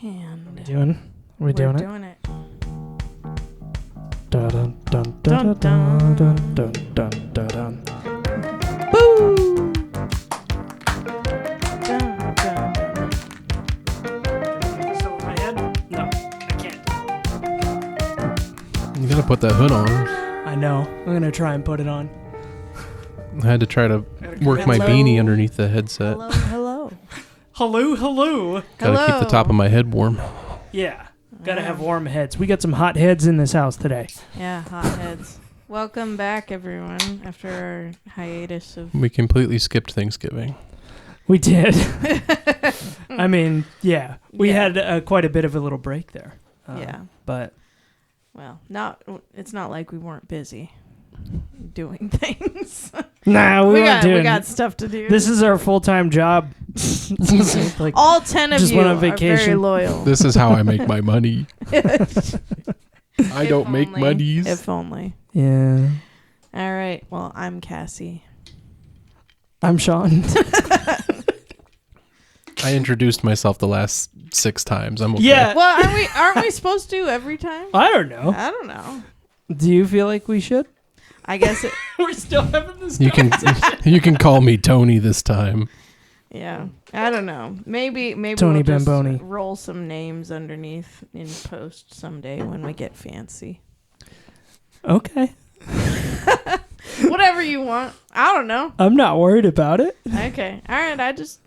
hand. Are we doing it? We're doing it. Dun dun dun dun dun dun dun dun dun dun. Boo! Dun, dun, dun. This over my head? No, I can't. You gotta put that hood on. I know. I'm gonna try and put it on. I had to try to work my Hello. beanie underneath the headset. Hello, hello. Hello, hello. Gotta keep the top of my head warm. Yeah, gotta have warm heads. We got some hot heads in this house today. Yeah, hot heads. Welcome back, everyone, after our hiatus of... We completely skipped Thanksgiving. We did. I mean, yeah. We Yeah. had quite a bit of a little break there. Yeah. But Well, it's not like we weren't busy doing things. nah, we got stuff to do. This is our full-time job. Like, all 10 of just you went on are very vacation. loyal. This is how I make my money. I If don't make only. monies. If only. yeah. All right. Well, I'm Cassie. I'm Sean. I introduced myself the last 6 times. I'm okay. Yeah. Well, aren't we supposed to every time? I don't know. I don't know. Do you feel like we should? I guess it. We're still having this. You can call me Tony this time. Yeah. I don't know. Maybe Tony we'll just Bamboni. roll some names underneath in post someday when we get fancy. Okay. Whatever you want. I don't know. I'm not worried about it. Okay. All right. I just.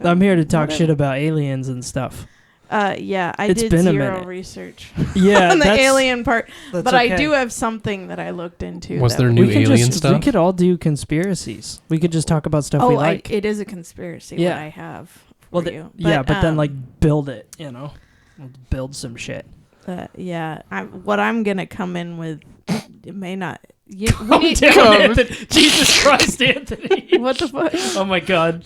I'm here to talk whatever. shit about aliens and stuff. Yeah. I It's did been a zero minute. research Yeah. on the alien part, that's but I okay. do have something that I looked into. Was that there would- new We could alien We stuff? could all do conspiracies. We could just talk about stuff we like. it is a conspiracy. Yeah. What I have for well, you. but then like build it. You know, we'll build some shit. yeah. What I'm gonna come in with, it may not. We Calm need- down, Anthony. Jesus Christ, Anthony. What the fuck? Oh my God.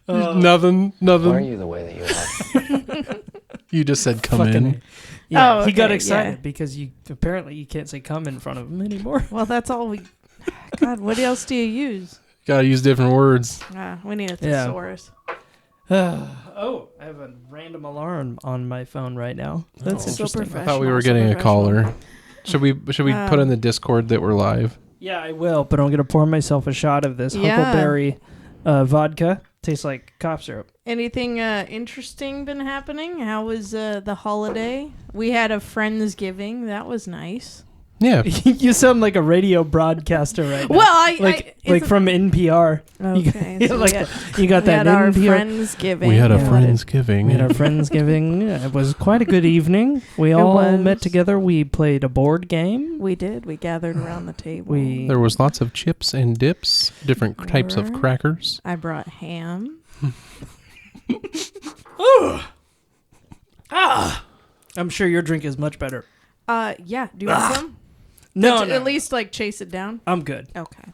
Nothing. Why are you the way that you are? You just said come Fucking in. Yeah, Oh, he got okay, excited yeah. because you can't say "come" in front of him anymore. Well, that's all we. God, what else do you use? Gotta use different words. We need a Yeah. thesaurus. Oh, I have a random alarm on my phone right now. That's Oh. So interesting. I thought we were getting a caller. Should we put in the Discord that we're live? Yeah, I will, but I'm gonna pour myself a shot of this Yeah. huckleberry vodka. Tastes like cough syrup. Anything interesting been happening? How was the holiday? We had a Friendsgiving. That was nice. Yeah. You sound like a radio broadcaster right now. Well, like from NPR. Okay. You, So like you got we that had our NPR. Friendsgiving. We had a Yeah. Friendsgiving. We had our Friendsgiving. It was quite a good evening. We all was. met together. We played a board game. We did. We gathered around the table. There was lots of chips and dips, different types of Sure. crackers. I brought ham. I'm sure your drink is much better. Yeah. Do you want some? No, At least like chase it down. I'm good. Okay.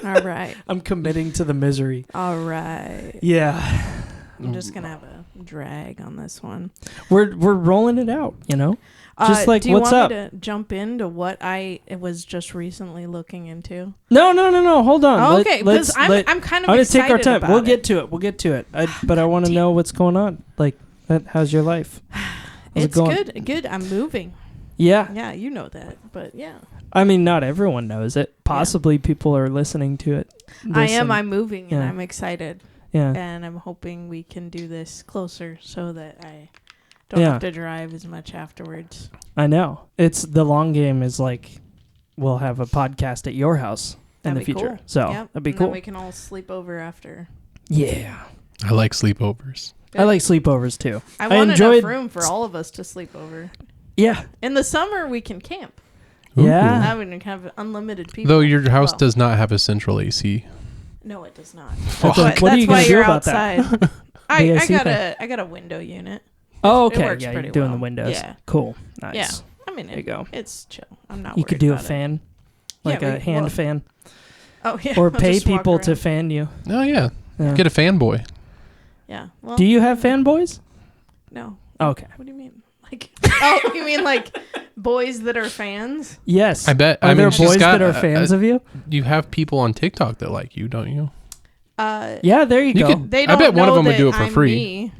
All right. I'm committing to the misery. All right. Yeah, I'm just gonna have a drag on this one. we're rolling it out. You know, just like do you what's want up? me to jump into what I was just recently looking into? No. Hold on. Oh, okay, because I'm kind of I'm gonna excited take our time. about We'll it. get to it. We'll get to it. But I want to know what's going on. Like, how's your life? How's it It's going? good. Good. I'm moving. Yeah. Yeah, you know that, but yeah, I mean, not everyone knows it. Possibly people are listening to it. I am. Listen. I'm moving, and Yeah. I'm excited, Yeah. and I'm hoping we can do this closer so that I don't Yeah. have to drive as much afterwards. I know. It's the long game is like we'll have a podcast at your house in That'd the be future. cool. So Yep. that'd be and cool. Then we can all sleep over after. Yeah. I like sleepovers. I like sleepovers too. I want enjoyed- enough room for all of us to sleep over. Yeah. In the summer, we can camp. Yeah. I would have unlimited people. Though your house Well, does not have a central AC. No, it does not. What But are you that's gonna why do you're about that? outside. I AC got thing. I got a window unit. Oh, It okay. works Yeah, pretty you're doing well. the windows. Yeah. Cool. Nice. Yeah. I mean, There you go. it's chill. I'm not. You could worried do a about it. fan, Yeah, like a hand well, fan, Oh yeah. or I'll pay just walk people to around. fan you. Oh yeah. Yeah. Get a fanboy. Yeah. Well, Do you have fanboys? No. Okay. What do you mean? Like? Oh, you mean like boys that are fans? Yes. I bet. Are I there mean, she's boys got, that are fans of you? You have people on TikTok that like you, don't you? Yeah, there you You go. could- They I don't bet one of know them would that do it for I'm free. me.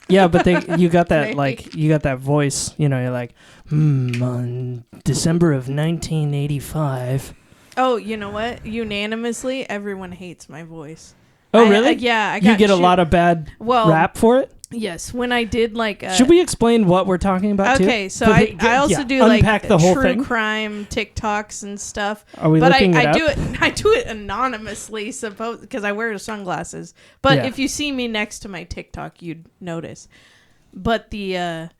Yeah, but you got that Maybe. you got that voice. You know, you're like, on December of 1985. Oh, you know what? Unanimously, everyone hates my voice. Oh, really? Yeah, I You got get a lot of bad rap for it. Yes, when I did like. Should we explain what we're talking about? Okay, too? so I also do like unpack the whole true thing. crime TikToks and stuff. Are we but looking it I up? do it. I do it anonymously, because I wear sunglasses. But Yeah. if you see me next to my TikTok, you'd notice. But the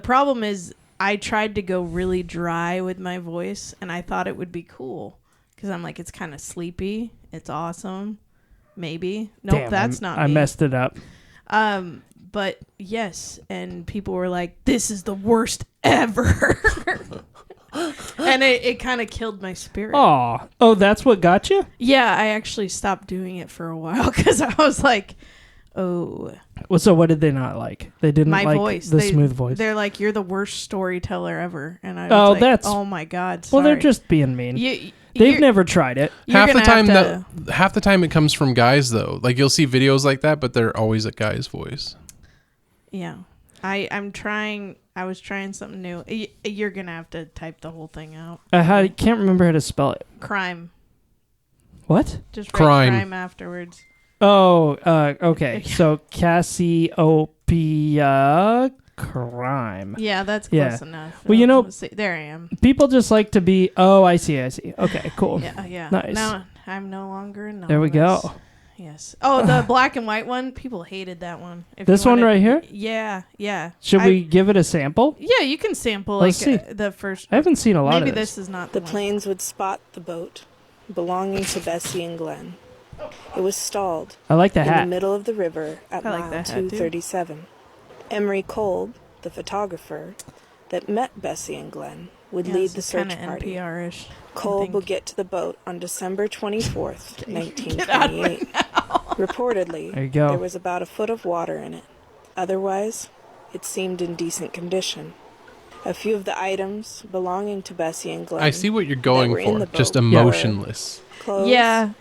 problem is, I tried to go really dry with my voice, and I thought it would be cool because I'm like, it's kind of sleepy. It's awesome. Maybe. Nope, Damn, that's not. I me. messed it up. But yes, and people were like, this is the worst ever. And it kind of killed my spirit. Oh, that's what got you? Yeah, I actually stopped doing it for a while because I was like, oh. Well, so what did they not like? They didn't My like voice. the smooth voice. They're like, you're the worst storyteller ever. And I was like, that's... oh my God, Well, sorry. they're just being mean. They've They've never tried it. Half the time it comes from guys though. Like you'll see videos like that, but they're always a guy's voice. Yeah. I'm trying. I was trying something new. You're going to have to type the whole thing out. I can't remember how to spell it. Crime. What? Just write Crime. crime afterwards. Oh, okay. So Cassiopeia crime. Yeah, that's close enough. Well, you know, Let's see. There I am. People just like to be, I see. Okay, cool. Yeah. Nice. Now I'm no longer anonymous. There we go. Yes. Oh, the black and white one. People hated that one. If This you one wanted- right here? Yeah. Should we give it a sample? Yeah, you can sample Let's see. the first. I haven't seen a lot Maybe of this this. is not The one. planes would spot the boat belonging to Bessie and Glenn. It was stalled I like the in the hat. middle of the river at I like mile that hat, too. 237. Emery Kolb, the photographer that met Bessie and Glenn, would lead the search kind of party. NPR-ish. Kolb would get to the boat on December 24th, Get out of it 1928. Reportedly, There you go. there was about a foot of water in it. Otherwise, it seemed in decent condition. A few of the items belonging to Bessie and Glenn I see what you're going that were in for. the Just boat emotionless. clothes, Yeah.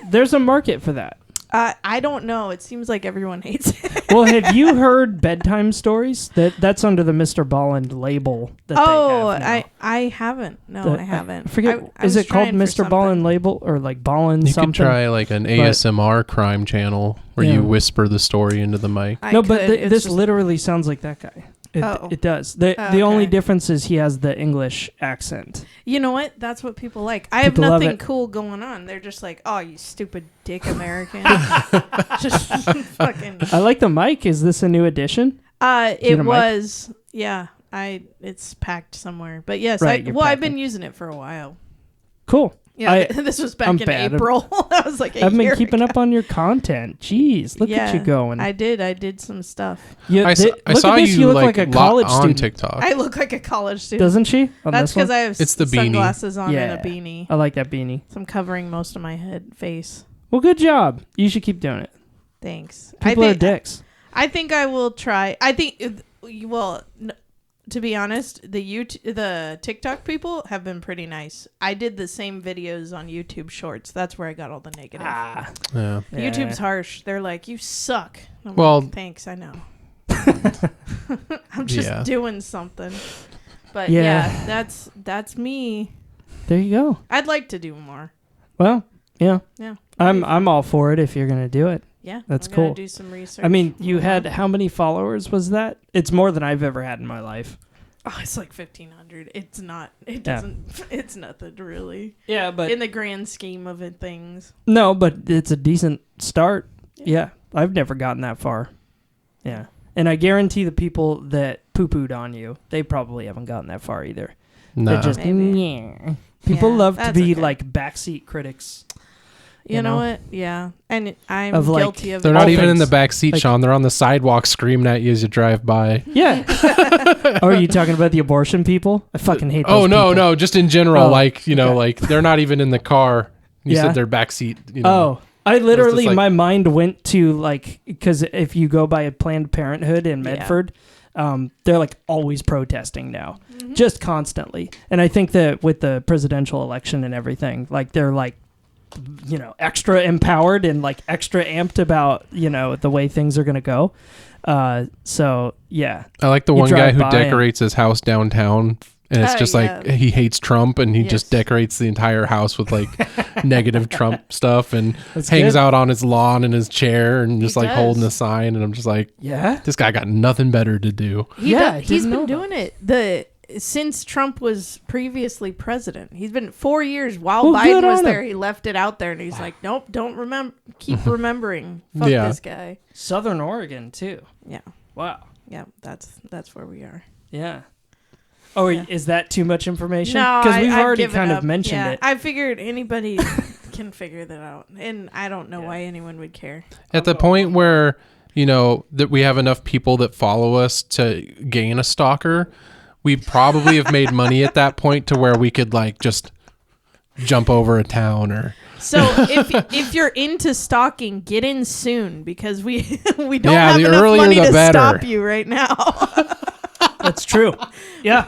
There's a market for that. I don't know. It seems like everyone hates it. Well, have you heard bedtime stories? That's under the Mr. Bolland label. That Oh, they have now. I haven't. No, I haven't. I forget. I Is was it called trying for Mr. something. Bolland label or like Bolland You something? could try like an ASMR crime channel where Yeah. you whisper the story into the mic. I No, but could. It's this just- literally sounds like that guy. Oh. It does. The Oh, only okay. difference is he has the English accent. You know what? That's what people like. I have People love nothing it. cool going on. They're just like, oh, you stupid dick American. Just fucking. I like the mic. Is this a new addition? It get a mic? was. Yeah. It's packed somewhere. But yes, Right, you're I've packing. been using it for a while. Cool. Yeah, I- this was back I'm in bad. April. That was like I've been year keeping ago. up on your content. Jeez, look at you going. I did some stuff. You, I look saw at this. you look like, like a college on student. TikTok. I look like a college student. Doesn't she? On That's this one? because I have It's the beanie. sunglasses on Yeah. and a beanie. I like that beanie. So I'm covering most of my face. Well, good job. You should keep doing it. Thanks. People are dicks. I think I will try. I think, to be honest, the TikTok people have been pretty nice. I did the same videos on YouTube Shorts. That's where I got all the negative. Yeah. YouTube's harsh. They're like, you suck. I'm Well- like, thanks. I know. I'm just Yeah. doing something. But Yeah. yeah, that's me. There you go. I'd like to do more. Well, yeah. Yeah. I'm all for it if you're gonna do it. Yeah. That's I'm gonna cool. do some research. I mean, you Yeah. had how many followers was that? It's more than I've ever had in my life. Oh, it's like 1,500. It's not. It Yeah. doesn't. It's nothing really. Yeah, but In the grand scheme of it, things. no, but it's a decent start. Yeah, I've never gotten that far. Yeah, and I guarantee the people that poo-pooed on you, they probably haven't gotten that far either. Nah. They're just Maybe. yeah. People Yeah, love to that's be okay. like backseat critics. You know know? what? Yeah, and I'm Of, like, guilty of. They're it. not all even in the things. back seat, Like- Sean. They're on the sidewalk screaming at you as you drive by. Yeah. Or are you talking about the abortion people? I fucking hate those Oh no, people. no, just in general, Oh, like okay. like they're not even in the car. You Yeah. said they're back seat. Oh, I literally, like- my mind went to like, because if you go by a Planned Parenthood in Yeah. Medford, they're like always protesting now, Mm-hmm. just constantly. And I think that with the presidential election and everything, like they're like, extra empowered and like extra amped about, the way things are going to go. So yeah, I like the You one guy drive who by decorates his house downtown, and it's just yeah. like he hates Trump, and he Yes. just decorates the entire house with like negative Trump stuff, and That's hangs good. out on his lawn in his chair, and just like does. holding a sign. And I'm just like, yeah. this guy got nothing better to do. Yeah, He's didn't know been doing it since Trump was previously president. He's been 4 years while Well, good Biden was on there. him. He left it out there, and he's like, nope, don't keep remembering. Fuck Yeah. this guy. Southern Oregon too. Yeah, Wow. yeah, that's where we are. Yeah. Oh, Yeah. is that too much information? No, Because we've I've already given kind up. of mentioned Yeah, it. I figured anybody can figure that out, and I don't know why anyone would care. At the point where, you know, that we have enough people that follow us to gain a stalker, we probably have made money at that point to where we could like just jump over a town or So if you're into stalking, get in soon because we don't Yeah, have the enough earlier money the to better. stop you right now. That's true. Yeah.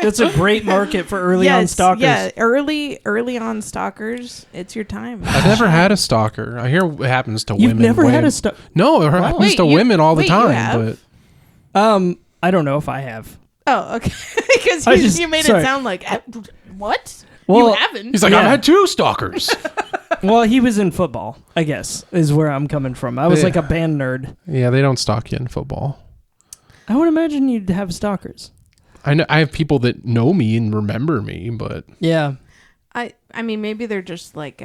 That's a great market for early on stalkers. Yeah, early on stalkers, it's your time. I've never had a stalker. I hear it happens to You've women. never had a stalker? No, it happens Wait, to you- women all the wait, you time. have? But I don't know if I have. Oh, okay. Because I just- you made sorry. it sound like what? Well, you haven't? he's like, Yeah. I've had 2 stalkers. Well, he was in football, I guess, is where I'm coming from. I was Yeah. like a band nerd. Yeah, they don't stalk you in football. I would imagine you'd have stalkers. I know I have people that know me and remember me, but Yeah. I mean, maybe they're just like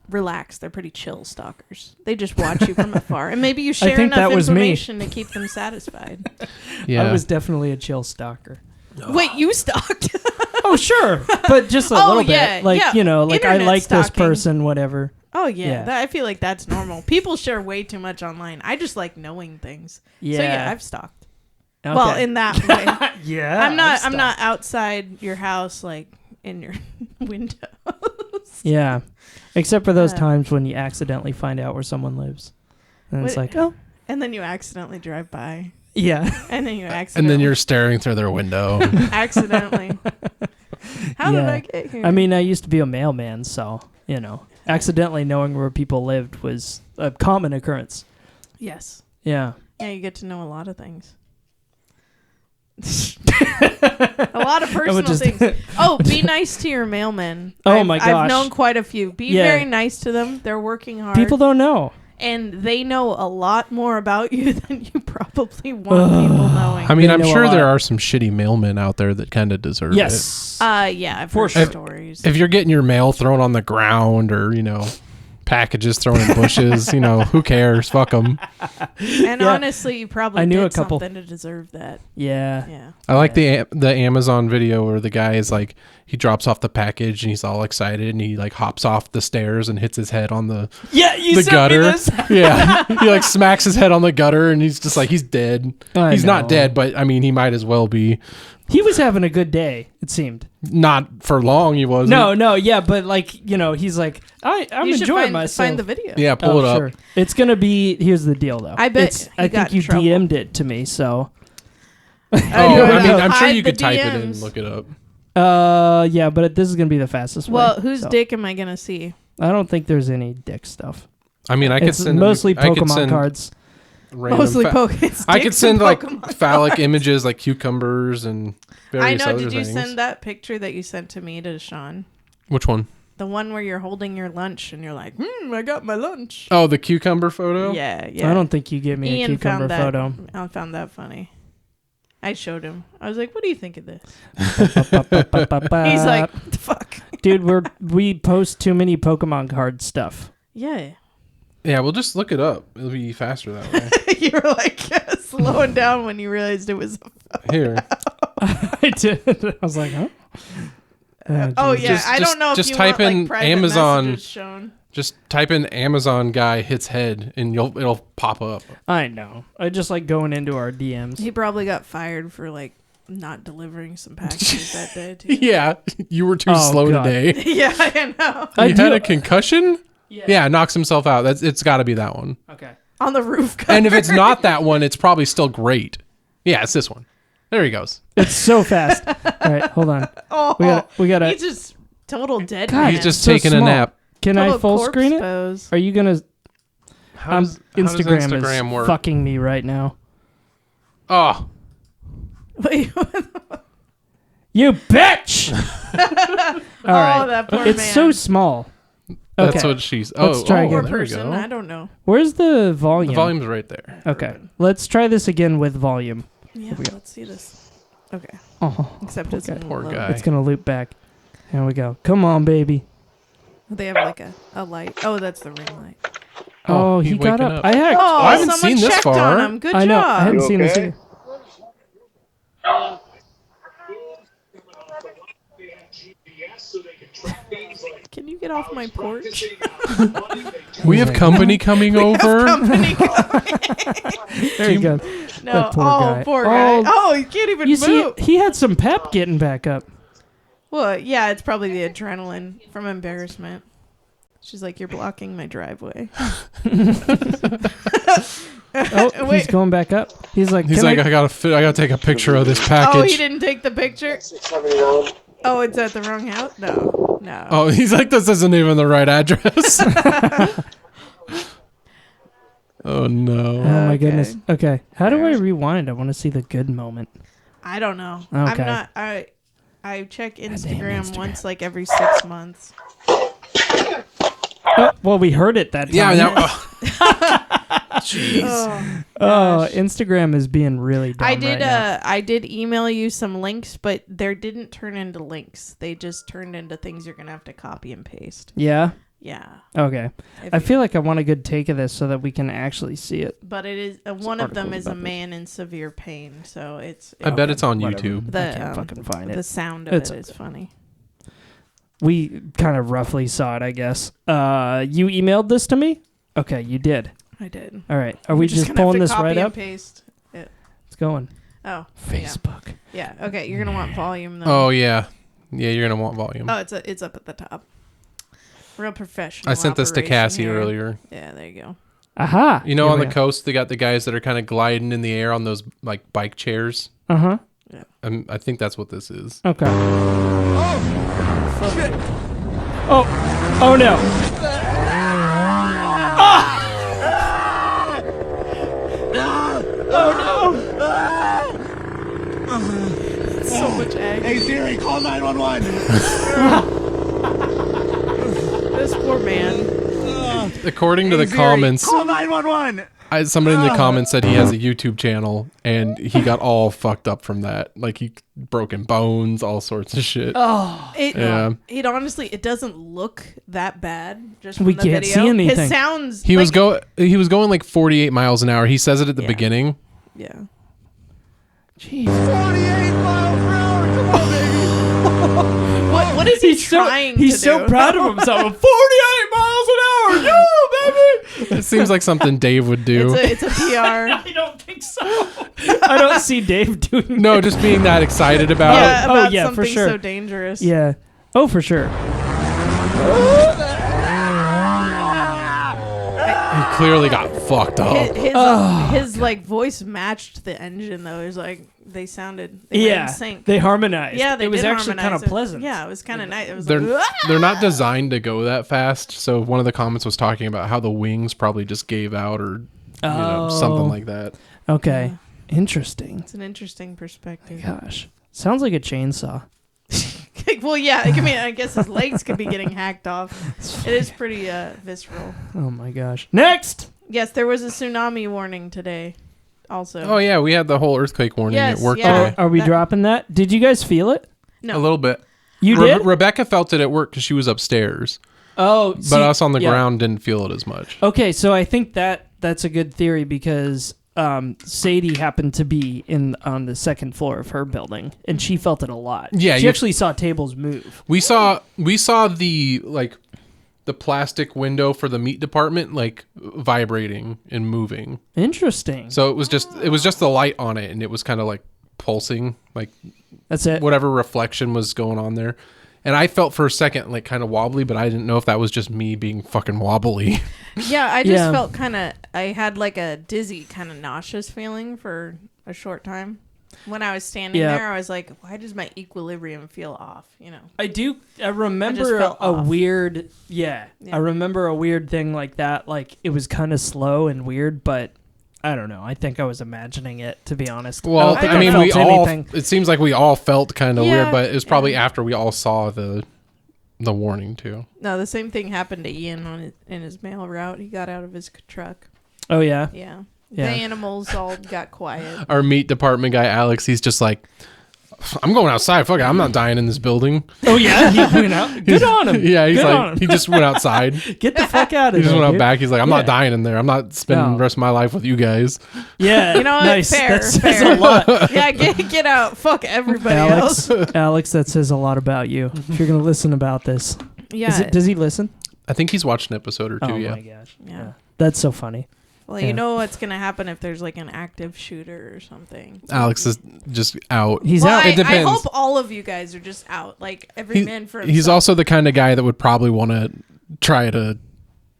relaxed. They're pretty chill stalkers. They just watch you from afar, and maybe you share think enough that was me. information to keep them satisfied. yeah. I was definitely a chill stalker. Wait, you stalked? Oh, sure. But just a Oh, little yeah, bit. Like, yeah. you know, like I Internet like this stalking. person, whatever. Oh yeah, Yeah. I feel like that's normal. People share way too much online. I just like knowing things. Yeah. So yeah, I've stalked. Okay. Well, in that way. yeah. I'm not outside your house like in your window. Yeah. Except for those Uh, times when you accidentally find out where someone lives. And it's Wait. like, oh, And then you accidentally drive by. yeah. And then you and accidentally then you're staring through their window. accidentally. How did Yeah. I get here? I mean, I used to be a mailman, so, you know, accidentally knowing where people lived was a common occurrence. yes. Yeah. Yeah, you get to know a lot of things. A lot of personal just- things. Oh, be nice to your mailmen. Oh my I've gosh. known quite a few. Be Yeah. very nice to them. They're working hard. People don't know. And they know a lot more about you than you probably want people knowing. I mean, They I'm know a sure there lot. are some shitty mailmen out there that kind of deserve Yes. Yeah, I've For heard sure. stories. it. If you're getting your mail thrown on the ground or, you know, packages thrown in bushes, you know, who cares? Fuck them. And Yeah. honestly, you probably I knew did a couple. something to deserve that. Yeah. Yeah. I like the Amazon video where the guy is like, he drops off the package and he's all excited and he like hops off the stairs and hits his head on the Yeah, you the sent gutter. me this. Yeah, he like smacks his head on the gutter and he's just like, he's dead. I He's not know. dead, but I mean, he might as well be. He was having a good day, it seemed. Not for long, he wasn't. No, yeah, but like, you know, he's like, I'm You should enjoying find, myself. find the video. Yeah, pull it up. Sure. It's gonna be. Here's the deal, though. I bet It's, he I got think in you trouble. DM'd it to me, so. Oh, know. I mean, I'm sure Hide you the could type it in DMs. and look it up. Yeah, but this is gonna be the fastest way. Well, whose so. dick am I going to see? I don't think there's any dick stuff. I mean, I could It's send mostly I could Pokemon send cards. random Mostly fa- Pokemon. I could send like phallic images, like cucumbers and I various know. other Did you things. send that picture that you sent to me to Sean? Which one? The one where you're holding your lunch and you're like, I got my lunch. Oh, the cucumber photo. Yeah, yeah. I don't think you gave me a Ian cucumber found that. photo. I found that funny. I showed him. I was like, "What do you think of this?" He's like, "What the fuck?" dude, we post too many Pokemon card stuff. Yeah. Yeah, we'll just look it up. It'll be faster that way. You were like slowing down when you realized it was. Here. I did. I was like, huh? Oh geez. yeah, Just- I don't know if just you type want, in like, private Amazon. messages shown. Just type in Amazon guy hits head and it'll pop up. I know. I just like going into our DMs. He probably got fired for like not delivering some packages that day too. Yeah, you were too Oh, slow God. today. Yeah, I know. I You do- had a concussion? Yeah. Yeah, knocks himself out. It's got to be that one. Okay. On the roof. And if it's not that one, it's probably still great. Yeah, it's this one. There he goes. It's so fast. All right, hold on. Oh, We gotta. he's just total dead. God, man. He's just so taking small. a nap. Can I Total full corpse screen it? pose. Are you gonna? How does Instagram, Instagram is work? fucking me right now. Oh, Wait, You bitch! All right. that poor It's man. so small. Okay. that's what she's. Oh, Let's try oh, again. there we person. I go. don't know. Where's the volume? The volume's right there. Okay. Let's try this again with volume. Yeah, we go. let's see this. Okay. Oh, Except it's okay. Poor low. guy. It's going to loop back. Here we go. Come on, baby. They have like a light. Oh, that's the ring light. Oh, he's he got waking up. up. I hacked. Oh, I haven't someone seen this checked far. on him. Good I know. I job. haven't seen this either. Can you get off my porch? We have company coming over. Company. There you go. No. That poor guy. Poor guy. Oh, Oh, he can't even You see, move. he had some pep getting back up. Well, yeah, it's probably the adrenaline from embarrassment. She's like, "You're blocking my driveway." Oh, he's Wait. going back up. He's like, He's "Can like, I gotta take a picture of this package. Oh, he didn't take the picture. Oh, it's at the wrong house. No. Oh, he's like, this isn't even the right address. Oh no. Oh my Okay. goodness. Okay. How do I rewind? I want to see the good moment. I don't know. Okay. I'm not. I check Instagram Instagram. once like every 6 months. Oh, well, we heard it that time. Yeah. Now, jeez. Oh, Oh, gosh. Instagram is being really dumb I did. right now. I did email you some links, but they didn't turn into links. They just turned into things you're gonna have to copy and paste. Yeah. Yeah. Okay. If I you- feel like I want a good take of this so that we can actually see it. But it is one of them articles is a about this. man in severe pain, so it's. I bet it's on Whatever. YouTube. The, I can't fucking find The it. sound of It's it is funny. We kind of roughly saw it, I guess. You emailed this to me? Okay, you did. I did. All right. Are we We're just gonna have pulling to this copy right and up? Paste it. It's going. Oh. Facebook. Yeah. Okay. You're gonna want volume though. Oh yeah. Yeah, you're gonna want volume. Oh, it's up at the top. Real professional. I sent this to operation Cassie here. earlier. Yeah. There you go. Aha. You know, Here on we the go. coast, they got the guys that are kind of gliding in the air on those like bike chairs. Uh-huh. I think that's what this is. Okay. Oh. Oh no. So much egg. Hey Siri, call 911. This poor man. According to the Siri, comments, call 911. somebody in the comments said he has a YouTube channel and he got all fucked up from that. Like he broken bones, all sorts of shit. It honestly, it doesn't look that bad. Just from We the can't video. see anything. It sounds. He like, was going like 48 miles an hour. He says it at the Yeah. beginning. Yeah. Jeez. 48 miles per hour. Come on, baby. What is he trying He's to so do? proud of himself. 48 miles an hour. No, baby. It seems like something Dave would do. It's a PR. I don't think so. I don't see Dave doing No, just being that excited about Yeah, it. about yeah, for something sure. so dangerous. Yeah. Oh, for sure. He clearly got fucked up. His like voice matched the engine though. It was like they sounded were in sync. They harmonized. Yeah, they it was did actually kind harmonize of it. pleasant. Yeah, it was kind of nice. It was They're like, they're not designed to go that fast. So one of the comments was talking about how the wings probably just gave out or something like that. Okay. Interesting. it's an interesting perspective. Gosh. Sounds like a chainsaw. Well, yeah. I mean, I guess his legs could be getting hacked off. It is pretty visceral. Oh my gosh. Next. Yes, there was a tsunami warning today. Also. Oh yeah, we had the whole earthquake warning Yes, at work yeah. today. Are we That- dropping that? Did you guys feel it? No. A little bit. You did? Rebecca felt it at work because she was upstairs, Oh, but us on the ground didn't feel it as much. Okay, so I think that's a good theory because Sadie happened to be on the second floor of her building, and she felt it a lot. Yeah, she you- actually saw tables move. We saw the plastic window for the meat department like vibrating and moving. Interesting. So it was just the light on it, and it was kind of like pulsing, like That's it. whatever reflection was going on there. And I felt for a second like kind of wobbly, but I didn't know if that was just me being fucking wobbly. Yeah, I just Yeah. felt kind of. I had like a dizzy, kind of nauseous feeling for a short time. When I was standing Yeah. there, I was like, "Why does my equilibrium feel off?" You know. I remember felt a off. weird. Yeah. I remember a weird thing like that. Like it was kind of slow and weird, but I don't know. I think I was imagining it, to be honest. Well, don't think I mean, felt we all. anything. It seems like we all felt kind of Yeah, weird, but it was probably yeah. after we all saw the warning too. No, the same thing happened to Ian in his mail route. He got out of his truck. Oh, yeah? Yeah. Yeah. The animals all got quiet. Our meat department guy Alex, he's just like, I'm going outside. Fuck it, I'm not dying in this building. Oh, yeah? He went out? Good on him. Yeah, he's Good on like, him. he just went outside. Get the fuck out of He there, just went out dude. back. He's like, I'm Yeah. not dying in there. I'm not spending No. the rest of my life with you guys. Yeah. You know what? Nice. Fair, That says fair. a lot. Yeah, get out. Fuck everybody Alex, else. Alex, that says a lot about you. If you're going to listen about this. Yeah. Does he listen? I think he's watched an episode or two. Oh, Yeah. my gosh. Yeah. That's so funny. Well, Yeah. you know what's gonna happen if there's like an active shooter or something. Alex is just out. He's well, out. It depends. I hope all of you guys are just out, like every man for himself. He's also the kind of guy that would probably want to try to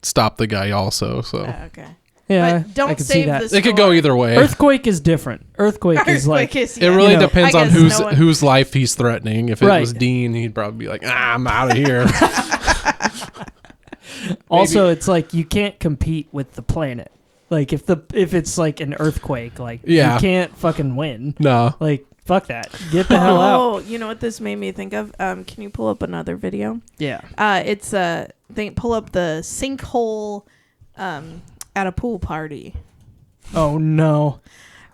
stop the guy also. So Okay. Yeah, But don't I can see save that. the it could go either way. Earthquake is different. Earthquake is like... is, It really You know, depends I on guess no one- whose life he's threatening. If it Right. was Dean, he'd probably be like, I'm out of here. Also, it's like you can't compete with the planet. Like if it's like an earthquake, like Yeah. you can't fucking win. No. Like fuck that. Get the hell out. Oh, you know what this made me think of? Can you pull up another video? Yeah. It's pull up the sinkhole at a pool party. Oh no.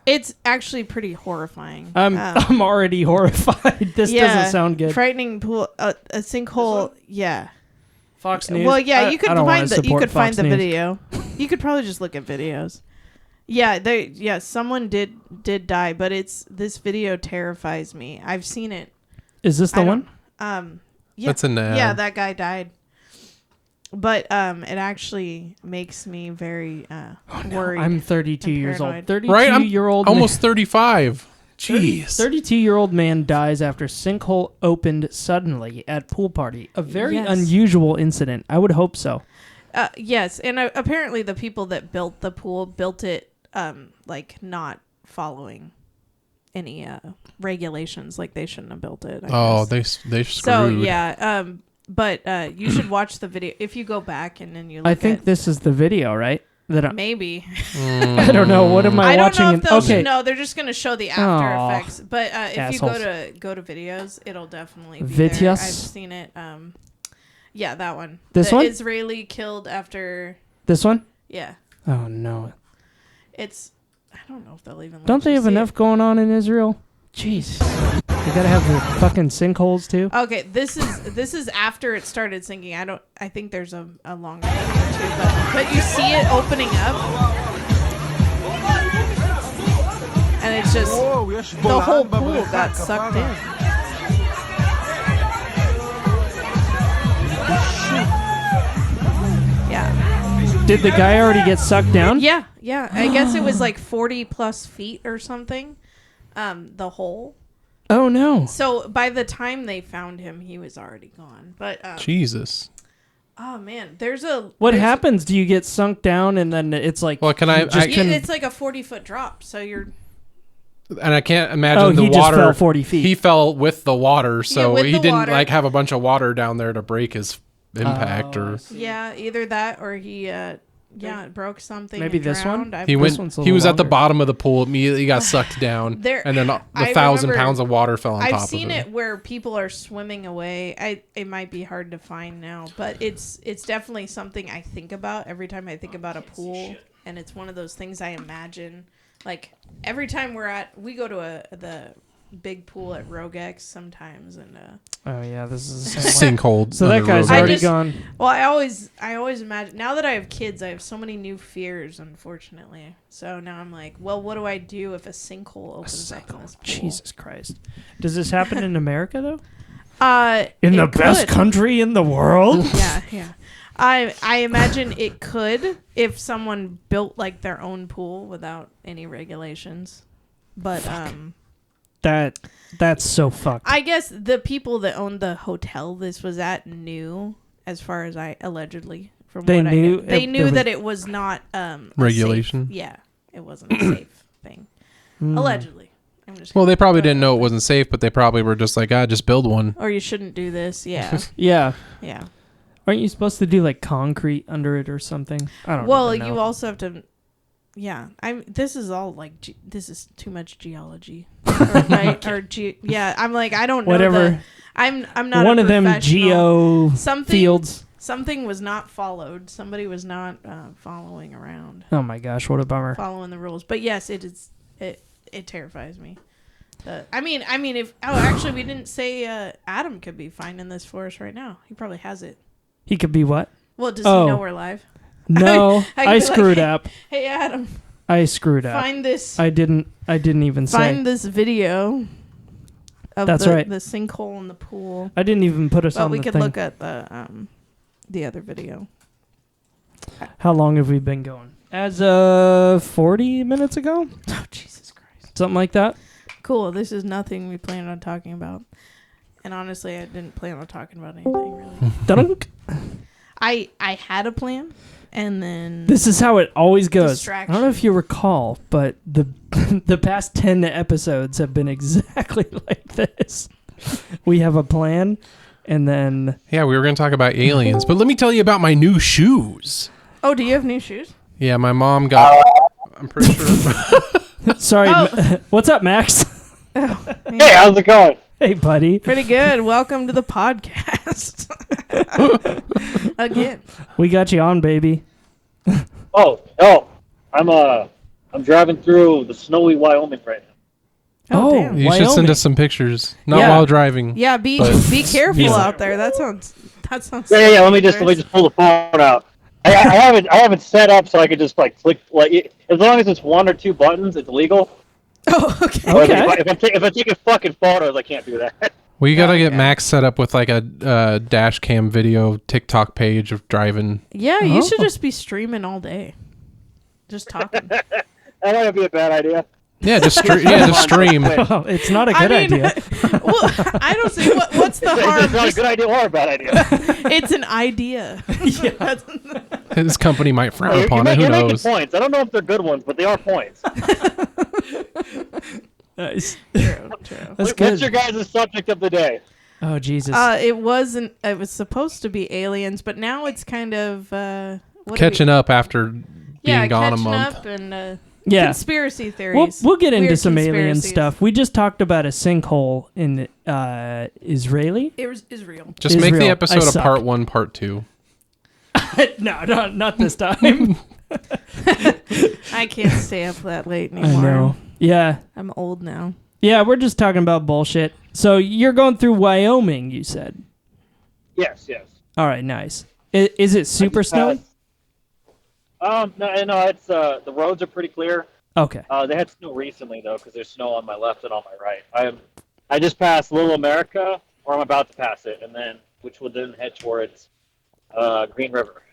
It's actually pretty horrifying. I'm already horrified. This doesn't sound good. Frightening pool, a sinkhole. Yeah. Fox News. Well, yeah, you could I don't wanna find the support Fox News. video. You could probably just look at videos. Yeah, someone did die, but this video terrifies me. I've seen it. Is this the I one? Yeah, That's an ad. yeah, that guy died. But it actually makes me very worried. I'm 32 and years old. paranoid. 32 Right? I'm year old almost 35. Jeez. 32-year-old man dies after sinkhole opened suddenly at pool party. A very Yes. unusual incident. I would hope so. Yes, and apparently the people that built the pool built it like not following any regulations. Like they shouldn't have built it. I guess. They screwed. So yeah, but you should watch the video if you go back and then you. Look I think at, this is the video, right? That maybe. I don't know. What am I, I don't watching? know if they'll Okay. no, they're just gonna show the after Aw. effects. But if Assholes. you go to videos, it'll definitely be there. Videos? I've seen it. Yeah, that one. This the one? Israeli killed after. This one? Yeah, Oh no. it's. I don't know if they'll even. Don't they have enough going on in Israel? Jeez. They gotta have the fucking sinkholes too. Okay, this is after it started sinking. I think there's a longer video too, but you see it opening up, and it's just the whole pool got sucked in. Yeah, Did the guy already get sucked down? yeah. I guess it was like 40 plus feet or something. The hole. Oh no. So by the time they found him, he was already gone. But Jesus. oh man, there's a What there's- happens? Do you get sunk down and then it's like? Well, can I? just I Yeah, couldn't- it's like a 40-foot drop. So you're and I can't imagine Oh, the he just water. fell 40 feet. He fell with the water, so with he the didn't water. like have a bunch of water down there to break his impact. Oh, I Or see. yeah, either that or he it broke something. Maybe and this one? drowned. he This went. one's a He was little at the longer. bottom of the pool. Immediately got sucked down, There- and then the I 1,000 remember- pounds of water fell on top I've of seen him. it where people are swimming away. It might be hard to find now, but it's definitely something I think about every time I think about a pool, and it's one of those things I imagine. Like every time we go to the big pool at Rogex sometimes, and Oh yeah, this is the same one. Sinkhole. So that under guy's road. already just- gone. well, I always imagine. Now that I have kids, I have so many new fears, unfortunately. So now I'm like, well, what do I do if a sinkhole opens up in this pool? Jesus Christ. Does this happen in America though? In the best country in the world? Yeah. I imagine it could if someone built like their own pool without any regulations. But That's so fucked. I guess the people that owned the hotel this was at knew, as far as I allegedly from They what I knew know, they it- knew there was- that it was not a Regulation? safe- yeah, it wasn't a safe thing. Allegedly. I'm just Well, gonna they probably throw it didn't out know it there. wasn't safe, but they probably were just like, just build one. Or you shouldn't do this. Yeah. Yeah. Yeah. Aren't you supposed to do like concrete under it or something? I don't Well, even know. you also have to. yeah, this is all like this is too much geology, right? Yeah, I'm like I don't know. Whatever. I'm not one a of them professional. geo fields. Something was not followed. Somebody was not following around. Oh my gosh, what a bummer. Following the rules, but yes, it is. It terrifies me. I mean, if actually we didn't say Adam could be finding this for us right now. He probably has it. He could be what? Well, does he know we're live? No, I screwed up. Hey Adam, I screwed up. find this. I didn't even say. Find this video. Of That's right. The sinkhole in the pool. I didn't even put us But on we the could thing. look at the other video. How long have we been going? As of 40 minutes ago? Oh Jesus Christ! Something like that. Cool. This is nothing we planned on talking about, and honestly, I didn't plan on talking about anything really. Dunk. I had a plan, and then This is how it always goes. Distraction. I don't know if you recall, but the the past 10 episodes have been exactly like this. We have a plan, and then Yeah, we were going to talk about aliens, but let me tell you about my new shoes. Oh, do you have new shoes? Yeah, my mom got. I'm pretty sure. sorry, Oh. what's up, Max? Hey, how's it going? Hey, buddy. Pretty good. Welcome to the podcast. Again. We got you on, baby. Oh, I'm driving through the snowy Wyoming right now. Oh, Oh, damn. You should Wyoming. send us some pictures, not Yeah. while driving. Yeah, be But- careful Yeah. out there. That sounds. Yeah. Let me just pull the phone out. I have it set up so I could just like click as long as it's one or two buttons, it's legal. Oh, okay. But Okay. if I'm taking fucking photos, I can't do that. Well, you got to get Okay. Max set up with like a dash cam video TikTok page of driving. Yeah, you should Oh. just be streaming all day. Just talking. That might be a bad idea. Yeah, just stream. Oh, it's not a good idea. Well, I don't see what's the harm. It's not a good idea or a bad idea. It's an idea. That's- His company might frown You're upon it. Who making knows? points. I don't know if they're good ones, but they are points. Nice. true. That's What's good. your guys' subject of the day? Oh, Jesus. It wasn't. It was supposed to be aliens, but now it's kind of Catching up after being gone a catching month. up and yeah. conspiracy theories. We'll get into Weird some alien conspiracies. stuff. We just talked about a sinkhole in Israeli. It was Israel. Just make the Israel. episode I a suck. part 1, part 2. No, not this time. I can't stay up that late I anymore. know. Yeah. I'm old now. Yeah, we're just talking about bullshit. So you're going through Wyoming, you said. Yes. All right, nice. Is it super snowy? No, it's the roads are pretty clear. Okay. They had snow recently though, because there's snow on my left and on my right. I just passed Little America, or I'm about to pass it, and then which will then head towards Green River.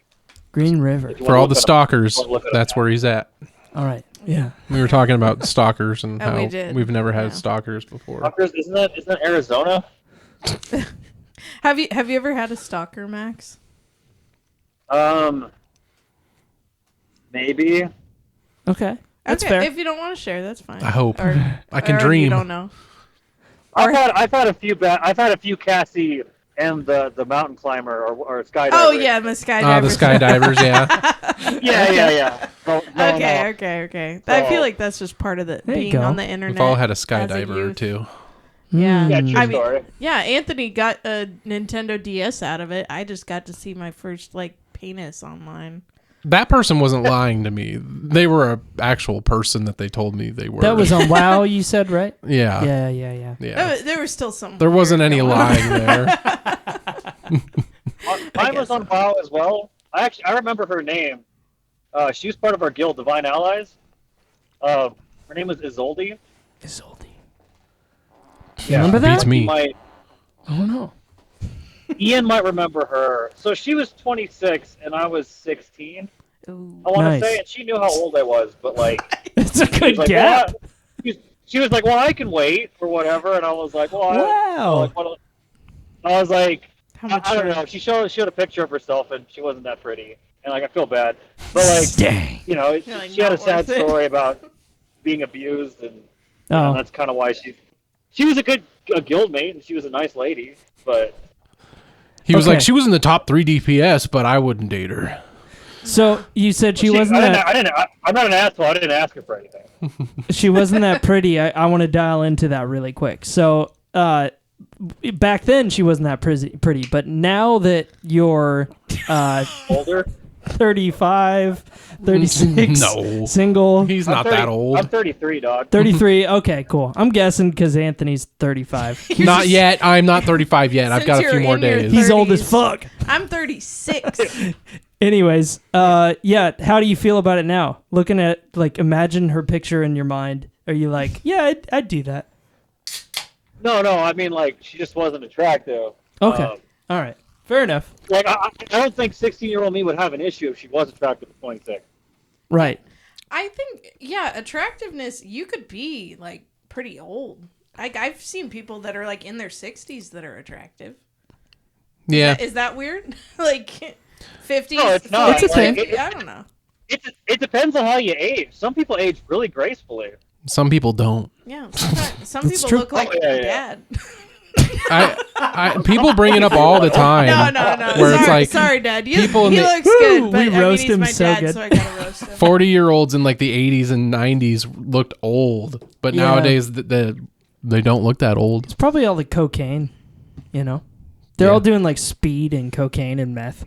Green River. If you For wanna all look the it up- stalkers, wanna look it up that's now. where he's at. All right. Yeah. We were talking about stalkers and Oh, how we did. we've never had Yeah. stalkers before. Fuckers, isn't that Arizona? Have you ever had a stalker, Max? Maybe. Okay. That's okay, fair. if you don't want to share, that's fine. I hope. I can or dream. You don't know. I've had a few Cassie and the mountain climber or skydiver. Oh yeah, the skydiver. The skydivers, yeah. Yeah. No. Okay. I feel So- like that's just part of the There you being go. on the internet. We've all had a as skydiver or youth. two. Yeah. Yeah, true I mean, story. yeah, Anthony got a Nintendo DS out of it. I just got to see my first penis online. That person wasn't lying to me. They were an actual person that they told me they were. That was on WoW, you said, right? yeah. Yeah. There was still some. There wasn't weird any going on. lying there. Mine guess was on WoW as well. I remember her name. She was part of our guild, Divine Allies. Her name was Isolde. Isolde. Yeah. Remember that? Beats me. Oh, no. Ian might remember her. So she was 26 and I was 16. Ooh. I want Nice. to say, and she knew how old I was, but It's a she good was like, gap. well, she was like, "Well, I can wait or whatever," and I was like, "Well, Wow. I was like, How I much? don't know. She showed a picture of herself, and she wasn't that pretty, and I feel bad, but Dang. you know, You're like, she had a not sad worth it. story about being abused, and you know, Oh. that's kind of why she was a guild mate, and she was a nice lady, but He was Okay. like, she was in the top 3 DPS, but I wouldn't date her. So you said she She- wasn't I that. didn't, I'm not an asshole. I didn't ask her for anything. She wasn't that pretty. I want to dial into that really quick. So back then she wasn't that pretty, but now that you're Older? 35, 36, No. single, He's I'm not 30 that old. I'm 33, dog. 33. Okay, cool. I'm guessing because Anthony's 35. Not yet. I'm not 35 yet. I've Since got a you're few more in your days. He's old as 30s. fuck. I'm 36. Anyways, yeah, how do you feel about it now? Looking at, like, imagine her picture in your mind. Are you like, yeah, I'd do that? No, I mean, like, she just wasn't attractive. Okay. Um, All right. Fair enough. Like, I don't think 16-year-old me would have an issue if she was attractive at 26. Right. I think, yeah, attractiveness, you could be, like, pretty old. I've seen people that are, like, in their 60s that are attractive. Yeah. Is that weird? Like, 50s? No, it's not. It's a thing. I don't know. It depends on how you age. Some people age really gracefully. Some people don't. Yeah, some That's people true. look like Oh, yeah, my yeah. dad. People bring it up all the time. No. Where sorry, it's like sorry, Dad. people in he the- looks good, but we I mean, roast he's him my so dad, good. so I gotta roast him. 40-year-olds in like the 80s and 90s looked old, but Yeah. nowadays they don't look that old. It's probably all the cocaine, you know? They're Yeah. all doing, like, speed and cocaine and meth.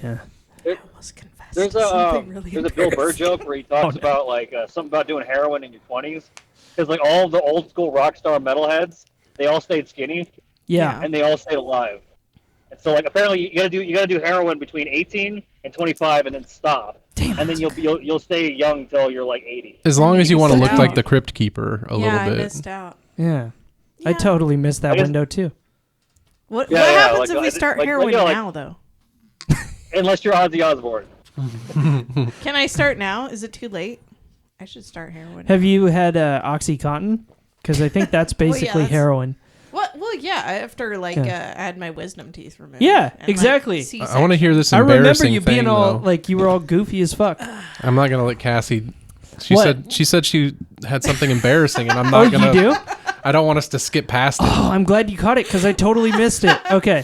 Yeah. I almost confessed There's to a something really there's a Bill Burr embarrassing. joke where he talks no. about like something about doing heroin in your 20s. Because like all the old school rock star metalheads, they all stayed skinny Yeah. and they all stayed alive. And so like apparently you gotta do heroin between 18 and 25 and then stop. And then you'll stay young till you're like 80. As long as you want to missed look like out. the Crypt Keeper a Yeah, little I bit. missed out. Yeah. I Yeah. totally missed that I guess- window, too. What Yeah, happens like, if we start like, heroin you know, like- now, though? Unless you're Ozzy Osbourne. Can I start now? Is it too late? I should start heroin. Have you had OxyContin? Because I think that's Well, yeah, basically that's- heroin. What? Well, yeah. After like Yeah. I had my wisdom teeth removed. Yeah, and, like, exactly. I want to hear this I remember embarrassing you thing, being all, though. like, you were all goofy as fuck. I'm not gonna let Cassie. She What? said she had something embarrassing, and I'm Oh, not gonna. you do? I don't want us to skip past it. Oh, I'm glad you caught it, because I totally missed it. Okay.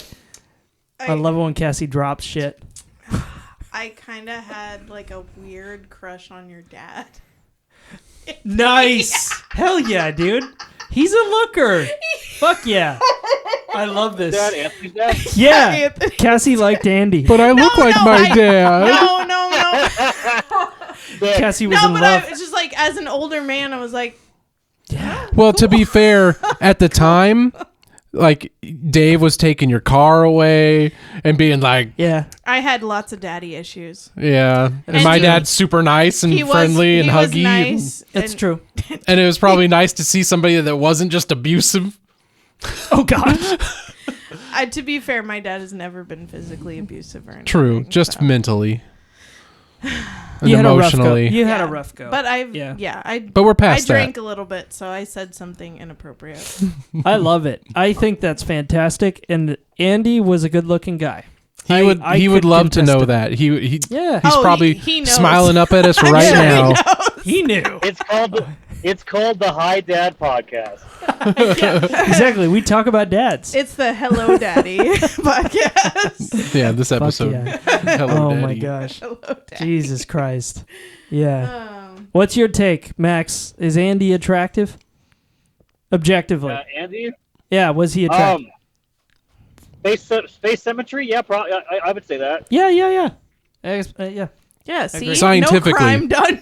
I love it when Cassie drops shit. I kind of had like a weird crush on your dad. Nice. Hell yeah, dude. He's a looker. Fuck yeah. I love this. Dad, Anthony's dad. Yeah. Anthony. Cassie liked Andy. But I look like my dad. No. Cassie was No, in but love. it's just like as an older man, I was like, Well, to be fair, at the time, like Dave was taking your car away and being like, Yeah. I had lots of daddy issues. yeah. And And my he- dad's super nice and He was friendly and he was huggy. nice. That's and- true. And it was probably nice to see somebody that wasn't just abusive. Oh, God. To be fair, my dad has never been physically abusive or anything. True. Just so. mentally. And You had a rough go. emotionally. You had Yeah. a rough go. But But we're past I drank that. a little bit, so I said something inappropriate. I love it. I think that's fantastic. And Andy was a good-looking guy. He I would could love to contest know it. that. He's Yeah. Oh, probably he knows. smiling up at us right sure he now. He knew. It's called the Hi Dad Podcast. Exactly. We talk about dads. It's the Hello Daddy podcast. Yeah, this Fuck episode. yeah. Hello, Oh, my Daddy. gosh. Hello Daddy. Jesus Christ. Yeah. Um, What's your take, Max? Is Andy attractive? Objectively. Andy? Yeah, was he attractive? Space symmetry? Yeah, probably. I would say that. Yeah. Yeah. yeah, see, Scientifically. no crime done.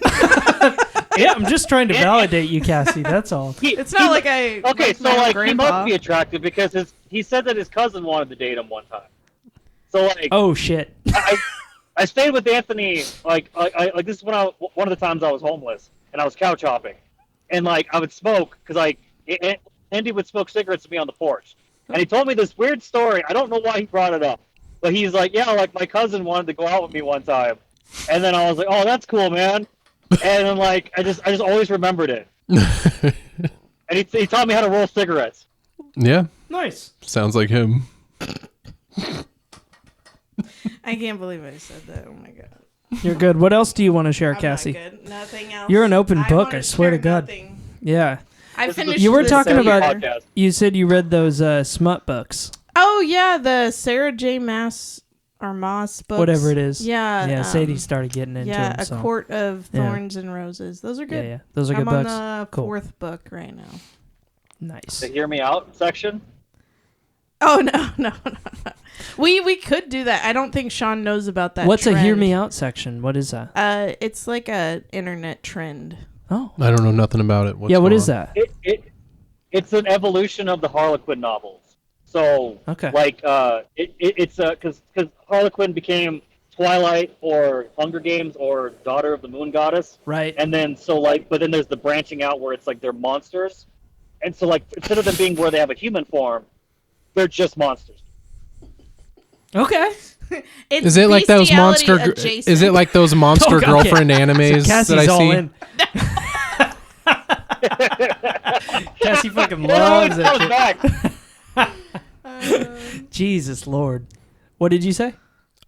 Yeah, I'm just trying to validate you, Cassie. That's all. It's not like I. Okay, so my like he grandpa. must be attractive because he said that his cousin wanted to date him one time. So like Oh, shit. I stayed with Anthony like this is one of the times I was homeless and I was couch hopping, and like I would smoke because like Andy would smoke cigarettes with me on the porch, and he told me this weird story. I don't know why he brought it up, but he's like, yeah, like my cousin wanted to go out with me one time, and then I was like, oh, that's cool, man, and then like I just always remembered it, and he taught me how to roll cigarettes. Yeah, Nice. sounds like him. I can't believe I said that. Oh my god. You're good. What else do you want to share, I'm Cassie? not good. Nothing else. You're an open book, wanna I swear to share God. nothing. Yeah. I This is finished. You were this talking year. about- podcast. You said you read those smut books. Oh yeah, the Sarah J. Mass or Moss books. Whatever it is. Yeah. Yeah, Sadie started getting into Yeah, them. A So. Court of Yeah. Thorns and Roses. Those are good. Yeah, those are good I'm books. on the Cool. 4th book right now. Nice. The Hear Me Out section. Oh no. We could do that. I don't think Sean knows about that. What's trend. a Hear Me Out section? What is that? It's like a internet trend. Oh. I don't know nothing about it. What's Yeah, what going is on? that? It's an evolution of the Harlequin novels. So, Okay. like, it's because Harlequin became Twilight or Hunger Games or Daughter of the Moon Goddess, Right. and then but then there's the branching out where it's like they're monsters, and so like instead of them being where they have a human form, they're just monsters. Okay. It's Is it like those bestiality monster? adjacent. Is it like those monster Okay. girlfriend animes Cassie's that I all see? in. Cassie fucking It loves always that comes shit. back. Jesus Lord. What did you say?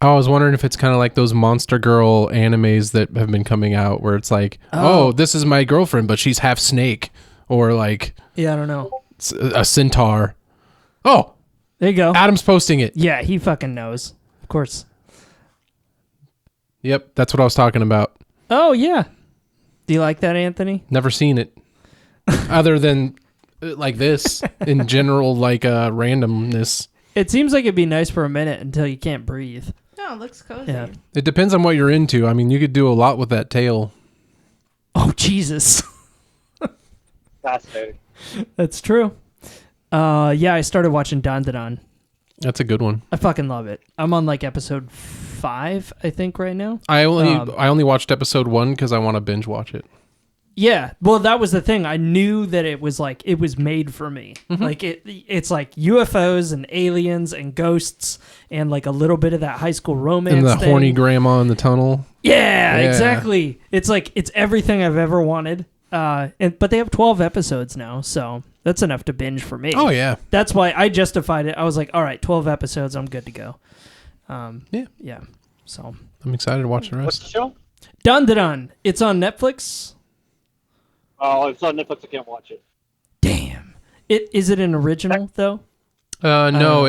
I was wondering if it's kind of like those monster girl animes that have been coming out, where it's like, oh, this is my girlfriend, but she's half snake, or like Yeah, I don't know. a centaur. Oh, There you go. Adam's posting it. Yeah, he fucking knows. Of course. Yep, that's what I was talking about. Oh, yeah. Do you like that, Anthony? Never seen it, other than like this in general, like randomness. It seems like it'd be nice for a minute until you can't breathe. No, it looks cozy. Yeah. It depends on what you're into. I mean, you could do a lot with that tail. Oh, Jesus. Fascinating. That's true. Yeah, I started watching Don Don. That's a good one. I fucking love it. I'm on like episode 5, I think, right now. I only watched episode 1 because I want to binge watch it. Yeah, well, that was the thing. I knew that it was like it was made for me. Like it's like UFOs and aliens and ghosts and like a little bit of that high school romance And the thing. horny grandma in the tunnel. Yeah, Yeah. exactly. It's like it's everything I've ever wanted. But they have 12 episodes now, so that's enough to binge for me. Oh yeah, That's why I justified it. I was like, all right, 12 episodes, I'm good to go. Yeah. So I'm excited to watch the What's the rest. show? Dun Dun Dun. It's on Netflix. Oh, it's on Netflix. I can't watch it. Damn. Is it an original though? No,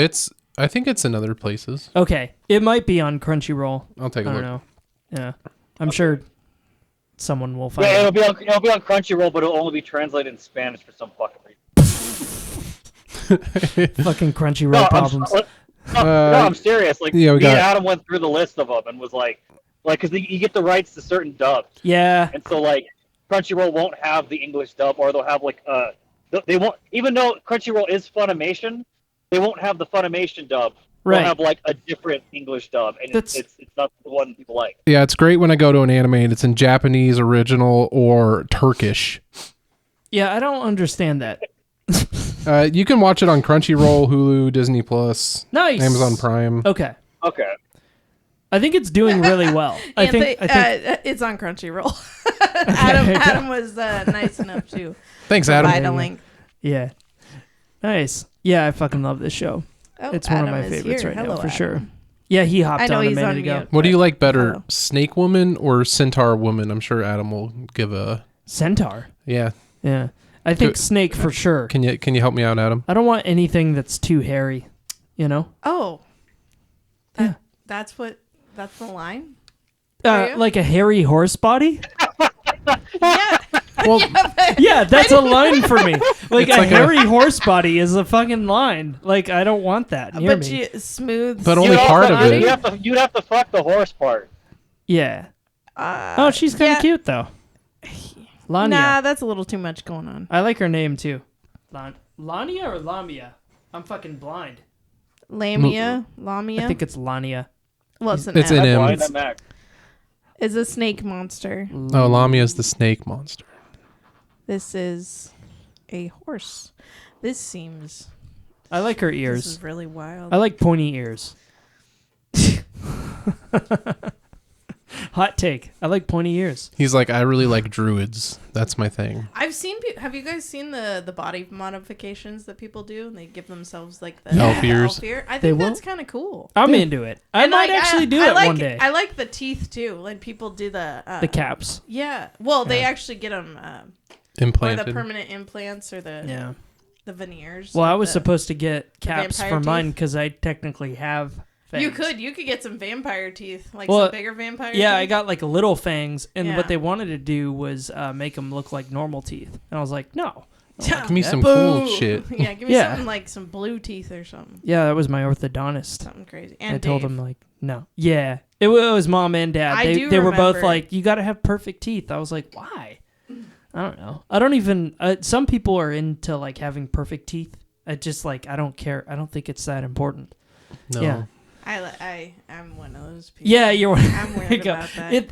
I think it's in other places. Okay, it might be on Crunchyroll. I'll take a I look. don't know. Yeah, I'm sure someone will find Yeah, out. it'll be on Crunchyroll, but it'll only be translated in Spanish for some fucking reason. Fucking Crunchyroll problems. No, I'm serious. Like, yeah, we me and got- Adam went through the list of them and was like, because you get the rights to certain dubs, Yeah, and so like Crunchyroll won't have the English dub, or they'll have like they won't, even though Crunchyroll is Funimation, they won't have the Funimation dub. Right. They'll have like a different English dub, and it's not the one people like. Yeah, it's great when I go to an anime and it's in Japanese original or Turkish. yeah. I don't understand that. You can watch it on Crunchyroll, Hulu, Disney Plus, Nice. Amazon Prime. Okay, Okay. I think it's doing really well. I think it's on Crunchyroll. Adam was nice enough to Thanks, provide Adam. a link. yeah. Nice. Yeah, I fucking love this show. Oh, It's one of Adam my is favorites here. right Hello, now for Adam. sure. Yeah, he hopped I know on a he's minute on ago. mute. What do you like better, Hello. Snake Woman or Centaur Woman? I'm sure Adam will give a Centaur. yeah. Yeah, I think Good. Snake for sure. Can you help me out, Adam? I don't want anything that's too hairy. You know. Oh, Yeah. that's the line. Are you? Like a hairy horse body? Yeah, Well, Yeah, that's a line for me. Like It's a like hairy horse body is a fucking line. Like I don't want that near but me. smooth. But only part of it. You'd have to fuck the horse part. Yeah. Oh, she's kind of cute though. Lania. Nah, that's a little too much going on. I like her name too. Lania or Lamia? I'm fucking blind. Lamia. I think it's Lania. Well, It's an an M. M. Why that Mac? Is a snake monster. Oh, Lamia's the snake monster. This is a horse. This seems. I like her This ears. is really wild. I like pointy ears. Hot take. I like pointy ears. He's like, I really like druids. That's my thing. I've seen. Have you guys seen the body modifications that people do? And they give themselves like the Elf ears. elf ear. I They think will? that's kind of cool. I'm into it. I And, might like, actually do I it like, one day. I like the teeth too. Like people do the caps. Yeah. Well, they actually get them or Implanted. the permanent implants or the Yeah. the veneers. Well, I like was the- supposed to get caps vampire for mine teeth? because I technically have fangs. You could get some vampire teeth, like Well, some bigger vampire Yeah, teeth. I got like little fangs, and Yeah. what they wanted to do was make them look like normal teeth. And I was like, no. Give me some Boo. cool shit. Yeah, give me Yeah. something like some blue teeth or something. Yeah, that was my orthodontist. Something crazy. And I told Dave. him like, no. Yeah, it was mom and dad. I They do they were both remember. like, you got to have perfect teeth. I was like, why? I don't know. I don't even. Some people are into like having perfect teeth. I just like I don't care. I don't think it's that important. No. Yeah. I'm one of those people. Yeah, you're. I'm weird about that. I had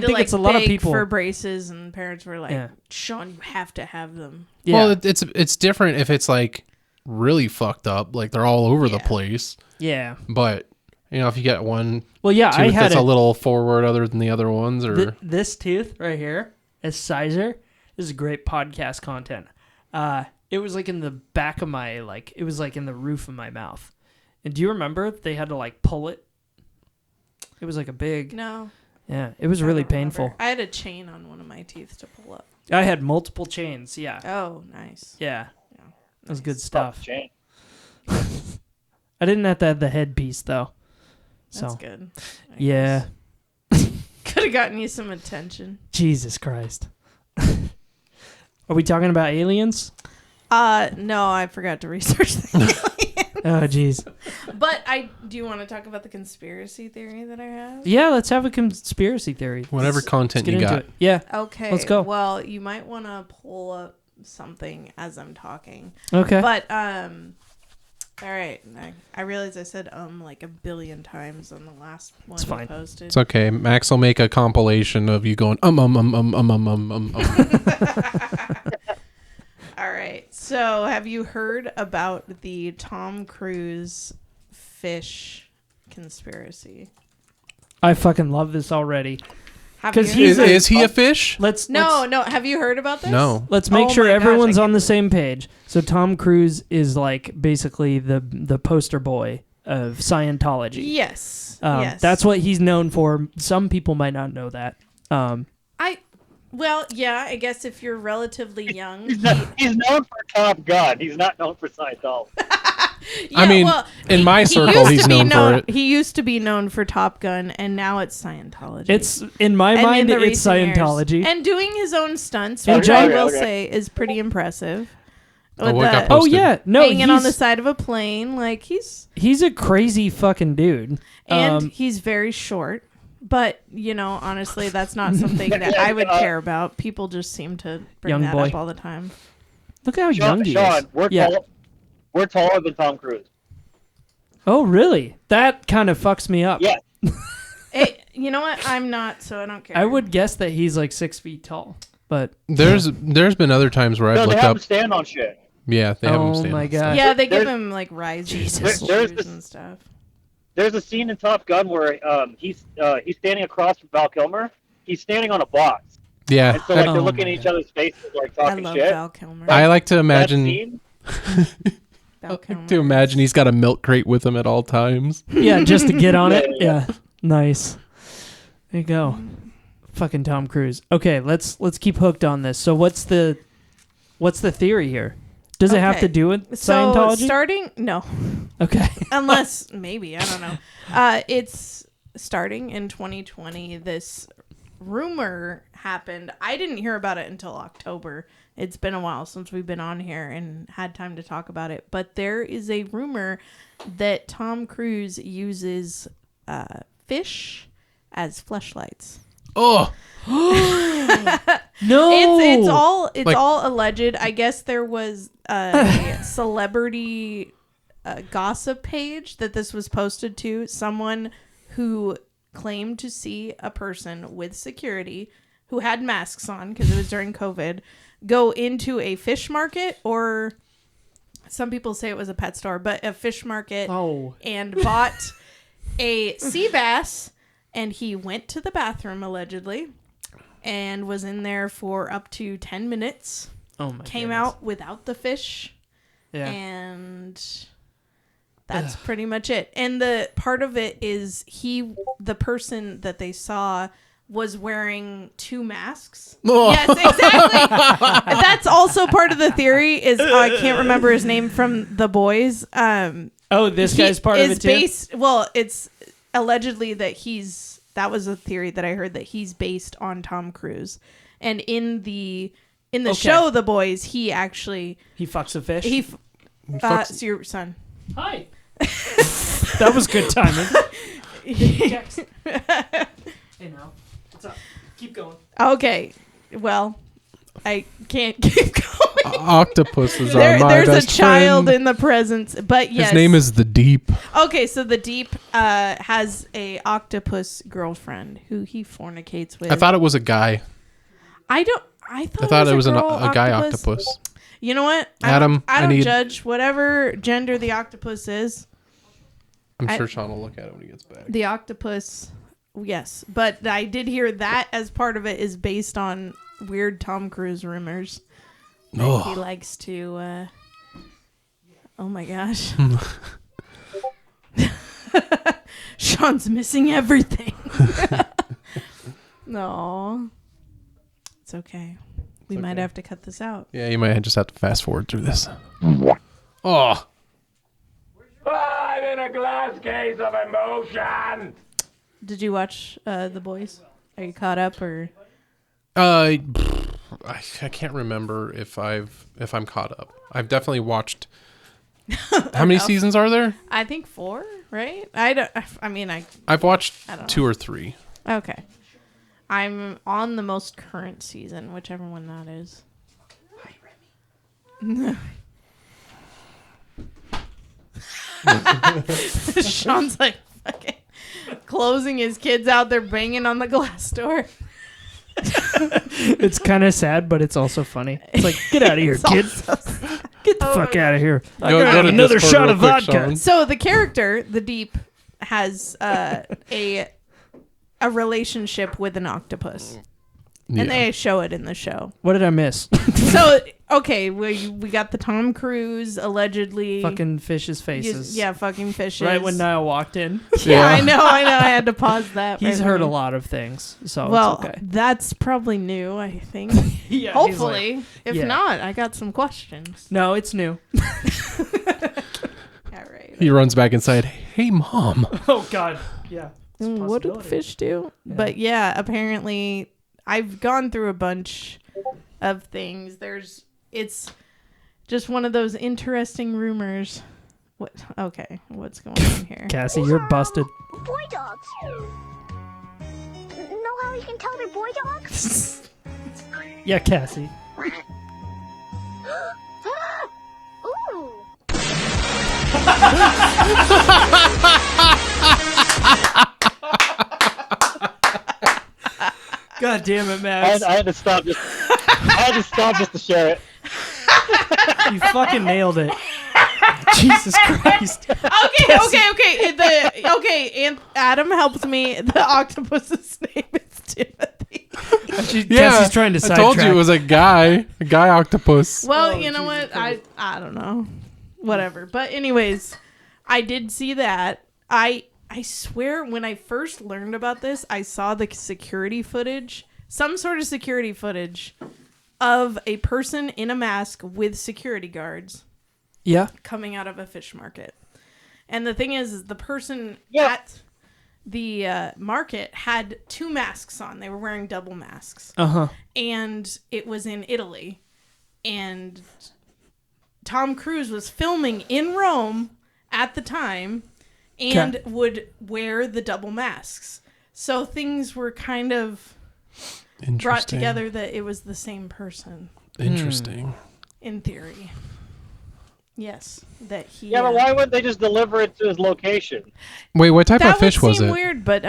to, think like, it's a lot of beg people. for braces, and parents were like, Yeah. "Sean, you have to have them." Yeah. Well, it's different if it's like really fucked up, like they're all over the Yeah. place. yeah. But if you get one Well, yeah. I tooth had that's a little forward other than the other ones, or this tooth right here is sizer. This is great podcast content. It was like in the back of my it was like in the roof of my mouth. And do you remember they had to like pull it? It was like a big. No, Yeah, it was I really don't remember. painful. I had a chain on one of my teeth to pull up. I had multiple chains. Yeah, Oh, nice. yeah, Yeah. that was good Fuck, stuff. Jane. I didn't have to have the headpiece though. That's So good. I yeah, guess. Could have gotten you some attention. Jesus Christ. Are we talking about aliens? No, I forgot to research that. Oh, jeez. But do you want to talk about the conspiracy theory that I have? Yeah, let's have a conspiracy theory. whatever Let's content get you into got. it. Yeah. Okay. Let's go. Well, you might want to pull up something as I'm talking. Okay. But all right. I realize I said like a billion times on the last one It's fine. I posted. It's okay. Max will make a compilation of you going All right. So, have you heard about the Tom Cruise fish conspiracy? I fucking love this already. Have 'Cause you he's heard- Is he a fish? Let's No. Have you heard about this? No. Let's make Oh sure my gosh, everyone's I on the can't same page. So Tom Cruise is like basically the poster boy of Scientology. Yes. Yes. That's what he's known for. Some people might not know that. Well, yeah. I guess if you're relatively young. He's known for Top Gun. He's not known for Scientology. I mean, in my circle, used he's to be known for it. He used to be known for Top Gun, and now it's Scientology. It's in my And mind, in the it's recent years. Scientology. And doing his own stunts, And which John- I will Okay. say is pretty impressive. Oh, With what got the posted? Oh yeah, no, hanging on the he's, side of a plane, like he's a crazy fucking dude. and he's very short. But honestly, that's not something that I would care about. People just seem to bring Young that boy. up all the time. Look how young he Sean, is. we're Yeah. we're taller than Tom Cruise. Oh really? That kind of fucks me up. Yeah. Hey, you know what? I'm not, so I don't care. I would guess that he's like 6 feet tall, but There's been other times where No, I've they looked have up. him stand on shit. Yeah, they have him Oh stand my up. God. Yeah, they give There's- him like rises Jesus. and There's shoes this- and stuff. There's a scene in Top Gun where he's standing across from Val Kilmer. He's standing on a box, Yeah, and so like Oh they're my looking at each God. other's faces, like I talking love shit. Val Kilmer. I like to That imagine scene, Val Kilmer. to imagine he's got a milk crate with him at all times. yeah, just to get on it. Yeah. Yeah, nice. There you go. Fucking Tom Cruise. Okay, let's keep hooked on this. So what's the theory here? Does it have Okay. to do with So Scientology? no, Okay. unless maybe I don't know. It's starting in 2020. This rumor happened. I didn't hear about it until October. It's been a while since we've been on here and had time to talk about it. But there is a rumor that Tom Cruise uses fish as fleshlights. Oh, No. It's all Like- all alleged. I guess there was a celebrity gossip page that this was posted to. Someone who claimed to see a person with security who had masks on because it was during COVID go into a fish market, or some people say it was a pet store, but a fish market, Oh. and bought a sea bass, and he went to the bathroom allegedly and was in there for up to 10 minutes, Oh my. came goodness. out without the fish, Yeah. and that's pretty much it. And the part of it is the person that they saw was wearing 2 masks. Oh. Yes, exactly. That's also part of the theory is I can't remember his name from The Boys. Oh, this guy's part of it too? Well, it's allegedly that that was a theory that I heard, that he's based on Tom Cruise. And in the show The Boys, he fucks a fish. It's your son. Hi. That was good timing. Hey, now. What's up? Keep going. Okay. Well, I can't keep going. Octopuses are my There's best a child friend. in the presence, but yes. His name is the Deep. Okay, so the Deep has a octopus girlfriend who he fornicates with. I thought it was a guy. I thought it was a a guy octopus. You know what? Adam, I don't judge whatever gender the octopus is. I'm sure Sean will look at it when he gets back. The octopus, yes. But I did hear that as part of it is based on weird Tom Cruise rumors. Oh. He likes to, oh my gosh. Sean's missing everything. No. It's okay. We might have to cut this out. Yeah, you might just have to fast forward through this. Oh. I'm in a glass case of emotion. Did you watch The Boys? Are you caught up or? I can't remember if I'm caught up. I've definitely watched. How many seasons are there? I think 4, right? I've watched I don't know. 2 or 3. Okay. I'm on the most current season, whichever one that is. Hi, Remy. Sean's like fucking closing his kids out. They're banging on the glass door. It's kind of sad, but it's also funny. It's like, get out of here, kid. Get the fuck out of here. I Go got to another Discord shot real of quick, vodka. Sean. So the character, the Deep, has a relationship with an octopus. Yeah. And they show it in the show. What did I miss? So, okay, we got the Tom Cruise allegedly. Fucking fish's faces. Fucking fishes. Right when Niall walked in. Yeah, I know. I had to pause that. He's right heard a away. lot of things, so Well, it's okay. that's probably new, I think. Yeah, Hopefully. If yeah. not, I got some questions. No, it's new. All right. He runs back inside. Hey, Mom. Oh, God. Yeah. What do fish do? Yeah. But yeah, apparently I've gone through a bunch of things. It's just one of those interesting rumors. What? Okay, what's going on here? Cassie, you're busted. Boy dogs. Know how you can tell they're boy dogs? Yeah, Cassie. Ooh. God damn it, Max. I had to stop just to share it. You fucking nailed it. Jesus Christ. Okay. And Adam helped me. The octopus's name is Timothy. Cassie's trying to sidetrack. I told you it was a guy octopus. Well, you know what? I don't know. Whatever. But anyways, I did see that. I swear when I first learned about this, I saw the security footage, some sort of security footage of a person in a mask with security guards. Yeah. Coming out of a fish market. And the thing is the person at the market had 2 masks on. They were wearing double masks. Uh-huh. And it was in Italy. And Tom Cruise was filming in Rome at the time and would wear the double masks. So things were kind of brought together that it was the same person. Interesting. In theory. Yes, that he. Yeah, but why wouldn't they just deliver it to his location? Wait, what type of fish was That would seem it? weird, but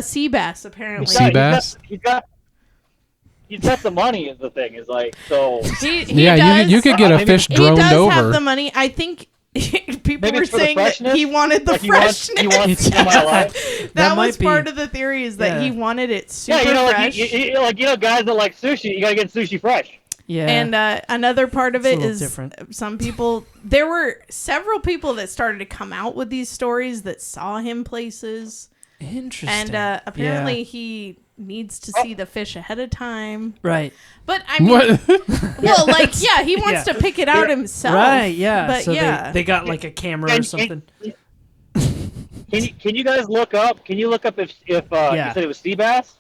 sea bass apparently. Sea bass? He's got the money. Is the thing is like so. He Yeah, does, you could get a fish droned He does over. have the money. I think people Maybe were it's for the saying that freshness? he wanted the Like freshness. He wants to my life. That might was be- part of the theory is that he wanted it super Yeah, you know, fresh. like guys that like sushi, you gotta get sushi fresh. Yeah. And another part of It's a it little is different. some people. There were several people that started to come out with these stories that saw him places. Interesting. And apparently he needs to see the fish ahead of time. Right. But I mean, well, like, yeah, he wants Yeah. to pick it out himself. Right, yeah. But so yeah. they got like a camera or something. Can you guys look up? Can you look up if you said it was sea bass?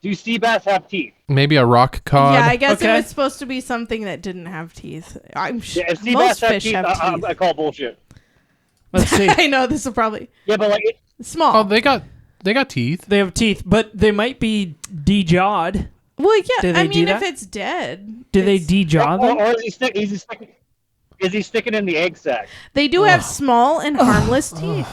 Do sea bass have teeth? Maybe a rock cod. Yeah, I guess Okay. it was supposed to be something that didn't have teeth. I'm sure Yeah, if sea bass most fish teeth, have teeth. I call bullshit. Let's see. I know this will probably Yeah, but like, small. Oh, they got teeth. They have teeth, but they might be de-jawed. well, yeah. Do they I do mean, that? if it's dead, Do they it's- de-jaw them? or is he sticking in the egg sac? They do have small and harmless teeth.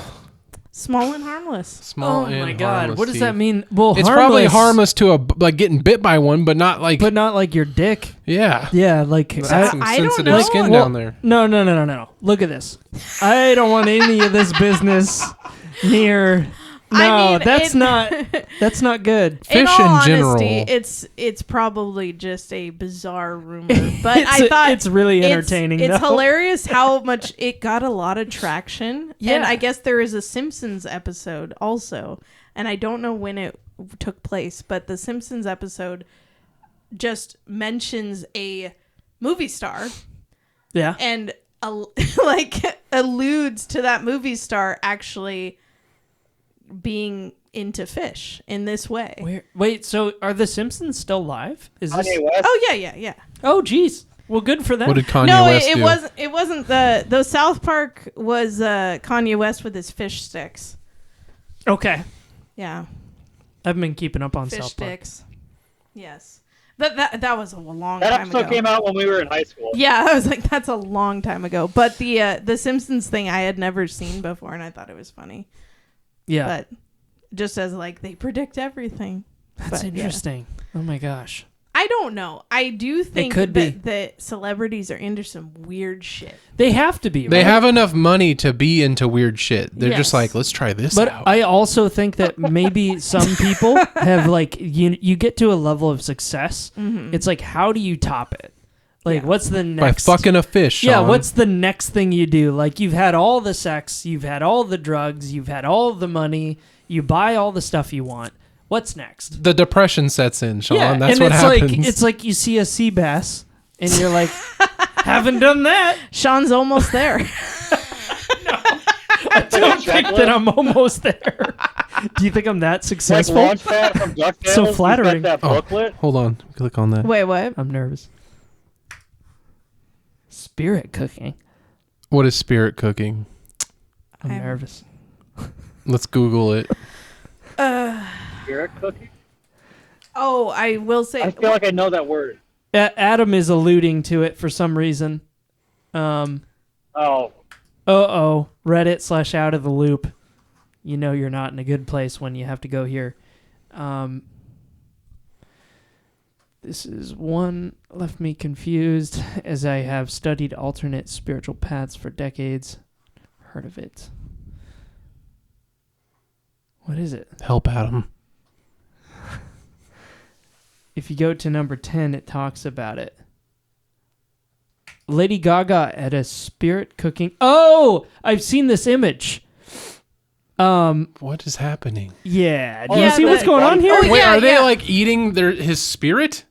Small and harmless. Small Oh and my god, harmless what does teeth. that mean? Well, It's probably harmless to like getting bit by one, but not like but not like your dick. yeah. Yeah, like That's some I don't sensitive know. skin Well, down there. No. Look at this. I don't want any of this business near. No, I mean, that's not good. Fish in all in general. honesty, it's probably just a bizarre rumor. But I It's- thought it's really entertaining, It's though. hilarious how much it got a lot of traction. Yeah. And I guess there is a Simpsons episode also, and I don't know when it took place, but the Simpsons episode just mentions a movie star Yeah. and like alludes to that movie star actually being into fish in this way. Wait, so are the Simpsons still live? Is this? Kanye West? Oh yeah. Oh, geez. Well, good for them. What did Kanye No, West it do? wasn't. It wasn't the South Park was Kanye West with his fish sticks. Okay. Yeah, I haven't been keeping up on fish South Park. sticks. Yes, that was a long That time episode ago. came out when we were in high school. Yeah, I was like, that's a long time ago. But the Simpsons thing I had never seen before, and I thought it was funny. Yeah. But just as like they predict everything. That's But, yeah. interesting. Oh my gosh. I don't know. I do think could be. that celebrities are into some weird shit. They have to be. They right? have enough money to be into weird shit. They're Yes. just like, let's try this But out. I also think that maybe some people have like you get to a level of success. It's like, how do you top it? Like, Yeah. what's the By next? fucking a fish. Yeah, Sean. what's the next thing you do? Like, you've had all the sex, you've had all the drugs, you've had all the money, you buy all the stuff you want. What's next? the depression sets in, Sean? Yeah, That's and what it's happens. like it's like you see a sea bass and you're like, haven't done that. Sean's almost there. I don't think that I'm almost there. Do you think I'm that Like successful? Launchpad from DuckTales. So he's flattering. got that Oh, booklet. hold on. Click on that. Wait, what? I'm nervous. Spirit cooking. What is spirit cooking? I'm I'm- nervous. Let's Google it. Spirit cooking? Oh, I will say. I feel like I know that word. Adam is alluding to it for some reason. Oh, Reddit / out of the loop. You know you're not in a good place when you have to go here. This is one left me confused as I have studied alternate spiritual paths for decades. Heard of it. What is it? Help Adam. If you go to number 10, it talks about it. Lady Gaga at a spirit cooking. Oh, I've seen this image. What is happening? Yeah. Do Oh, you yeah, see what's the- going on here? Oh, Wait, yeah, are they yeah. like eating his spirit?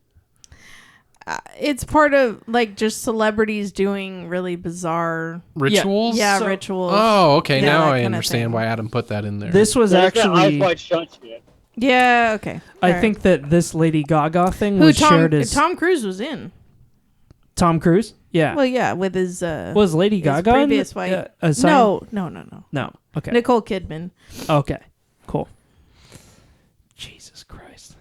It's part of like just celebrities doing really bizarre. Rituals? Yeah, So- rituals. Oh, okay. Yeah, now that I kinda understand thing. why Adam put that in there. This was there's that Eyes actually. Wide Shut shit. Yeah. Okay. I Alright. think that this Lady Gaga thing Who was Tom shared as Tom Cruise was in. Tom Cruise. Yeah. Well, yeah, with his Was Lady his Gaga in previous the- wife. assigned? No. No. Okay. Nicole Kidman. Okay. Cool. Jesus Christ.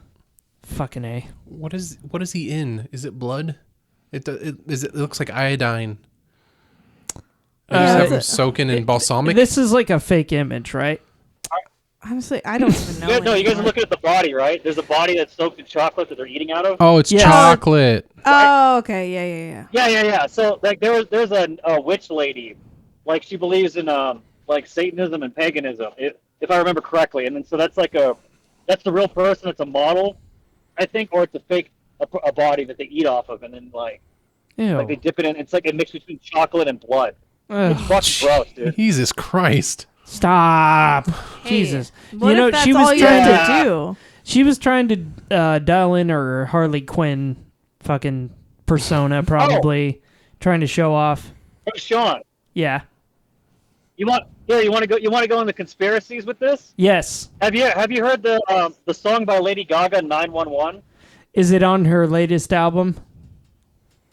Fucking A. What is he in? Is it blood? It looks like iodine. I just have him it's a- soaking in balsamic. This is like a fake image, right? Honestly, I don't even know. No, you guys are anymore. looking at the body, right? There's a body that's soaked in chocolate that they're eating out of. Oh, it's Yeah. chocolate. Oh, okay. Yeah. Yeah. So like there's a witch lady, like she believes in like Satanism and paganism, if I remember correctly. And then so that's the real person. It's a model, I think, or it's a fake a body that they eat off of, and then like Ew. they dip it in. It's like a mix between chocolate and blood. Ugh. It's fucking gross, dude. Jesus Christ. Stop. Hey, Jesus. What you know, if that's she was all you trying have to to do? She was trying to dial in her Harley Quinn fucking persona, probably trying to show off. Hey, Sean, Yeah. you want to go into conspiracies with this? Yes. Have you heard the song by Lady Gaga, 911? Is it on her latest album?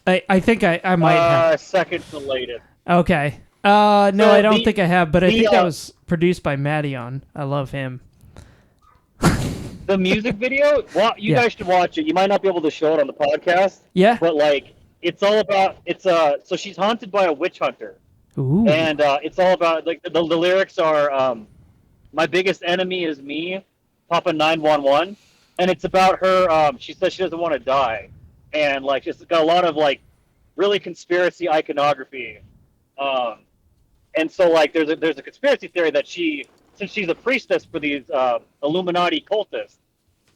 I think I might have. Second to latest. Okay. No, So I don't think I have, but I think that the, was produced by Madeon. I love him. The music video, you guys should watch it. You might not be able to show it on the podcast. Yeah. But like, it's all about so she's haunted by a witch hunter, Ooh. and it's all about like the lyrics are my biggest enemy is me, Papa 911, and it's about her. She says she doesn't want to die, and like it's got a lot of like really conspiracy iconography, and so like there's a conspiracy theory that since she's a priestess for these Illuminati cultists,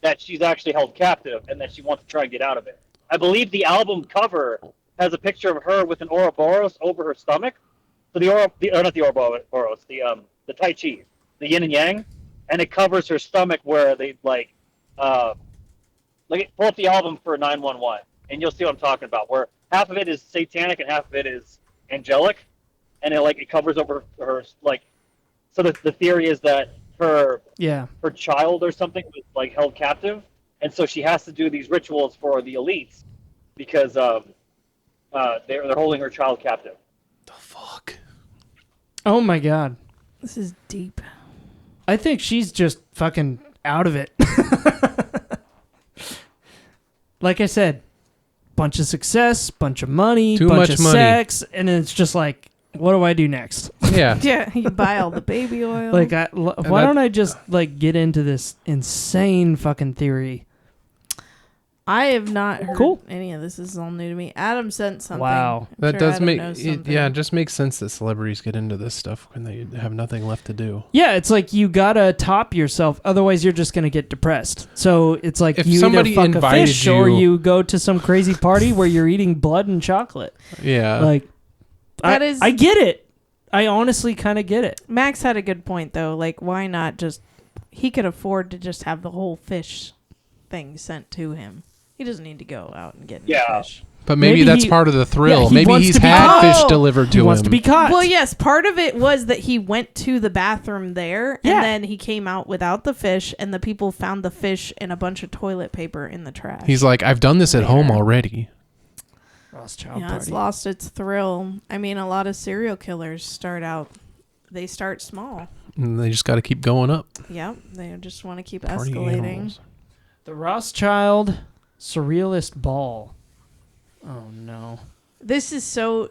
that she's actually held captive and that she wants to try and get out of it. I believe the album cover has a picture of her with an Ouroboros over her stomach. So not the Ouroboros, the Tai Chi, the Yin and Yang, and it covers her stomach where they pull up the album for 911, and you'll see what I'm talking about. Where half of it is satanic and half of it is angelic, and it covers over her like. So the theory is that her child or something was like held captive, and so she has to do these rituals for the elites because they're holding her child captive. The fuck? Oh my god. This is deep. I think she's just fucking out of it. Like I said, bunch of success, bunch of money, Too bunch much of money. sex, and it's just like, what do I do next? Yeah. Yeah, you buy all the baby oil. Like, why don't I just like get into this insane fucking theory? I have not heard Cool. any of this. This is all new to me. Adam sent something. Wow. I'm That sure does Adam make knows it, something. yeah, it just makes sense that celebrities get into this stuff when they have nothing left to do. Yeah, it's like you gotta top yourself, otherwise you're just gonna get depressed. So it's like If you either somebody fuck a invited fish or you- you go to some crazy party where you're eating blood and chocolate. Yeah. Like, That is- I get it. I honestly kind of get it. Max had a good point though. Like, why not just? He could afford to just have the whole fish thing sent to him. He doesn't need to go out and get any fish. But maybe that's part of the thrill. yeah, he maybe wants he's to be had caught. fish delivered to He him. wants to be caught. Well, yes, part of it was that he went to the bathroom there, Yeah. and then he came out without the fish, and the people found the fish and a bunch of toilet paper in the trash. He's like, I've done this at home already. Rothschild yeah, it's party. lost its thrill. I mean, a lot of serial killers they start small. And they just got to keep going up. Yep, they just want to keep Party escalating. animals. The Rothschild Surrealist Ball. Oh no. This is so.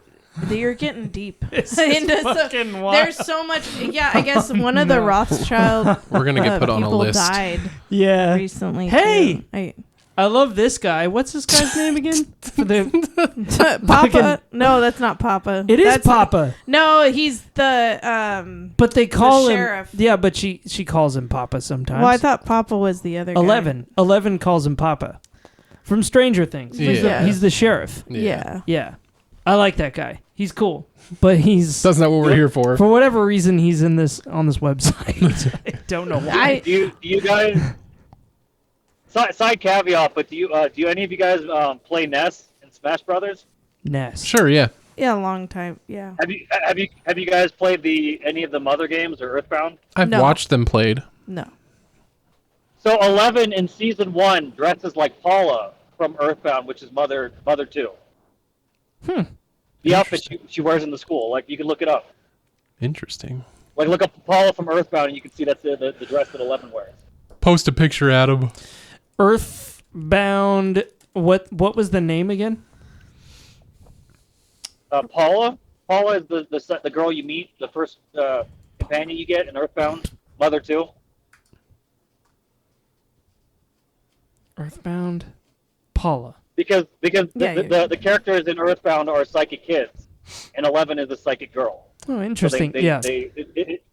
You're getting deep. This is into fucking wild. There's so much. Yeah, I guess one of the Rothschild. We're gonna get put on a people list. died Yeah. recently. Hey! too. I love this guy. What's this guy's name again? Papa? No, that's not Papa. It is That's Papa. No, he's the But they call him sheriff. Yeah, but she calls him Papa sometimes. Well, I thought Papa was the other guy. 11 calls him Papa. From Stranger Things. Yeah. He's the sheriff. Yeah. Yeah. I like that guy. He's cool. But he's That's not what we're here for. for whatever reason he's on this website. I don't know why. Do you guys? Side caveat, but do any of you guys play NES and Smash Brothers? Ness. Sure, yeah. Yeah, a long time. Yeah. Have you guys played any of the Mother games or Earthbound? I've No. watched them played. No. So 11 in season 1 dresses like Paula from Earthbound, which is Mother 2. The outfit she wears in the school, like you can look it up. Interesting. Like look up Paula from Earthbound, and you can see that's the dress that 11 wears. Post a picture, Adam. Earthbound. What was the name again? Paula. Paula is the girl you meet, the first companion you get in Earthbound. Mother 2. Earthbound. Paula. Because Yeah, the characters in Earthbound are psychic kids, and 11 is a psychic girl. Oh, So interesting. Yeah. It's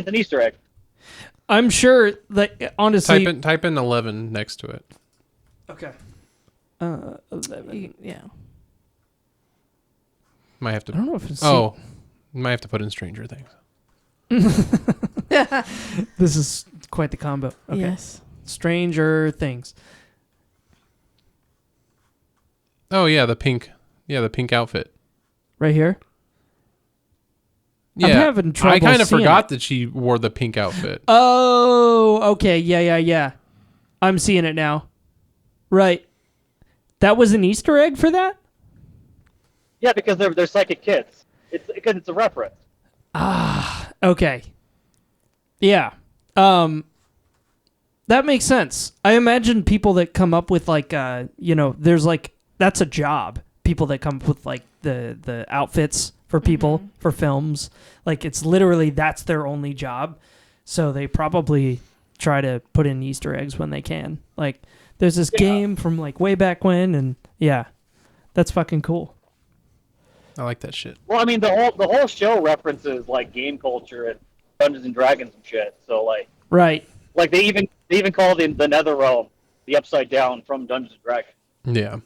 an Easter egg. I'm sure that honestly. Type in 11 next to it. Okay. 11. Yeah. Might have to. I don't know if it's. Oh, might have to put in Stranger Things. This is quite the combo. Okay. Yes. Stranger Things. Oh yeah, the pink outfit. Right here. Yeah, having trouble I kind of seeing forgot it. that she wore the pink outfit. Oh, okay. Yeah. I'm seeing it now. Right. That was an Easter egg for that? Yeah, because they're psychic kids. It's because it's a reference. Okay. Yeah. That makes sense. I imagine people that come up with like there's like that's a job. People that come up with like the outfits for people for films. Like it's literally that's their only job. So they probably try to put in Easter eggs when they can. Like there's this game from like way back when, and yeah. That's fucking cool. I like that shit. Well, I mean, the whole show references like game culture and Dungeons and Dragons and shit. So like, Right. like they even call the Nether Realm the Upside Down from Dungeons and Dragons. Yeah.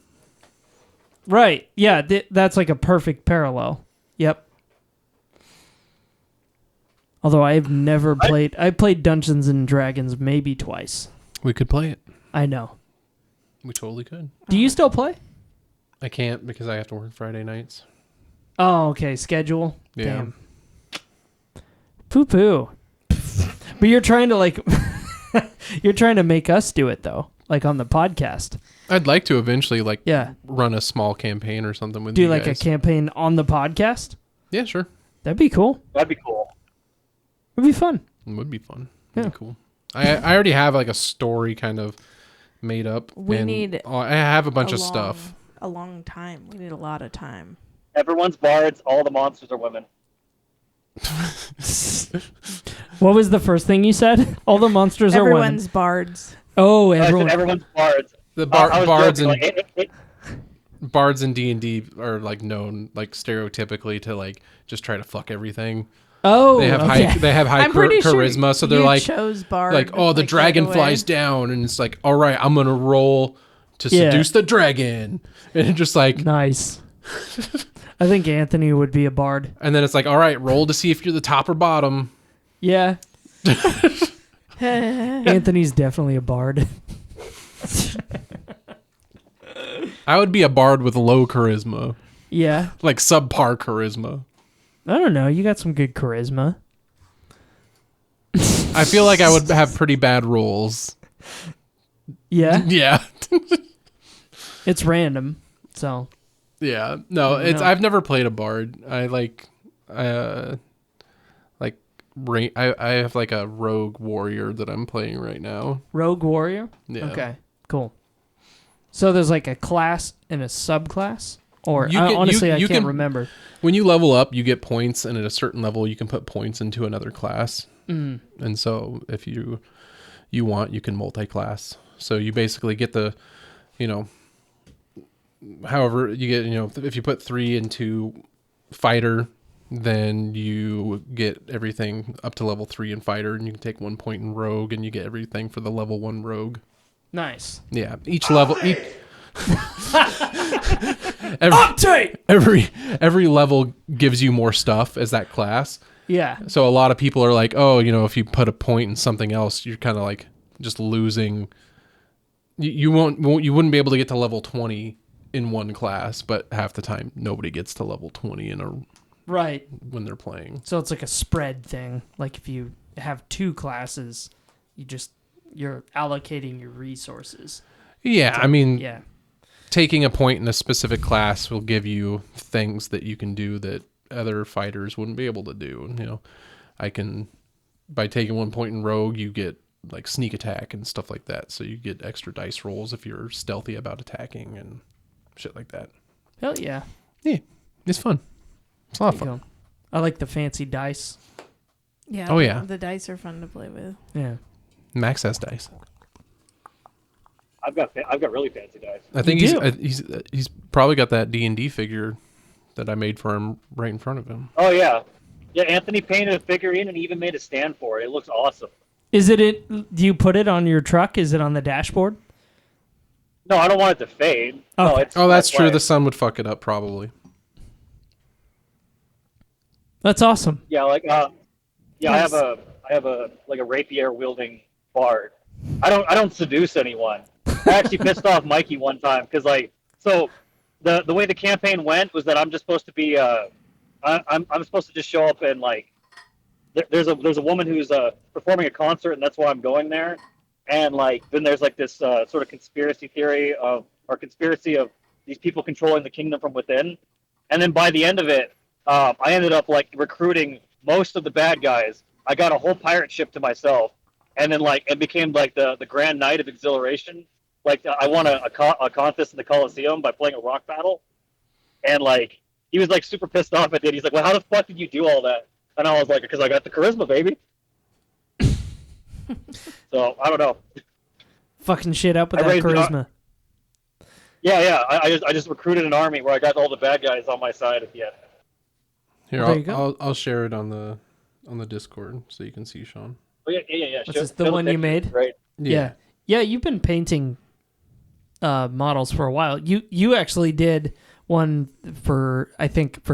Right. Yeah, that's like a perfect parallel. Yep. Although I've never played... I played Dungeons and Dragons maybe twice. We could play it. I know. We totally could. Do you still play? I can't because I have to work Friday nights. Oh, okay. Schedule? Yeah. Damn. Poo-poo. But you're trying to like... you're trying to make us do it, though. Like on the podcast. I'd like to eventually Yeah. run a small campaign or something with Do you like guys. a campaign on the podcast? Yeah, sure. That'd be cool. That'd be cool. It'd be fun. It would be fun. Yeah. It'd be cool. I already have like a story kind of made up. We and need I have a bunch of stuff. A long time. We need a lot of time. Everyone's bards. All the monsters are women. What was the first thing you said? All the monsters are women. Everyone's bards. Oh, I said everyone. everyone's bards. The I was bards joking, and like, bards in D&D are like known like stereotypically to like just try to fuck everything. Oh, They have okay. high I'm pretty sure charisma, so they're you like chose bard, like oh the like, dragon right away. flies down, and it's like all right, I'm gonna roll to seduce the dragon, and it's just like Nice. I think Anthony would be a bard. and then it's like all right, roll to see if you're the top or bottom. Yeah. Anthony's definitely a bard. I would be a bard with low charisma, Yeah. like subpar charisma. I don't know. You got some good charisma. I feel like I would have pretty bad rolls. Yeah. Yeah. It's random. So. Yeah. No, I it's know. I've never played a bard. I have like a rogue warrior that I'm playing right now. Rogue warrior? Yeah. Okay. Cool. So there's like a class and a subclass? Or You can- honestly, you I can't can- remember. When you level up, you get points, and at a certain level, you can put points into another class. Mm. And so, if you want, you can multi-class. So you basically get the, however you get, if you put 3 into fighter, then you get everything up to level 3 in fighter, and you can take 1 point in rogue, and you get everything for the level 1 rogue. Nice. Yeah, each level. Update! Every level gives you more stuff as that class. Yeah. So a lot of people are like, oh, if you put a point in something else, you're kind of like just losing. You wouldn't be able to get to level 20 in one class, but half the time nobody gets to level 20 Right. when they're playing. So it's like a spread thing. Like if you have 2 classes, you're allocating your resources. Yeah, I mean, Yeah. taking a point in a specific class will give you things that you can do that other fighters wouldn't be able to do. By taking 1 point in rogue, you get like sneak attack and stuff like that. So you get extra dice rolls if you're stealthy about attacking and shit like that. Hell yeah. Yeah, it's fun. It's a lot of There you fun. go. I like the fancy dice. Yeah. Oh, yeah. The dice are fun to play with. Yeah. Max has dice. I've got really fancy dice. I think You he's probably got that D&D figure that I made for him right in front of him. Oh yeah, yeah. Anthony painted a figurine and he even made a stand for it. It looks awesome. Is it? Do you put it on your truck? Is it on the dashboard? No, I don't want it to fade. No, Okay. it's Oh, that's true. like- The sun would fuck it up probably. That's Yeah, like Nice. I have a like a rapier wielding bard, I don't seduce anyone. I actually pissed off Mikey one time because so the way the campaign went was that I'm just supposed to be I'm supposed to just show up and there's a woman who's performing a concert and that's why I'm going there, and then there's this sort of conspiracy theory or conspiracy of these people controlling the kingdom from within, and then by the end of it, I ended up recruiting most of the bad guys. I got a whole pirate ship to myself, and then it became the grand night of exhilaration. I won a contest in the Coliseum by playing a rock battle, and he was super pissed off at it. He's like, "Well, how the fuck did you do all that?" And I was like, "Because I got the charisma, baby." So I don't know. Fucking shit up with that charisma. Yeah. I just recruited an army where I got all the bad guys on my side at the end. Here, I'll share it on the Discord so you can see, Sean. Oh, yeah. What's this, the one you made? Right. Yeah. You've been painting models for a while. You actually did one for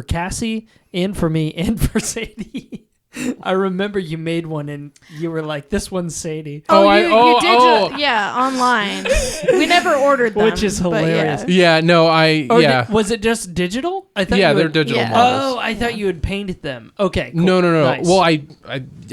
Cassie and for me and for Sadie. I remember you made one and you were like, "This one's Sadie." You did. Yeah, online. We never ordered them, which is hilarious. Yeah, no, was it just digital? I thought they're digital models. Oh, I thought you had painted them. Okay, cool. No. Nice. Well, I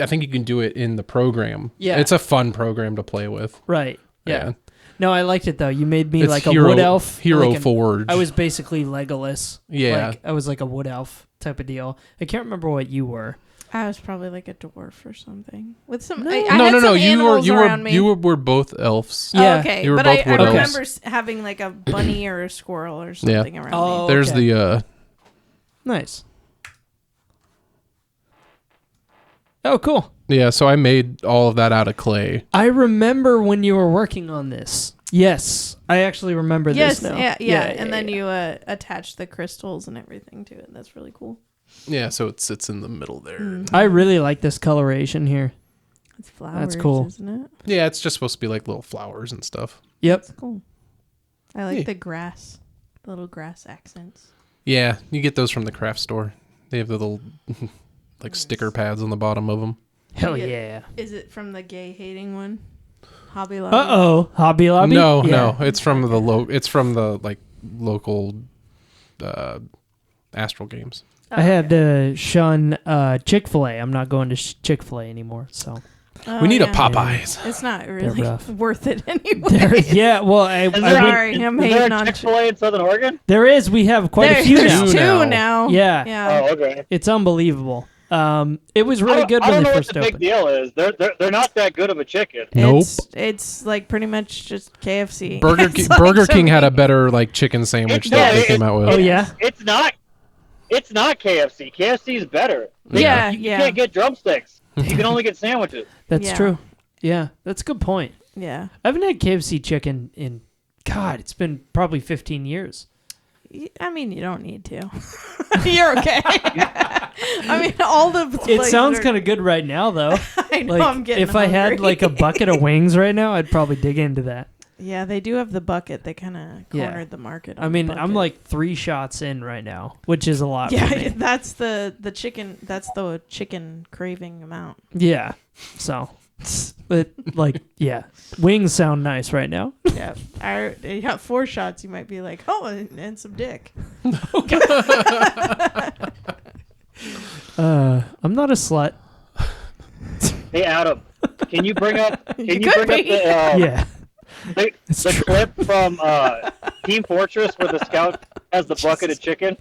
think you can do it in the program. Yeah, it's a fun program to play with. Right. Yeah. No, I liked it though. You made me it's a wood elf. Hero Forge. I was basically Legolas. Yeah. I was like a wood elf type of deal. I can't remember what you were. I was probably like a dwarf or something with some. No. You were both elves. Yeah, okay. You were but both wood I elves. remember having a bunny or a squirrel or something around me. There's okay. the. Nice. Oh, cool. Yeah, so I made all of that out of clay. I remember when you were working on this. Yes, I actually remember this now. Yeah. And then you attach the crystals and everything to it. That's really cool. Yeah, so it sits in the middle there. I really like this coloration here. It's flowers, that's cool. Isn't it? Yeah, it's just supposed to be little flowers and stuff. Yep. That's cool. I like the grass, the little grass accents. Yeah, you get those from the craft store. They have the little sticker pads on the bottom of them. Hell yeah. Is it from the gay hating one? Hobby Lobby? Uh-oh. Hobby Lobby? No. It's from the local Astral Games. I had to shun Chick-fil-A. I'm not going to Chick-fil-A anymore, so. We need a Popeyes. It's not really worth it anymore. I'm hating on Chick-fil-A in Southern Oregon. There is. We have quite a few now. There's two now. Yeah. Oh, okay. It's unbeliverable. It was really good when they first opened. I don't know what the big deal is. They're not that good of a chicken. Nope. It's pretty much just KFC. Burger King had a better chicken sandwich that they came out with. Oh yeah. It's not KFC. KFC is better. You can't get drumsticks. You can only get sandwiches. That's true. Yeah, that's a good point. Yeah. I haven't had KFC chicken in, it's been probably 15 years. I mean, you don't need to. You're okay. I mean, all the. It sounds kind of good right now, though. I know. I'm getting. If I had a bucket of wings right now, I'd probably dig into that. Yeah, they do have the bucket. They kind of cornered the market. I mean, I'm 3 shots in right now, which is a lot. Yeah, for me. that's the chicken. That's the chicken craving amount. Yeah. So, but wings sound nice right now. Yeah, you got 4 shots. You might be like, oh, and some dick. I'm not a slut. Hey, Adam, can you bring up? Can you bring up the clip from Team Fortress where the scout has the bucket of chicken?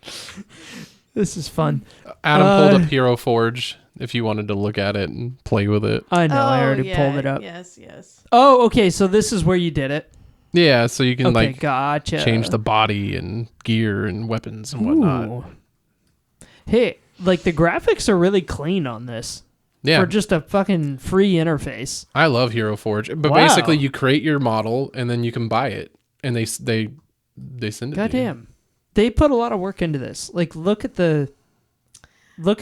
This is fun. Adam pulled up Hero Forge if you wanted to look at it and play with it. I know. I already pulled it up. Yes. Oh, okay. So this is where you did it. Yeah. So you can gotcha. change the body and gear and weapons and whatnot. Ooh. Hey, the graphics are really clean on this. Yeah. For just a fucking free interface. I love Hero Forge, but basically you create your model and then you can buy it, and they send it. Goddamn, they put a lot of work into this. Look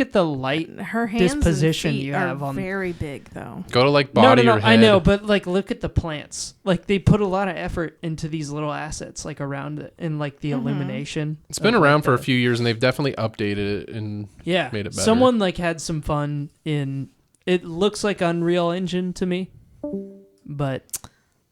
at the light. Her hands disposition and feet you have on. Very big though. Go to body or head. I know, but look at the plants. They put a lot of effort into these little assets around it and the illumination. It's been around for a few years and they've definitely updated it and made it better. Someone had some fun in. It looks like Unreal Engine to me, but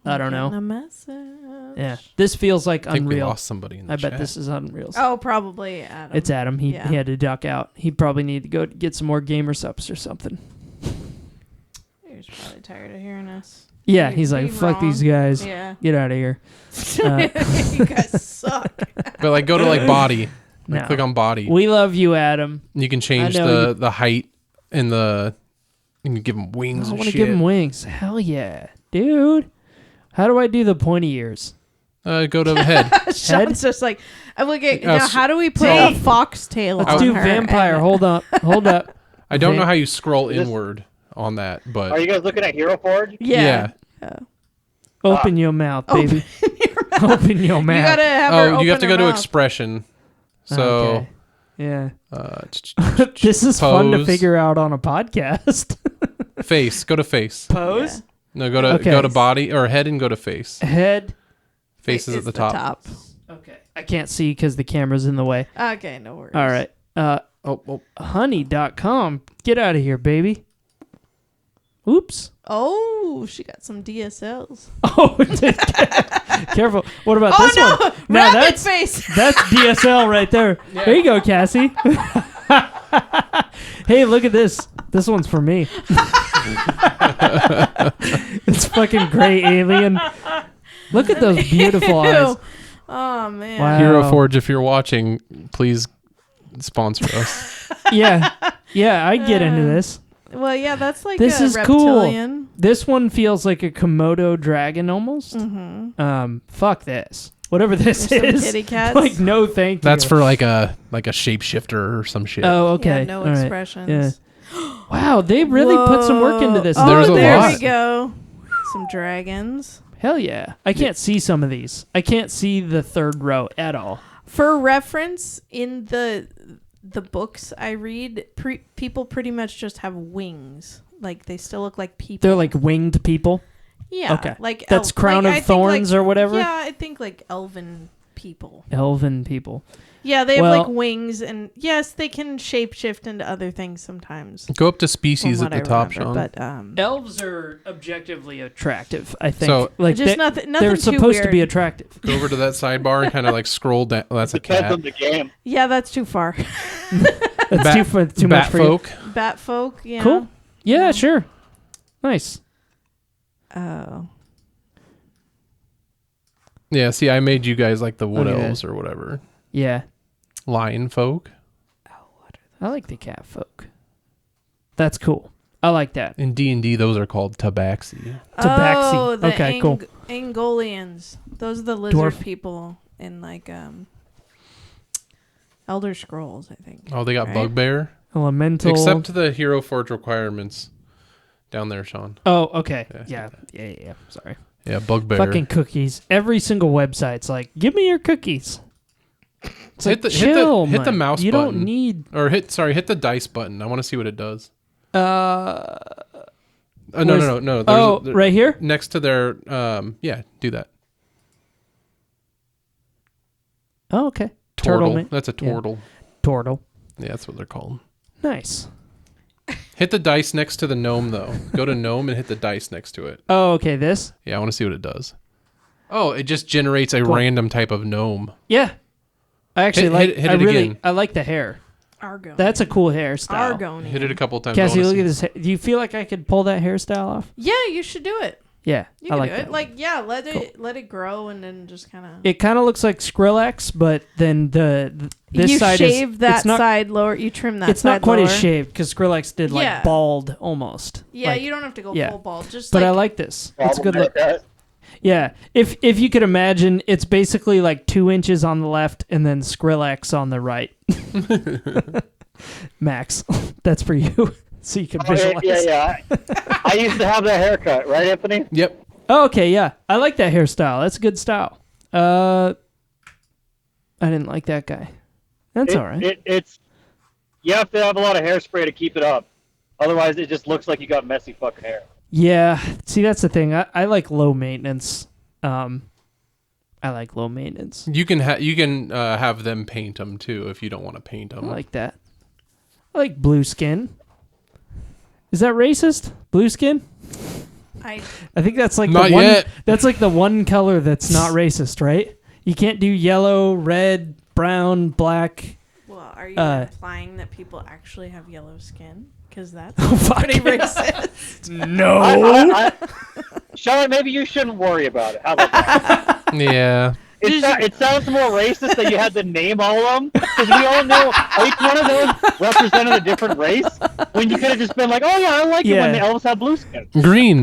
I don't Getting know. a message. Yeah, this feels like I think we Unreal. lost somebody in the I chat. bet this is Unreal. Oh, probably Adam. It's Adam. He Yeah. had to duck out. He probably needed to go get some more gamer subs or something. He's probably tired of hearing us. Yeah, He- he's like, he's fuck wrong. these guys. Yeah. Get out of here. You guys suck. But like, go to like body. Like, No. click on body. We love you, Adam. You can change I know the height and the. You can give him wings I and want to shit. give him wings. Hell yeah. Dude. How do I do the pointy ears? Go to the head. Sean's just like, I'm looking. Oh, Now, how do we put see. a foxtail Let's on do her? vampire. And- Hold up. Hold up. I don't know Va- how you scroll This- inward on that, but Are you guys looking at Hero Forge? Yeah. Open your mouth, baby. Open your mouth. You gotta have her Oh, you have open to her go to mouth. expression. So, Okay. Yeah. uh, This is fun to Pose. figure out on a podcast. face. Go to face. Pose. No, go to Okay. go to body or head and go to face. Head. Face is at the top. Okay. I can't see because the camera's in the way. Okay, no worries. All right. Oh, Honey.com. Get out of here, baby. Oops. Oh, she got some DSLs. Oh, careful. What about Oh this no! one? Now Rabbit that's face. that's DSL right there. There you go, Cassie. Hey, look at this. This one's for me. It's fucking gray alien. Look at those beautiful eyes. Oh man. Wow. Hero Forge, if you're watching, please sponsor us. Yeah. Yeah, I get into this. Well, yeah, that's like This a is cool. reptilian. This one feels like a Komodo dragon almost. Fuck this. Whatever this There's some is. kitty cats. Like, no thank you. That's for like a shapeshifter or some shit. Oh, okay. Yeah, no All right. expressions. Yeah. Wow, they really put some work into this. Oh, There's a there lot. we go. Some dragons. Hell yeah. I can't see some of these. I can't see the third row at all. For reference, in the books I read, people pretty much just have wings. Like they still look like people. They're like winged people. yeah, Okay. like That's Crown like, of I think, Thorns like- or whatever? Yeah, I think like elven people. Elven people. Yeah, they have Well- like wings, and yes, they can shapeshift into other things sometimes. Go up to species from at what the I top, remember, Sean. But Elves are objectively attractive, I think. So- like just they, nothing they're too supposed to be weird. attractive. Go over to that sidebar and kind of like scroll down. Oh, that's a Depends cat. on the game. Yeah, that's too far. That's Bat- too much for you. folk. Bat folk, yeah. Cool. Yeah, sure. Nice. Oh. Yeah, see, I made you guys like the wood Okay. elves or whatever. Yeah. Lion folk. I like the cat folk. That's cool. I like that. In D&D, those are called tabaxi. Tabaxi. Oh, the Okay, cool. Angolians. Those are the lizard Dwarf. people in like Elder Scrolls, I think. Oh, they got Right? bugbear. Elemental. Except the Hero Forge requirements down there, Sean. Oh, okay. Yeah, Yeah. Sorry. Yeah, bugbear. Fucking cookies. Every single website's like, give me your cookies. It's Hit like, the- chill, hit the man. mouse You button. don't need. Or hit the dice button. I want to see what it does. Uh. No. Oh, right here. Next to their, yeah, do that. Oh, okay. Turtle. man. That's a Yeah. turtle. Turtle. Yeah, that's what they're called. Nice. Hit the dice next to the gnome, though. Go to gnome and hit the dice next to it. Oh, okay. This. Yeah, I want to see what it does. Oh, it just generates a Cool. random type of gnome. Yeah. I actually Hit I it really, again. I like the hair. Argon. That's a cool hairstyle. Argonian. Hit it a couple times. Cassie, I wanna look see. at this. Do you feel like I could pull that hairstyle off? Yeah, you should do it. Yeah, You I can like do that. it. Like, yeah, let it grow and then just kind of. It kind of looks like Skrillex, but then this you side shave is that it's not, side lower. You trim that. It's side not quite lower. as shaved because Skrillex did like Yeah. bald almost. Yeah, Like, you don't have to go yeah. full bald. Just But like, I like this. It's a good look. Haircut. Yeah, if you could imagine, it's basically like 2 inches on the left and then Skrillex on the right. Max, that's for you, so you can Oh, visualize. yeah. I used to have that haircut, right, Anthony? Yep. Oh, okay, yeah, I like that hairstyle. That's a good style. I didn't like that guy. That's all right. It's you have to have a lot of hairspray to keep it up. Otherwise, it just looks like you got messy fucking hair. Yeah, see, that's the thing. I like low maintenance. I like low maintenance. You can have them paint them too if you don't want to paint I them. like that. I like blue skin. Is that racist? Blue skin? I think that's like Not the one. yet. That's like the one color that's not racist, right? You can't do yellow, red, brown, black. well, are you implying that people actually have yellow skin? Because that's pretty racist. No. Sean, maybe you shouldn't worry about it. How about that? Yeah. It sounds more racist that you had to name all of them, because we all know each one of those represented a different race, when you could have just been like, oh yeah, I like it when the elves have blue skin.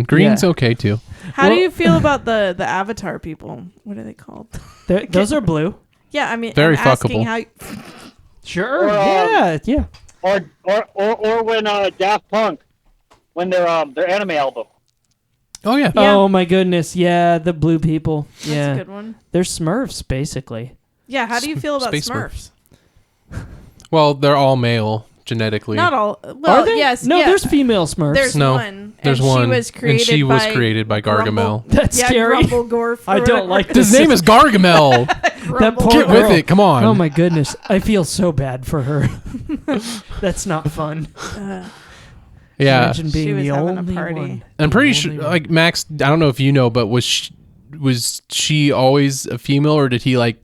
Green's okay too. How do you feel about the Avatar people? What are they called? Those are blue. Yeah, I mean, Very I'm asking fuckable. how. Sure. Or, yeah. Or when Daft Punk, when their anime album. Oh yeah. Yeah. Oh my goodness. Yeah, the blue people. That's Yeah. a good one. They're Smurfs, basically. Yeah, how do you feel about Space Smurfs? Well, they're all male genetically. Not all. Well, Are they? yes. No, yeah. there's female Smurfs. There's No, one. there's and one, She was created and she was by created by Gargamel. That's scary. Grumblegorf. I don't like His name is Gargamel. that poor Get girl. with it. Come on. Oh my goodness. I feel so bad for her. That's not fun. Yeah. Imagine being She was the having a only party. one. I'm pretty The sure, only one. like Max. I don't know if you know, but was she always a female, or did he like?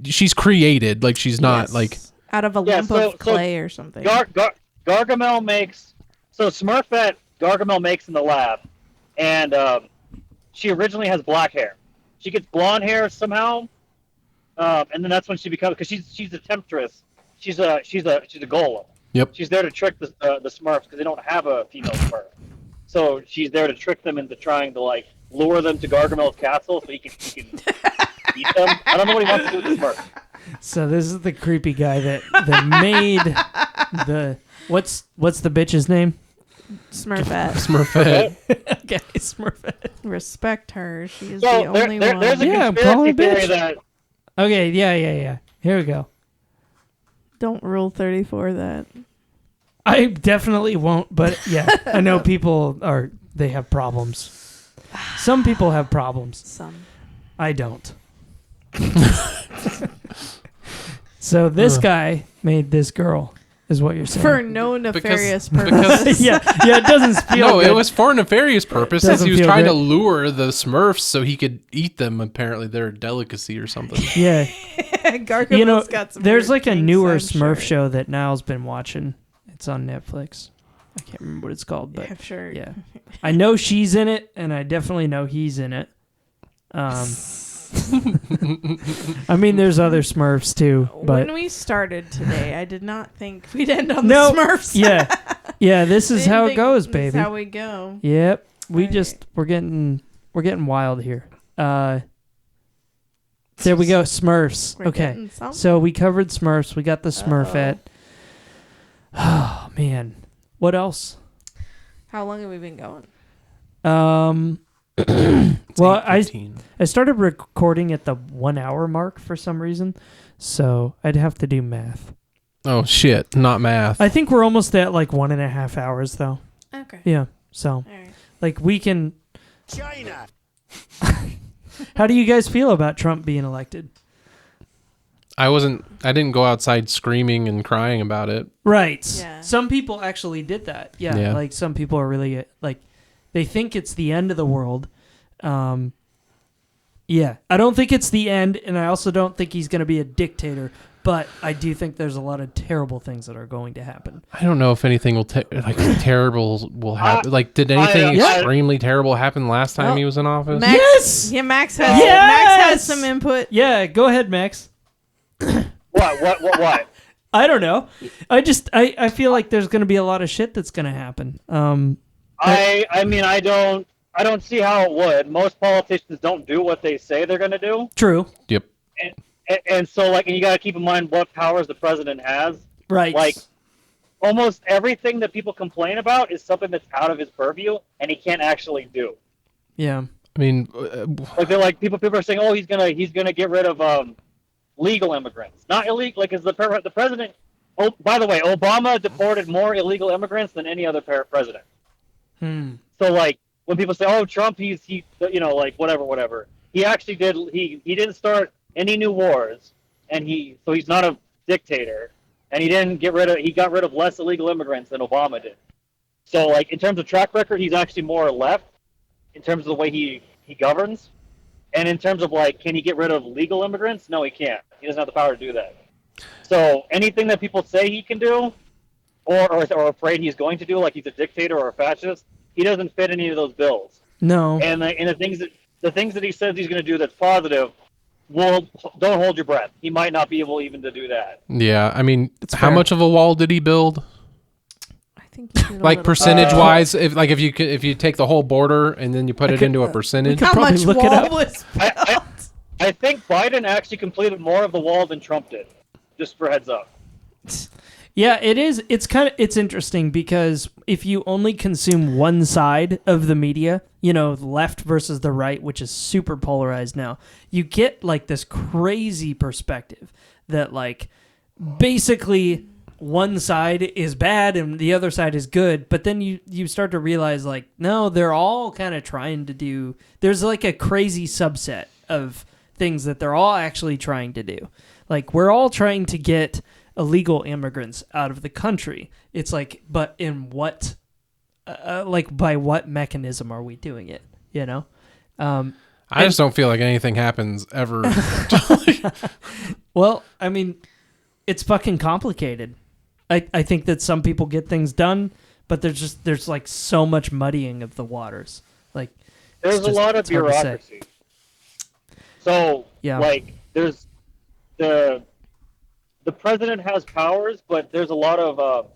She's created, like she's not Yes. like. out of a lump of clay or something. Gargamel makes, so Smurfette Gargamel makes in the lab, and she originally has black hair. She gets blonde hair somehow, and then that's when she becomes, because she's a temptress. She's a golem. Yep. She's there to trick the Smurfs, because they don't have a female Smurf. So she's there to trick them into trying to like lure them to Gargamel's castle so he can eat them. I don't know what he wants to do with the Smurf. So this is the creepy guy that made the what's the bitch's name? Smurfette. Smurfette. Okay, Smurfette. Respect her. She is So the only one. there's a Yeah, call her conspiracy theory bitch. that Okay, yeah. Here we go. Don't rule 34 that. I definitely won't, but yeah, I know people they have problems. Some people have problems. Some. I don't. So this guy made this girl, is what you're saying. For no nefarious Because- purpose. yeah, it doesn't feel No, good. it was for nefarious purposes. Doesn't He was feel trying to good. lure the Smurfs so he could eat them. Apparently, they're a delicacy or something. Yeah, Gargamel's you know, got some there's weird like a kinks, newer I'm Smurf sure. show that Niall's been watching. It's on Netflix. I can't remember what it's called, but Yeah, sure. yeah, I know she's in it, and I definitely know he's in it. I mean, there's other Smurfs too, but When we started today, I did not think we'd end on no, the Smurfs. yeah. This is Didn't how it think goes, this baby. is how we go. Yep, we All just we're getting wild here. There we go, Smurfs. We're Okay, getting something. so we covered Smurfs. We got the Smurfette. Oh man, what else? How long have we been going? Well, I 8:15. started recording at the 1 hour mark for some reason, so I'd have to do math. Oh shit, not math. I think we're almost at like 1.5 hours though. Okay. Yeah, so All right. like we can. China. How do you guys feel about Trump being elected? I didn't go outside screaming and crying about it. Right. Yeah. Some people actually did that. Yeah. Yeah. Like some people are really like, they think it's the end of the world. Yeah. I don't think it's the end, and I also don't think he's going to be a dictator. But I do think there's a lot of terrible things that are going to happen. I don't know if anything will terrible will happen. Like, did anything Yeah. extremely terrible happen last time Well, he was in office? Max, Yes! Yeah, Max has Yes! Max has some input. Yeah. Go ahead, Max. what? I don't know. I feel like there's going to be a lot of shit that's going to happen. I mean, I don't see how it would. Most politicians don't do what they say they're going to do. True. Yep. And so, like, and you got to keep in mind what powers the president has. Right. Like, almost everything that people complain about is something that's out of his purview, and he can't actually do. Yeah. I mean, Like, they're like, people are saying, oh, he's gonna get rid of legal immigrants, not illegal. Like, is the president? Oh, by the way, Obama deported more illegal immigrants than any other president. So, like, when people say, oh, Trump, he like whatever, he actually did. He didn't start any new wars, and he's not a dictator, and he got rid of less illegal immigrants than Obama did. So, like, in terms of track record, he's actually more left, in terms of the way he governs, and in terms of like, can he get rid of legal immigrants? No, he can't. He doesn't have the power to do that. So anything that people say he can do, or afraid he's going to do, like he's a dictator or a fascist, he doesn't fit any of those bills. No. And the things that he says he's going to do that's positive, well, don't hold your breath. He might not be able even to do that. Yeah, I mean, how fair. much of a wall did he build? I think you did a Like little- percentage wise, if you take the whole border and then you put it into a percentage. How probably much look it wall up. was I think Biden actually completed more of the wall than Trump did. Just for heads up. Yeah, it is. It's interesting because if you only consume one side of the media, the left versus the right, which is super polarized now, you get like this crazy perspective that like basically one side is bad and the other side is good, but then you start to realize like, no, they're all kind of trying to do, there's like a crazy subset of things that they're all actually trying to do. Like we're all trying to get illegal immigrants out of the country. It's like, but in what, by what mechanism are we doing it? I just don't feel like anything happens ever. Well, I mean, it's fucking complicated. I think that some people get things done, but there's like so much muddying of the waters. Like There's a lot of it's hard to say. bureaucracy. So, Yeah. like, there's the president has powers, but there's a lot of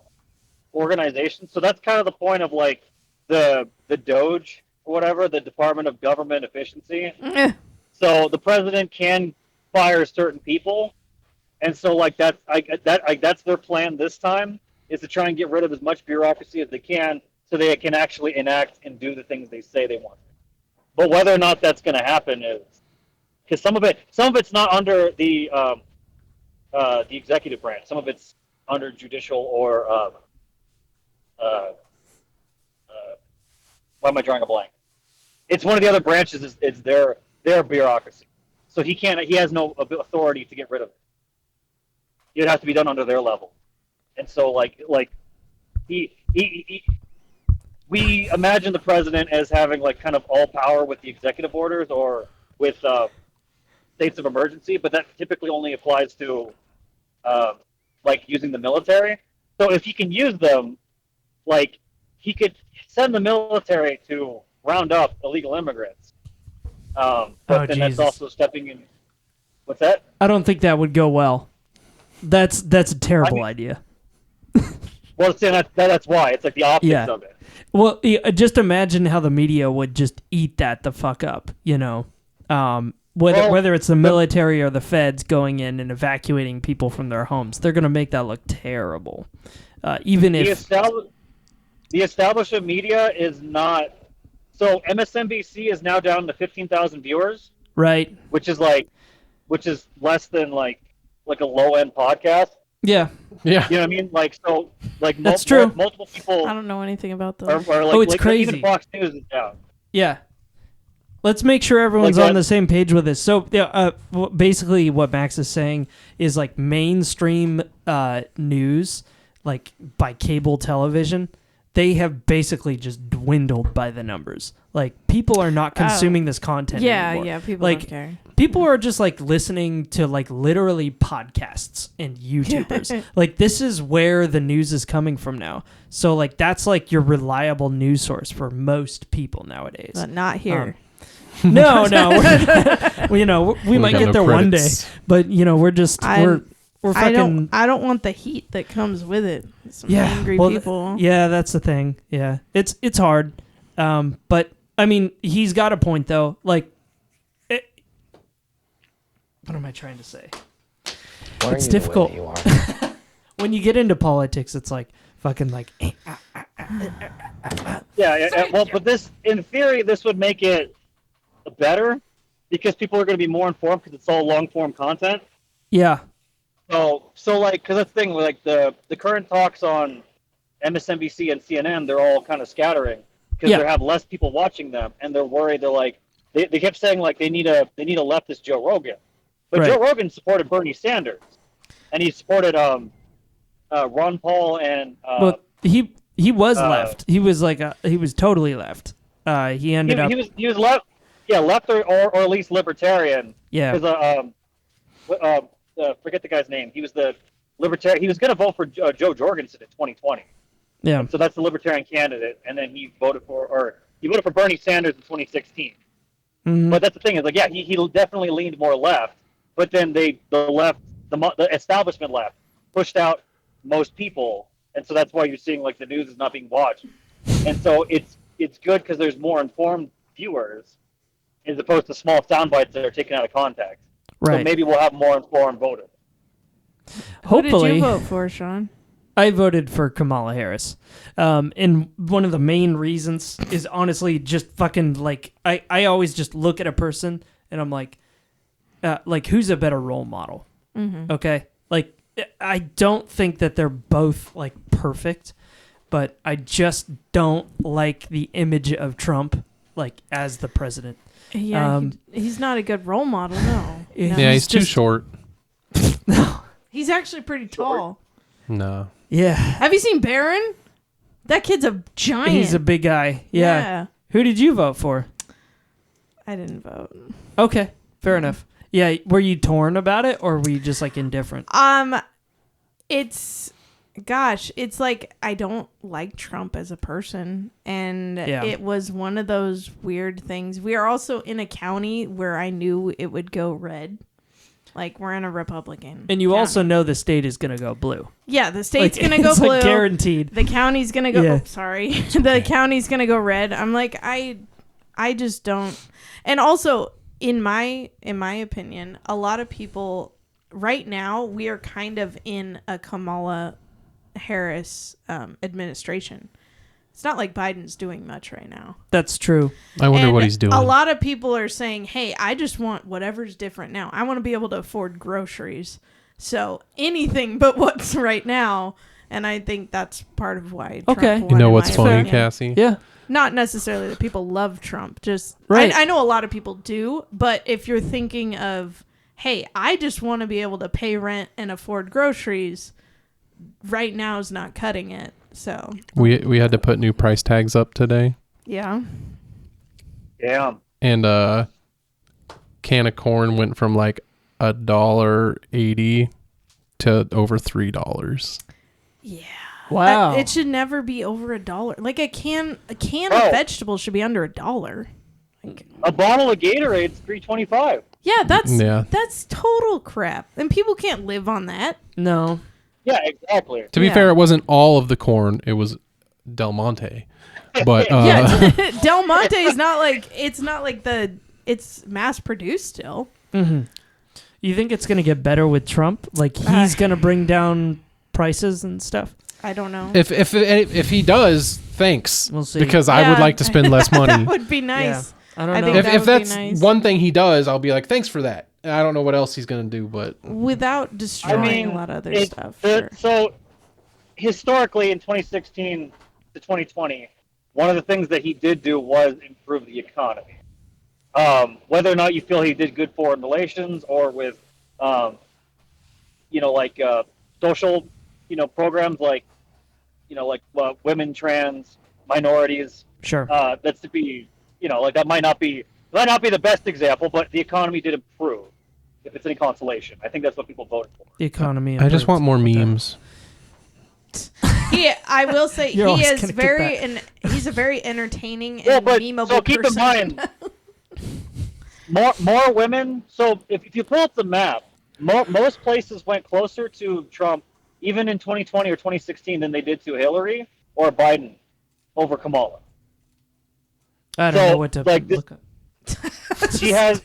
organizations. So that's kind of the point of like the Doge or whatever, the Department of Government Efficiency. So the president can fire certain people, and so like that's their plan this time, is to try and get rid of as much bureaucracy as they can, so they can actually enact and do the things they say they want. But whether or not that's going to happen is because some of it's not under the executive branch. Some of it's under judicial or why am I drawing a blank? It's one of the other branches. It's their bureaucracy. So he has no authority to get rid of it. It has to be done under their level. And so like we imagine the president as having like kind of all power with the executive orders or with states of emergency, but that typically only applies to like using the military. So if he can use them, like he could send the military to round up illegal immigrants. But then Jesus. that's also stepping in. What's that? I don't think that would go well. That's a terrible idea. Well, that's why it's like the optics Yeah. of it. Well, just imagine how the media would just eat that the fuck up, Whether it's the military or the feds going in and evacuating people from their homes, they're going to make that look terrible. Even if the establishment media is not. So MSNBC is now down to 15,000 viewers, right, which is less than like a low end podcast. yeah, Yeah. You know what I mean? Like so, like That's true. multiple people. I don't know anything about those. Are like, Oh, it's like, crazy. Even Fox News is down. yeah. Let's make sure everyone's Like on that- the same page with this. So, basically, what Max is saying is like mainstream news, like by cable television, they have basically just dwindled by the numbers. Like people are not consuming this content anymore. Yeah, people like, don't care. People are just like listening to like literally podcasts and YouTubers. Like this is where the news is coming from now. So like that's like your reliable news source for most people nowadays. But not here. No, we might got get no there one day, credits. but we're just we're I fucking don't want the heat that comes with it. Some yeah. angry Well, people. yeah, that's the thing. Yeah, it's hard. But I mean, he's got a point though. Like, what am I trying to say? Why are It's you the way difficult. that you are? When you get into politics, it's like fucking like. Yeah. Well, but this, in theory, this would make it better because people are going to be more informed because it's all long form content. Yeah. So like, because that's the thing, like the current talks on MSNBC and CNN, they're all kind of scattering because they have less people watching them, and they're worried. They're like, they kept saying like they need a leftist Joe Rogan, but Right. Joe Rogan supported Bernie Sanders, and he supported Ron Paul and But he was left. He was like he was totally left. He ended up. He was left, yeah, left or at least libertarian. Yeah. Because forget the guy's name. He was the libertarian. He was going to vote for Joe Jorgensen in 2020. Yeah. So that's the libertarian candidate, and then he voted for Bernie Sanders in 2016. Mhm. But that's the thing is like, yeah, he definitely leaned more left, but then the establishment left pushed out most people, and so that's why you're seeing like the news is not being watched, and so it's good because there's more informed viewers as opposed to small sound bites that are taken out of context. Right. So maybe we'll have more informed voters. Who did Hopefully. you vote for, Sean? I voted for Kamala Harris. And one of the main reasons is honestly just fucking like I always just look at a person and I'm like who's a better role model? Mm-hmm. Okay? Like I don't think that they're both like perfect, but I just don't like the image of Trump like as the president. Yeah, he's not a good role model, no. Yeah, he's too short. No. He's actually pretty tall. No. Yeah. Have you seen Barron? That kid's a giant. He's a big guy. Yeah. Who did you vote for? I didn't vote. Okay. Fair enough. Yeah. Were you torn about it or were you just like indifferent? It's like I don't like Trump as a person, and it was one of those weird things. We are also in a county where I knew it would go red. Like we're in a Republican. And you county. also know the state is going to go blue. Yeah, the state's Like, going to go it's, blue. like, guaranteed. The county's going to go Yeah. the county's going to go red. I'm like I just don't. And also in my opinion, a lot of people right now we are kind of in a Kamala Harris administration. It's not like Biden's doing much right now. That's true. I wonder And what he's doing. A lot of people are saying, hey, I just want whatever's different now. I want to be able to afford groceries. So anything but what's right now. And I think that's part of why Trump Okay. won, You know in what's my funny, opinion. Cassie? Yeah. Not necessarily that people love Trump. Just Right. I know a lot of people do. But if you're thinking of, hey, I just want to be able to pay rent and afford groceries, right now is not cutting it. So We had to put new price tags up today. yeah. Yeah. And can of corn went from like $1.80 to over $3. Yeah. Wow. It should never be over $1. Like a can of Oh. vegetables should be under $1. Like, A bottle of Gatorade's $3.25. yeah, Yeah. that's total crap. And people can't live on that. No. Yeah, exactly. To be Yeah. fair, it wasn't all of the corn. It was Del Monte. But Yeah, Del Monte is not like it's mass produced still. Mm-hmm. You think it's going to get better with Trump? Like he's going to bring down prices and stuff? I don't know. if he does, thanks. We'll see. Because I would Yeah. like to spend less money. That would be nice. I don't I know. think if that if would be that's nice. one thing he does, I'll be like, thanks for that. And I don't know what else he's gonna do, but Without destroying a lot of other stuff. Sure. So historically, in 2016 to 2020, one of the things that he did do was improve the economy. Whether or not you feel he did good foreign relations or with, social, programs like women, trans, minorities. Sure. That's to be, that might not be the best example, but the economy did improve. If it's any consolation, I think that's what people voted for. The economy. I just improved. want more memes. I will say You're he always is gonna get very that. and he's a very entertaining Yeah, and but memeable so keep person. in mind, more women. So if you pull up the map, most places went closer to Trump, even in 2020 or 2016, than they did to Hillary or Biden over Kamala. I don't so, know what to like, look up. She has,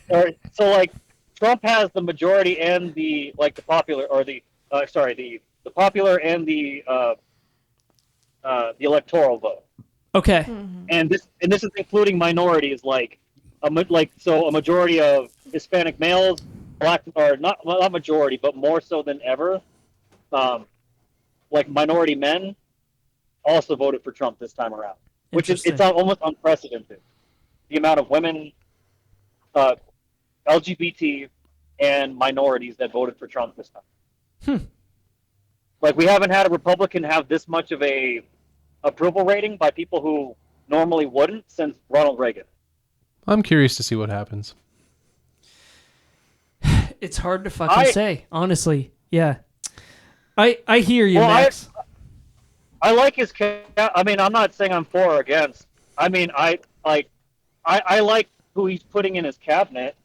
Trump has the majority and the popular and the electoral vote. Okay. And this is including minorities, a majority of Hispanic males, black, or not majority, but more so than ever, minority men also voted for Trump this time around, which is it's almost unprecedented. The amount of women, LGBT, and minorities that voted for Trump this time. We haven't had a Republican have this much of a approval rating by people who normally wouldn't since Ronald Reagan. I'm curious to see what happens. It's hard to fucking say, honestly. Yeah. I hear you, Well, Max. I like his. I mean, I'm not saying I'm for or against. I mean, I like who he's putting in his cabinet.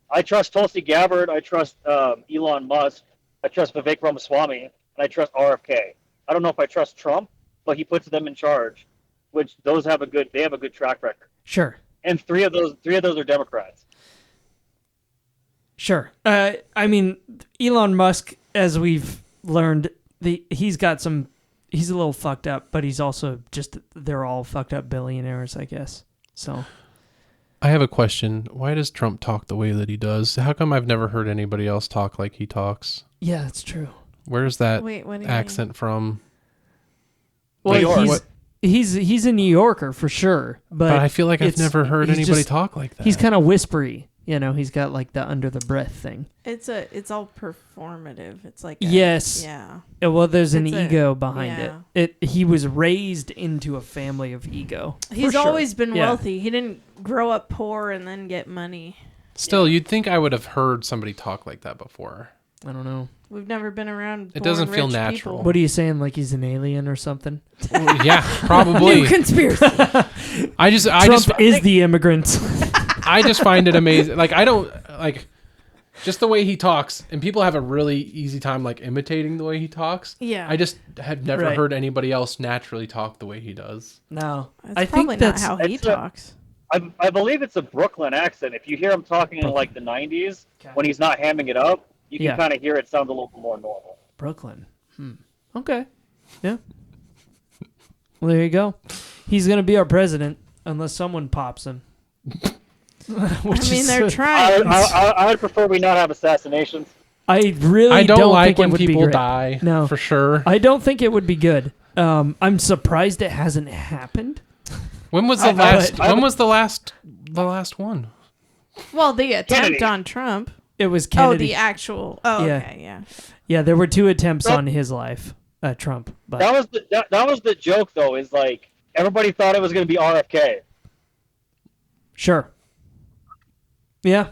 I trust Tulsi Gabbard. I trust Elon Musk. I trust Vivek Ramaswamy, and I trust RFK. I don't know if I trust Trump, but he puts them in charge, which they have a good track record. Sure. And three of those are Democrats. Sure. I mean, Elon Musk, as we've learned, he's a little fucked up, but he's also they're all fucked up billionaires, I guess. So I have a question. Why does Trump talk the way that he does? How come I've never heard anybody else talk like he talks? yeah, that's true. Where's that Wait, what do you accent from? Well, he's a New Yorker for sure, but I feel like I've never heard anybody talk like that. He's kind of whispery, you know. He's got like the under the breath thing. It's all performative. It's like yes, yeah. Well, there's an It's ego behind it. He was raised into a family of ego. He's always been wealthy. He didn't grow up poor and then get money. Still, you'd think I would have heard somebody talk like that before. I don't know. We've never been around. It doesn't feel rich natural. people. What are you saying? Like he's an alien or something? Well, yeah, probably. New conspiracy. Trump is the immigrant. I just find it amazing. Like I don't like just the way he talks, and people have a really easy time like imitating the way he talks. Yeah. I just have never heard anybody else naturally talk the way he does. No, I think that's how he talks. I believe it's a Brooklyn accent. If you hear him talking in like the 90s, when he's not hamming it up, you can kind of hear it sound a little more normal. Brooklyn. Okay. Yeah. Well, there you go. He's going to be our president unless someone pops him. They're trying. I would prefer we not have assassinations. I really don't like think when it would people be great. die. No, for sure. I don't think it would be good. I'm surprised it hasn't happened. When was the last? When was the last one? Well, the attempt Kennedy. on Trump. It was Kennedy. Oh, the actual. Oh, Yeah. okay, yeah. Yeah, there were 2 attempts on his life, Trump. But That was the joke, though. Is like everybody thought it was going to be RFK. sure. Yeah.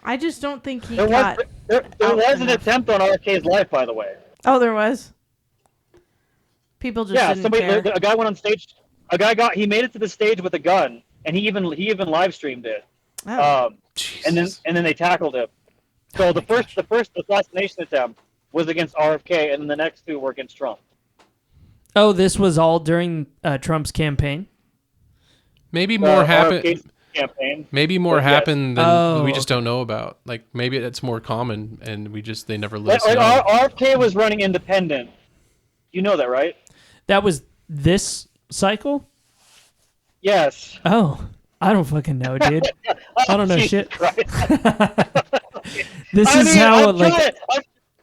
I just don't think he There got. was an enough. attempt on RFK's life, by the way. Oh, there was. People just didn't care. A guy went on stage. He made it to the stage with a gun, and he even live streamed it. Oh. And then they tackled him. So the first assassination attempt was against RFK, and then the next 2 were against Trump. Oh, this was all during Trump's campaign? Maybe more happened. RFK's campaign. Maybe more Yes. happened than Oh. we just don't know about. Like maybe it's more common, and they never let us Like, know. RFK was running independent. You know that, right? That was this cycle? Yes. Oh, I don't fucking know, dude. I don't know Jesus shit. Christ. This I is mean, how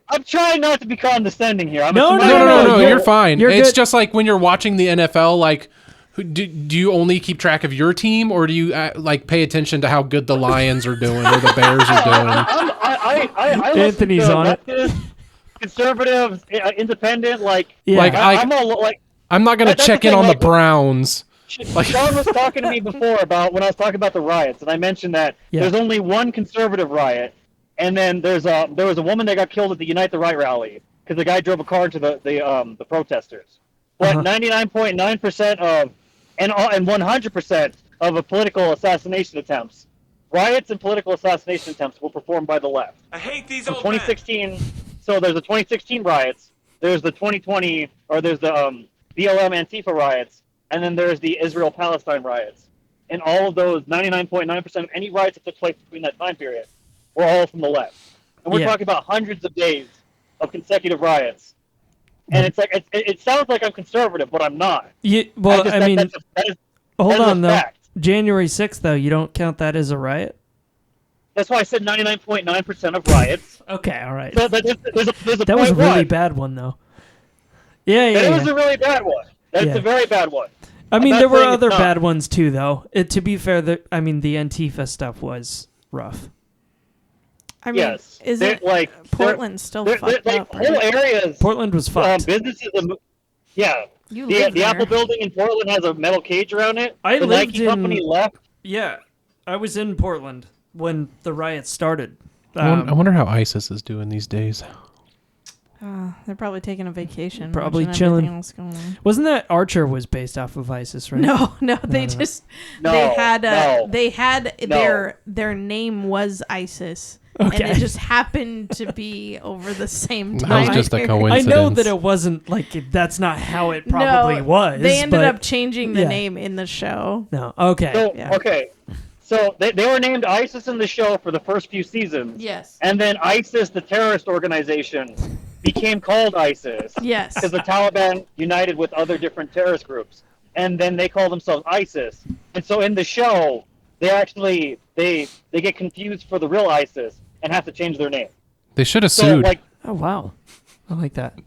I'm trying not to be condescending here. No, No, you're- you're fine. you're It's good. just like when you're watching the NFL, like, do you only keep track of your team, or do you like pay attention to how good the Lions are doing or the Bears are doing? I Anthony's listen to on it. leftists, conservatives, independent, like, Yeah. Like I'm all like. I'm not gonna That's check the in thing, on like- the Browns. Sean was talking to me before about when I was talking about the riots, and I mentioned that there's only one conservative riot, and then there was a woman that got killed at the Unite the Right rally because the guy drove a car into the protesters. But 99.9% of and 100% of a political assassination attempts, riots and political assassination attempts were performed by the left. I hate these From old 2016, so there's the 2016 riots, there's the 2020, or there's the BLM Antifa riots, and then there's the Israel-Palestine riots. And all of those, 99.9% of any riots that took place between that time period, were all from the left. And we're talking about hundreds of days of consecutive riots. And it's like it sounds like I'm conservative, but I'm not. Well, that is hold a on though. fact. January 6th, though, you don't count that as a riot? That's why I said 99.9% of riots. Okay, all right. So there's a That was a point really one. bad one, though. Yeah. That was a really bad one. That's Yeah. a very bad one. I I'm mean, not there were saying it's other not. bad ones too, though. To be fair, the Antifa stuff was rough. I mean, Yes. isn't Like Portland still they're fucked like up? whole Right? areas, Portland was fucked. businesses, Yeah. You The, live the there. Apple building in Portland has a metal cage around it. I the lived Nike company in- left. Yeah, I was in Portland when the riots started. I wonder how ISIS is doing these days. They're probably taking a vacation. Probably watching chilling. everything else going on. Wasn't that Archer was based off of ISIS, right? No, they no. just No, they had no. their name was ISIS, Okay. and it just happened to be over the same That time. was just a period. I coincidence. know that it wasn't that's not how it probably No, was. They ended but- up changing the yeah. name in the show. No, okay. So, Yeah. okay. So they were named ISIS in the show for the first few seasons. Yes. And then ISIS, the terrorist organization, became called ISIS. Yes. Because the Taliban united with other different terrorist groups. And then they call themselves ISIS. And so in the show, they actually they get confused for the real ISIS and have to change their name. They should have So sued. like Oh wow, I like that.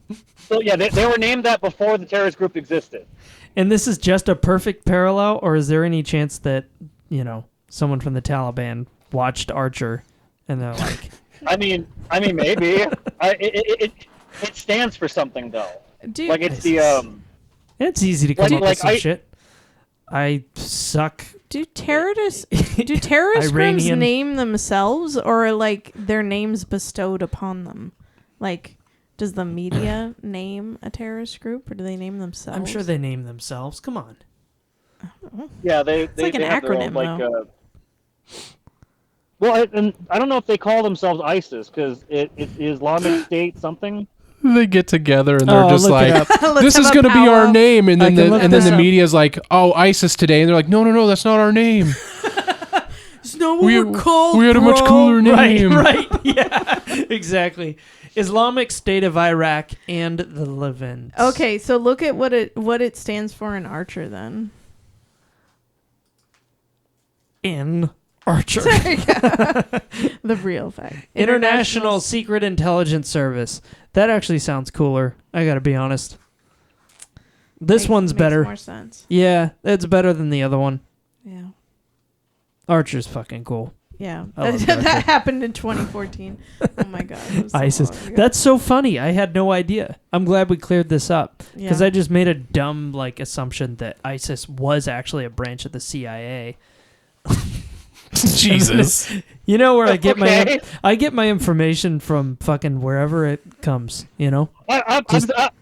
so yeah, they were named that before the terrorist group existed. And this is just a perfect parallel, or is there any chance that someone from the Taliban watched Archer and they're like, I mean maybe. It stands for something though. Dude, Like it's the it's easy to come up with like, some shit. I suck. do terrorist groups Iranian. name themselves, or like their names bestowed upon them? Like, does the media name a terrorist group, or do they name themselves? I'm sure they name themselves. Come on. yeah they like an have their own, acronym, though. well, and I don't know if they call themselves ISIS because it's Islamic State something. They get together and they're Oh, just look it like, up. Let's "This is have a going to be our powwow. name," and I then can look the this up. media's like, "Oh, ISIS today," and they're like, "No, that's not our name. It's not what We we're called. we had a much bro." cooler name." Right, yeah, exactly. Islamic State of Iraq and the Levant. Okay, so look at what it stands for in Archer then. In Archer. The real fact. International Secret Intelligence Service. That actually sounds cooler. I gotta be honest. This one's makes better. more sense. Yeah, it's better than the other one. Yeah. Archer's fucking cool. Yeah. I love That Archer. happened in 2014. Oh my god. it was so ISIS. long ago. That's so funny. I had no idea. I'm glad we cleared this up because Yeah. I just made a dumb assumption that ISIS was actually a branch of the CIA. Jesus. You know where I get Okay. I get my information from fucking wherever it comes. You know.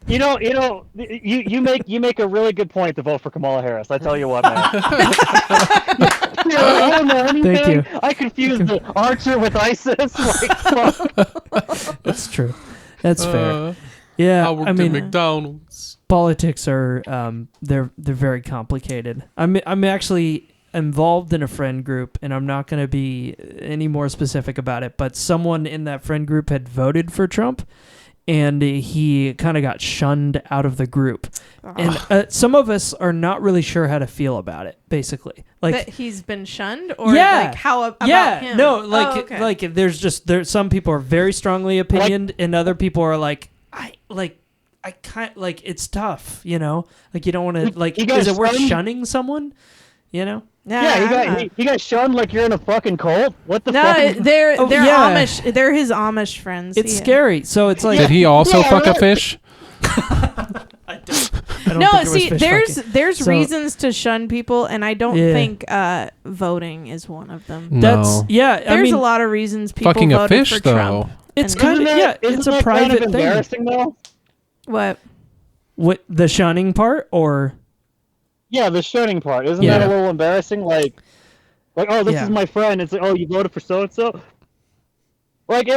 You make a really good point to vote for Kamala Harris. I tell you what, man. I don't know anything. Thank you. I confused the Archer with ISIS. Like, fuck. That's true. That's fair. I Yeah, worked I mean, at McDonald's. politics are they're very complicated. I'm actually involved in a friend group, and I'm not going to be any more specific about it, but someone in that friend group had voted for Trump, and he kind of got shunned out of the group. And some of us are not really sure how to feel about it, basically. Like, that he's been shunned, or yeah, like how about yeah, him? no, Oh, okay. there's some people are very strongly opinioned, and other people are like, I can't, like, it's tough, you know, like, you don't want to, like, You guys is it worth shunned? shunning someone, you know? Yeah, you got shunned like you're in a fucking cult. What the No, fuck? they're Oh, they're yeah. Amish. They're his Amish friends. It's Yeah. scary. So it's like Did he also Yeah, fuck a right. fish? I don't No, think it was see, fish fucking. there's So- reasons to shun people, and I don't Yeah. think voting is one of them. That's No. yeah. There's I mean, a lot of reasons people Fucking a voted fish, for though. Trump. it's And- kind of Isn't it's isn't a that private kind of thing. embarrassing though? What? What the shunning part or Yeah, the shunning part. Isn't Yeah. that a little embarrassing? Like, oh, this Yeah. is my friend. It's like, oh, you voted for so and so. Like,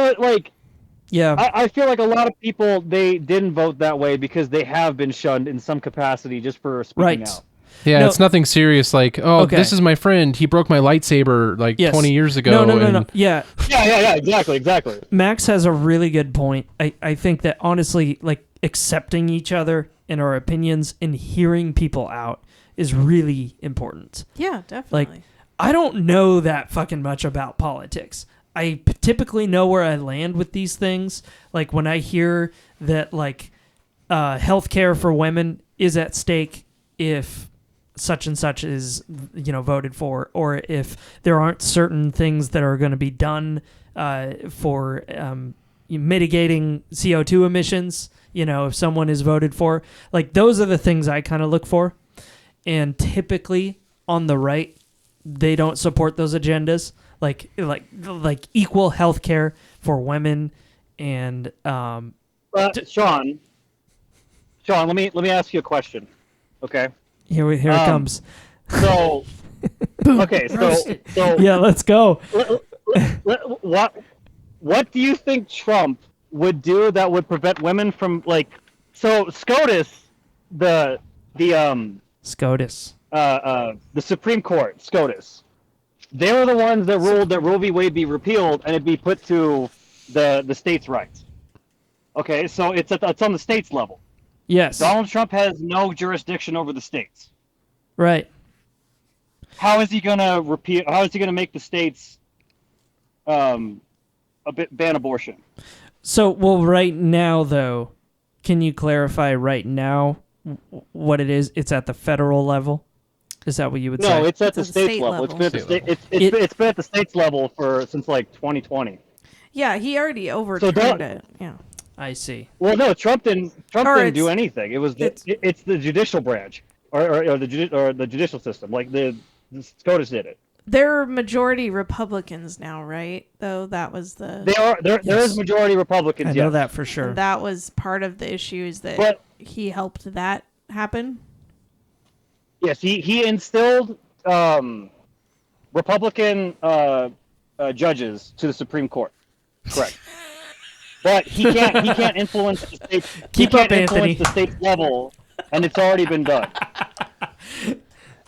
yeah. I feel like a lot of people they didn't vote that way because they have been shunned in some capacity just for speaking Right. out. Yeah, No. it's nothing serious. Like, oh, Okay. this is my friend. He broke my lightsaber like Yes. 20 years ago. No. and- Yeah, Yeah, exactly. Max has a really good point. I think that honestly, like, accepting each other and our opinions and hearing people out is really important. Yeah, definitely. I don't know that fucking much about politics. I typically know where I land with these things. Like when I hear that like healthcare for women is at stake if such and such is voted for, or if there aren't certain things that are going to be done for mitigating CO2 emissions, if someone is voted for. Like, those are the things I kind of look for. And typically on the right, they don't support those agendas. Like equal health care for women and Sean, let me ask you a question. Okay. here it comes. So okay, so Yeah, let's go. what do you think Trump would do that would prevent women from SCOTUS, the SCOTUS. the Supreme Court, SCOTUS, they were the ones that ruled that Roe v. Wade be repealed and it be put to the states' rights. Okay, so it's on the states level. Yes. Donald Trump has no jurisdiction over the states. Right. How is he gonna repeal? How is he gonna make the states ban abortion? So, well, right now, though, can you clarify right now what it is? It's at the federal level? Is that what you would say? No, it's at the It's at the states state level. level. It's been at the states level since 2020. Yeah, he already overturned it. Yeah. I see. Well, no, Trump didn't Or do anything. It was it's the judicial branch or the judicial system. Like the SCOTUS did it. They're majority Republicans now, right? Though that was the There is majority Republicans. I know yes. that for sure. and that was part of the issue is that But- he helped that happen. Yes, he instilled Republican judges to the Supreme Court. Correct. But he can't influence the states. Keep he up, can't Anthony. influence the state's level, and it's already been done.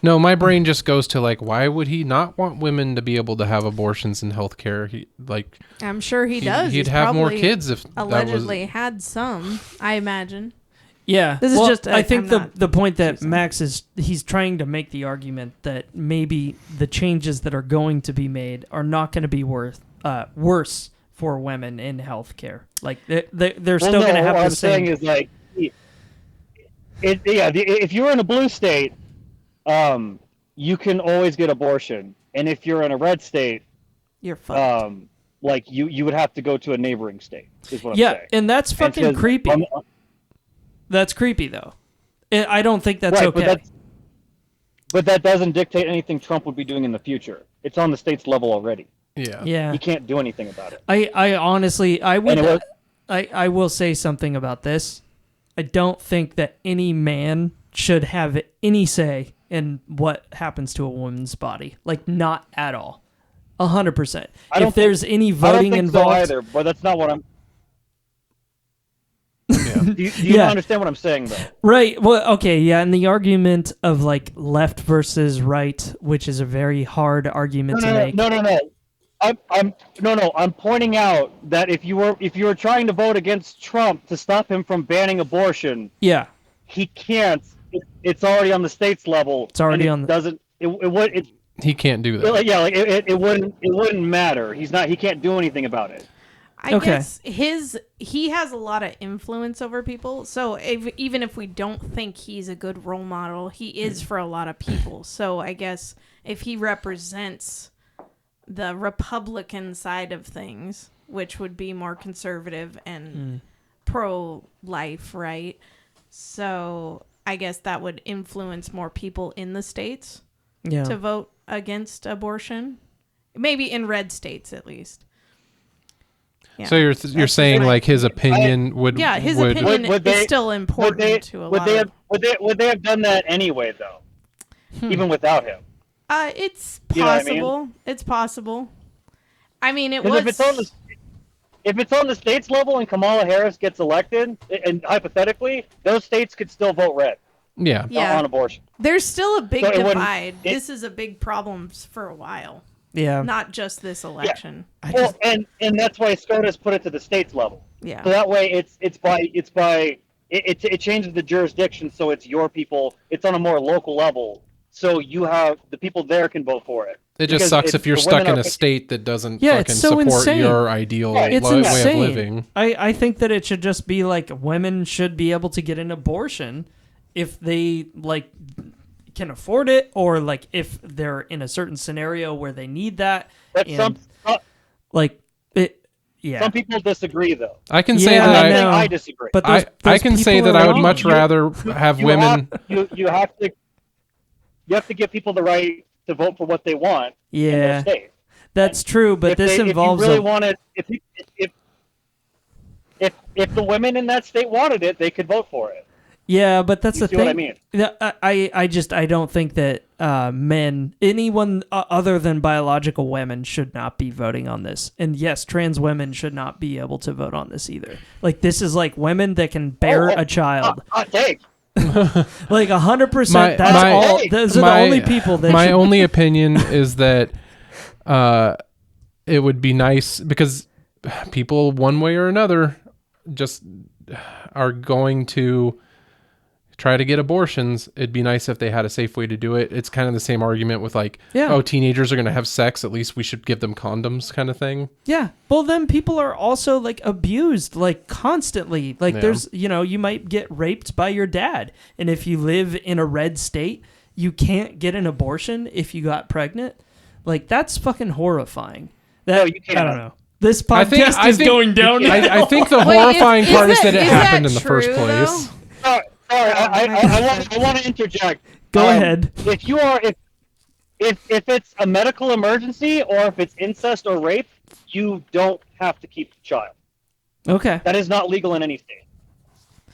No, my brain just goes to why would he not want women to be able to have abortions and healthcare? I'm sure he does. He'd He's have more probably kids if allegedly had some. I imagine. Yeah. This is well, just, I think I'm not the point that choosing. Max he's trying to make the argument that maybe the changes that are going to be made are not going to be worse for women in healthcare. Like they're still going to have what the I'm same. saying is if you're in a blue state, you can always get abortion, and if you're in a red state, You're fucked. you would have to go to a neighboring state. Is what I'm Yeah, saying. and that's fucking because creepy. I'm- That's creepy though. I don't think that's right, okay. but that doesn't dictate anything Trump would be doing in the future. It's on the state's level already. yeah. Yeah. He can't do anything about it. I honestly, I would, And it I will say something about this. I don't think that any man should have any say in what happens to a woman's body. Like, not at all. 100%. If there's any I don't voting think involved, so either, but that's not what I'm. Yeah. Do you Yeah. understand what I'm saying, though? right? Well, okay, yeah. And the argument of left versus right, which is a very hard argument to make. No. I'm pointing out that if you were trying to vote against Trump to stop him from banning abortion, Yeah. he can't. It's already on the state's level. It's already and on the- Doesn't it? Would it? He can't do that. It wouldn't matter. He can't do anything about it. I Okay. guess he has a lot of influence over people. So even if we don't think he's a good role model, he is for a lot of people. So I guess if he represents the Republican side of things, which would be more conservative and pro-life, right? So I guess that would influence more people in the states Yeah. to vote against abortion. Maybe in red states, at least. Yeah. So you're That's saying my- his opinion would his would, opinion Would is they- still important to a Would lot they of... have would they have done that anyway though, even without him? It's You know what I mean? possible. It's possible. I mean, it Because was... if it's on the states level and Kamala Harris gets elected, and hypothetically, those states could still vote red yeah. Yeah. on abortion. There's still a big So it wouldn't- divide. it- This is a big problem for a while. Yeah. Not just this election. Well, and that's why SCOTUS put it to the states level. Yeah. So that way, it changes the jurisdiction, so it's your people. It's on a more local level, so you have the people there can vote for it. It just Because sucks if you're the stuck women in a are- state that doesn't Yeah, fucking it's so support insane. your ideal Right. It's way insane. of living. I think that it should just be women should be able to get an abortion if they can afford it, or if they're in a certain scenario where they need that. That's and, some. Yeah. Some people disagree, though. I can say Yeah, that I'm not saying know. I disagree. But I those can say people that are I would wrong. much rather have women. You have to give people the right to vote for what they want in their Yeah, state. that's true. But this If you involves really wanted, if the women in that state wanted it, they could vote for it. Yeah, but that's You the see thing. what I mean? I don't think that men, anyone other than biological women, should not be voting on this. And yes, trans women should not be able to vote on this either. Like, this is like women that can bear a child. Hot take. Like 100%. My- That's my- all. Those are the only people that. My should, only opinion is that it would be nice because people, one way or another, just are going to try to get abortions. It'd be nice if they had a safe way to do it. It's kind of the same argument with like, Yeah. oh, teenagers are going to have sex. At least we should give them condoms kind of thing. Yeah. Well, then people are also like abused like constantly. Like Yeah. there's, you might get raped by your dad. And if you live in a red state, you can't get an abortion if you got pregnant. Like that's fucking horrifying. No, you can't. I don't know. This I think- podcast I is think- going down. I think the Wait, horrifying is part is that- that it is that happened in the first true, place. though? Sorry, my I want to interject. Go ahead. If you are if it's a medical emergency or if it's incest or rape, you don't have to keep the child. Okay. That is not legal in any state.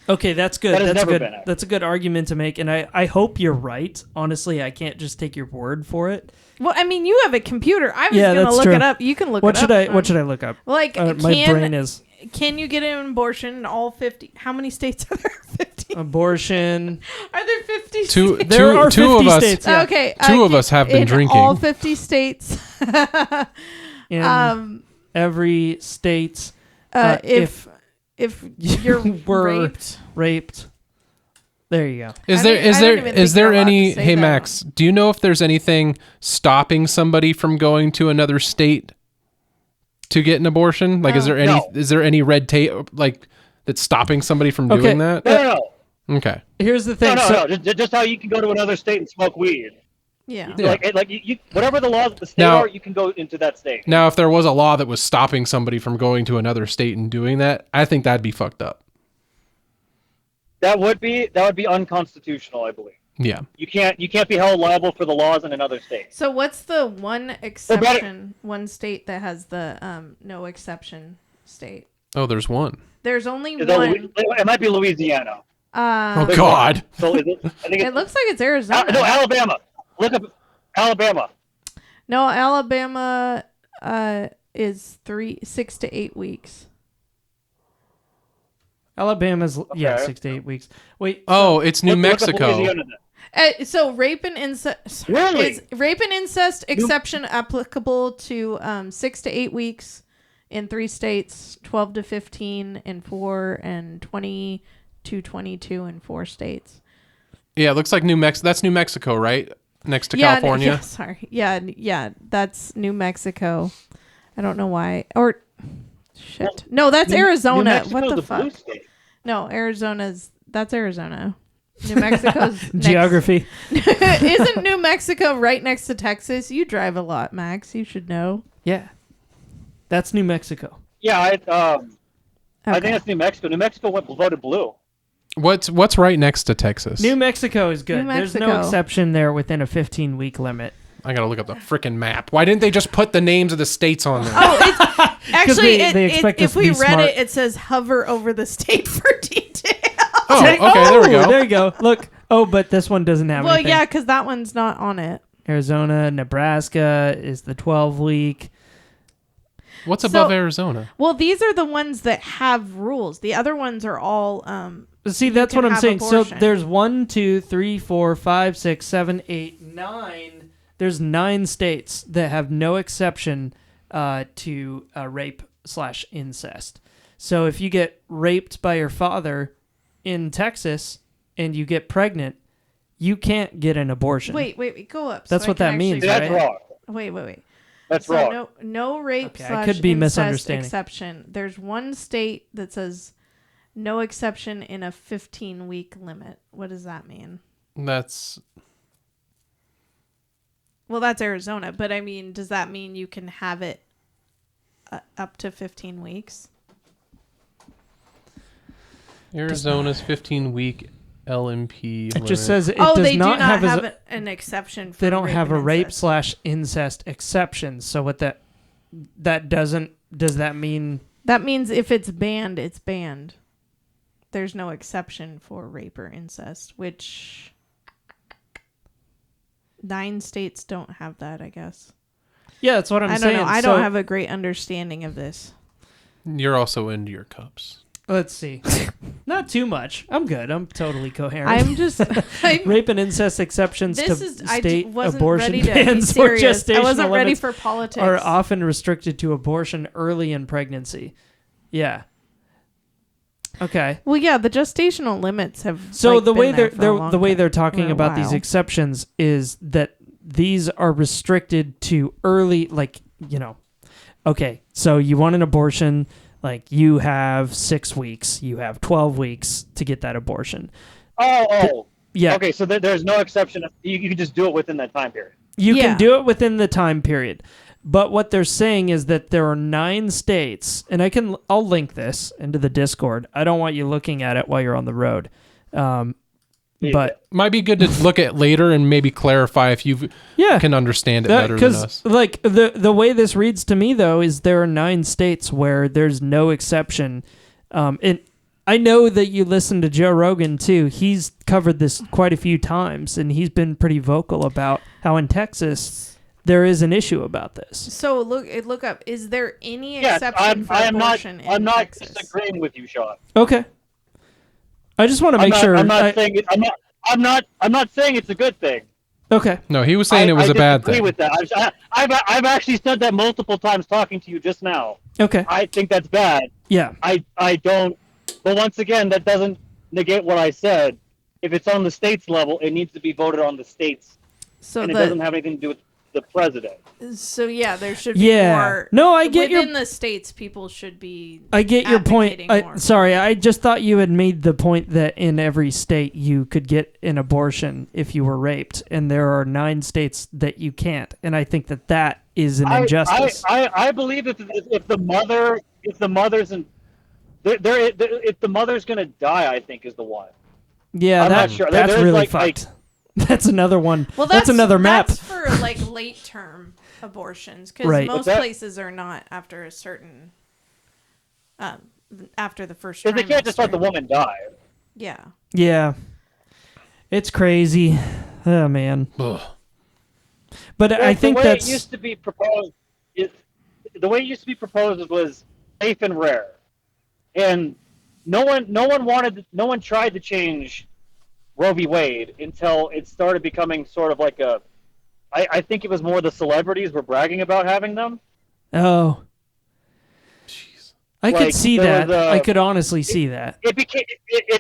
Okay, that's good. That has That's never good. been it. That's a good argument to make, and I hope you're right. Honestly, I can't just take your word for it. Well, I mean, you have a computer. I was Yeah, gonna that's look true. it up. You can look What it should up. What should I look up? Like, My brain is can you get an abortion in all 50? How many states are there? 50? abortion. Are there 50 Two, states? There two, are two 50 of us. states. Yeah. Okay. Two of us have been in drinking. all 50 states. In every state, If you're were raped. raped. There you go. Is I there don't- is I there don't even is think you're there allowed any to say hey that. Max, do you know if there's anything stopping somebody from going to another state to get an abortion? Like is there any No. is there any red tape like that's stopping somebody from Okay. doing that? No. Okay. Here's the thing. No. Just how you can go to another state and smoke weed. Yeah. Yeah. Like you whatever the laws of the state Now- are, you can go into that state. Now if there was a law that was stopping somebody from going to another state and doing that, I think that'd be fucked up. That would be unconstitutional, I believe. Yeah. You can't be held liable for the laws in another state. So what's the one exception? One state that has the no exception state. Oh, there's one. There's only Is that one. it might be Louisiana. Oh God. So is it? I think It looks like it's Arizona. no, Alabama. Look up Alabama. No, Alabama is 6 to 8 weeks. Alabama's 6 to 8 weeks. Wait. Oh, it's New Look up Mexico. Louisiana then. So rape and incest Really? is rape and incest exception applicable to 6 to 8 weeks in 3 states, 12 to 15 in 4, and 20 to 22 in 4 states. Yeah, it looks like That's New Mexico, right? Next to California. Yeah, sorry. Yeah, that's New Mexico. I don't know why. Or shit. No, that's Arizona. New What the Mexico's a blue fuck? state. No, that's Arizona. New Mexico's next. Geography. Isn't New Mexico right next to Texas? You drive a lot, Max. You should know. Yeah. That's New Mexico. Yeah, I think Okay. that's New Mexico. New Mexico voted blue. What's right next to Texas? New Mexico is good. New There's no Mexico. exception there within a 15-week limit. I gotta look up the freaking map. Why didn't they just put the names of the states on there? Oh, it's actually they expect us if to we be read smart. it, it says hover over the state for detail. Oh, okay, there we go. There you go. Look. Oh, but this one doesn't have Well, anything. yeah, because that one's not on it. Arizona, Nebraska is the 12-week. What's So- above Arizona? Well, these are the ones that have rules. The other ones are all. See, You that's can what I'm have saying. abortion. So there's 1, 2, 3, 4, 5, 6, 7, 8, 9. There's 9 states that have no exception to rape/incest. So if you get raped by your father in Texas and you get pregnant, you can't get an abortion. Wait, go up. That's so I what can that actually means, See, read that's right? wrong. it. Wait. That's So wrong. no rape Okay, I slash could be incest misunderstanding. exception. There's one state that says no exception in a 15-week limit. What does that mean? That's Well, that's Arizona, but I mean, does that mean you can have it up to 15 weeks. Arizona's 15-week LMP. It limit. just says it Oh, does they not do not have, have an exception for they don't have a and rape incest. / incest exception. So what that doesn't, does that mean? That means if it's banned, it's banned. There's no exception for rape or incest, which 9 states don't have that, I guess. Yeah, that's what I'm I don't saying. know. I So, don't have a great understanding of this. You're also into your cups. Let's see. Not too much. I'm good. I'm totally coherent. I'm just... Rape and incest exceptions this to is... I state wasn't abortion ready to be bans or serious. I gestational wasn't ready limits for politics. are often restricted to abortion early in pregnancy. Yeah. Okay. Well, yeah, the gestational limits have. So like, the way been there they're, for a long the way time, they're talking for a about these while. exceptions is that these are restricted to early, like, you know, okay, so you want an abortion, like you have 6 weeks, you have 12 weeks to get that abortion. Oh. Yeah. Okay, so there's no exception. You can just do it within that time period. You Yeah. can do it within the time period. But what they're saying is that there are 9 states, and I'll link this into the Discord. I don't want you looking at it while you're on the road. But Might be good to look at later and maybe clarify if you yeah, can understand it better than us. like the way this reads to me though is there are 9 states where there's no exception. And I know that you listen to Joe Rogan too. He's covered this quite a few times, and he's been pretty vocal about how in Texas there is an issue about this. So look up. Is there any Yes, exception for abortion in I'm not Texas? disagreeing with you, Sean. Okay. I just want to make sure. I'm not saying it's a good thing. Okay. No, he was saying it was I a bad disagree thing. with that. I've actually said that multiple times talking to you just now. Okay. I think that's bad. Yeah. I don't. But once again, that doesn't negate what I said. If it's on the states level, it needs to be voted on the states, So and it doesn't have anything to do with the president. So yeah, there should be Yeah. more. No, I get within your- the states. People should be. I get your point. advocating more. Sorry, I just thought you had made the point that in every state you could get an abortion if you were raped, and there are 9 states that you can't. And I think that is an injustice. I believe if the mother's gonna die, I think is the one. Yeah, I'm not that, sure. that's There's really like- fucked. That's another one. Well, that's another map. That's for like late term abortions, because Right. most What's that? places are not after a certain. After the first. Because they can't just let trimester. the woman die. Yeah. Yeah. It's crazy. Oh, man. Ugh. But I think the way that's... it used to be proposed. Was safe and rare, and no one tried to change Roe v. Wade until it started becoming sort of like a. I think it was more the celebrities were bragging about having them. Oh. I could Like, see there that. was a- I could honestly see that. It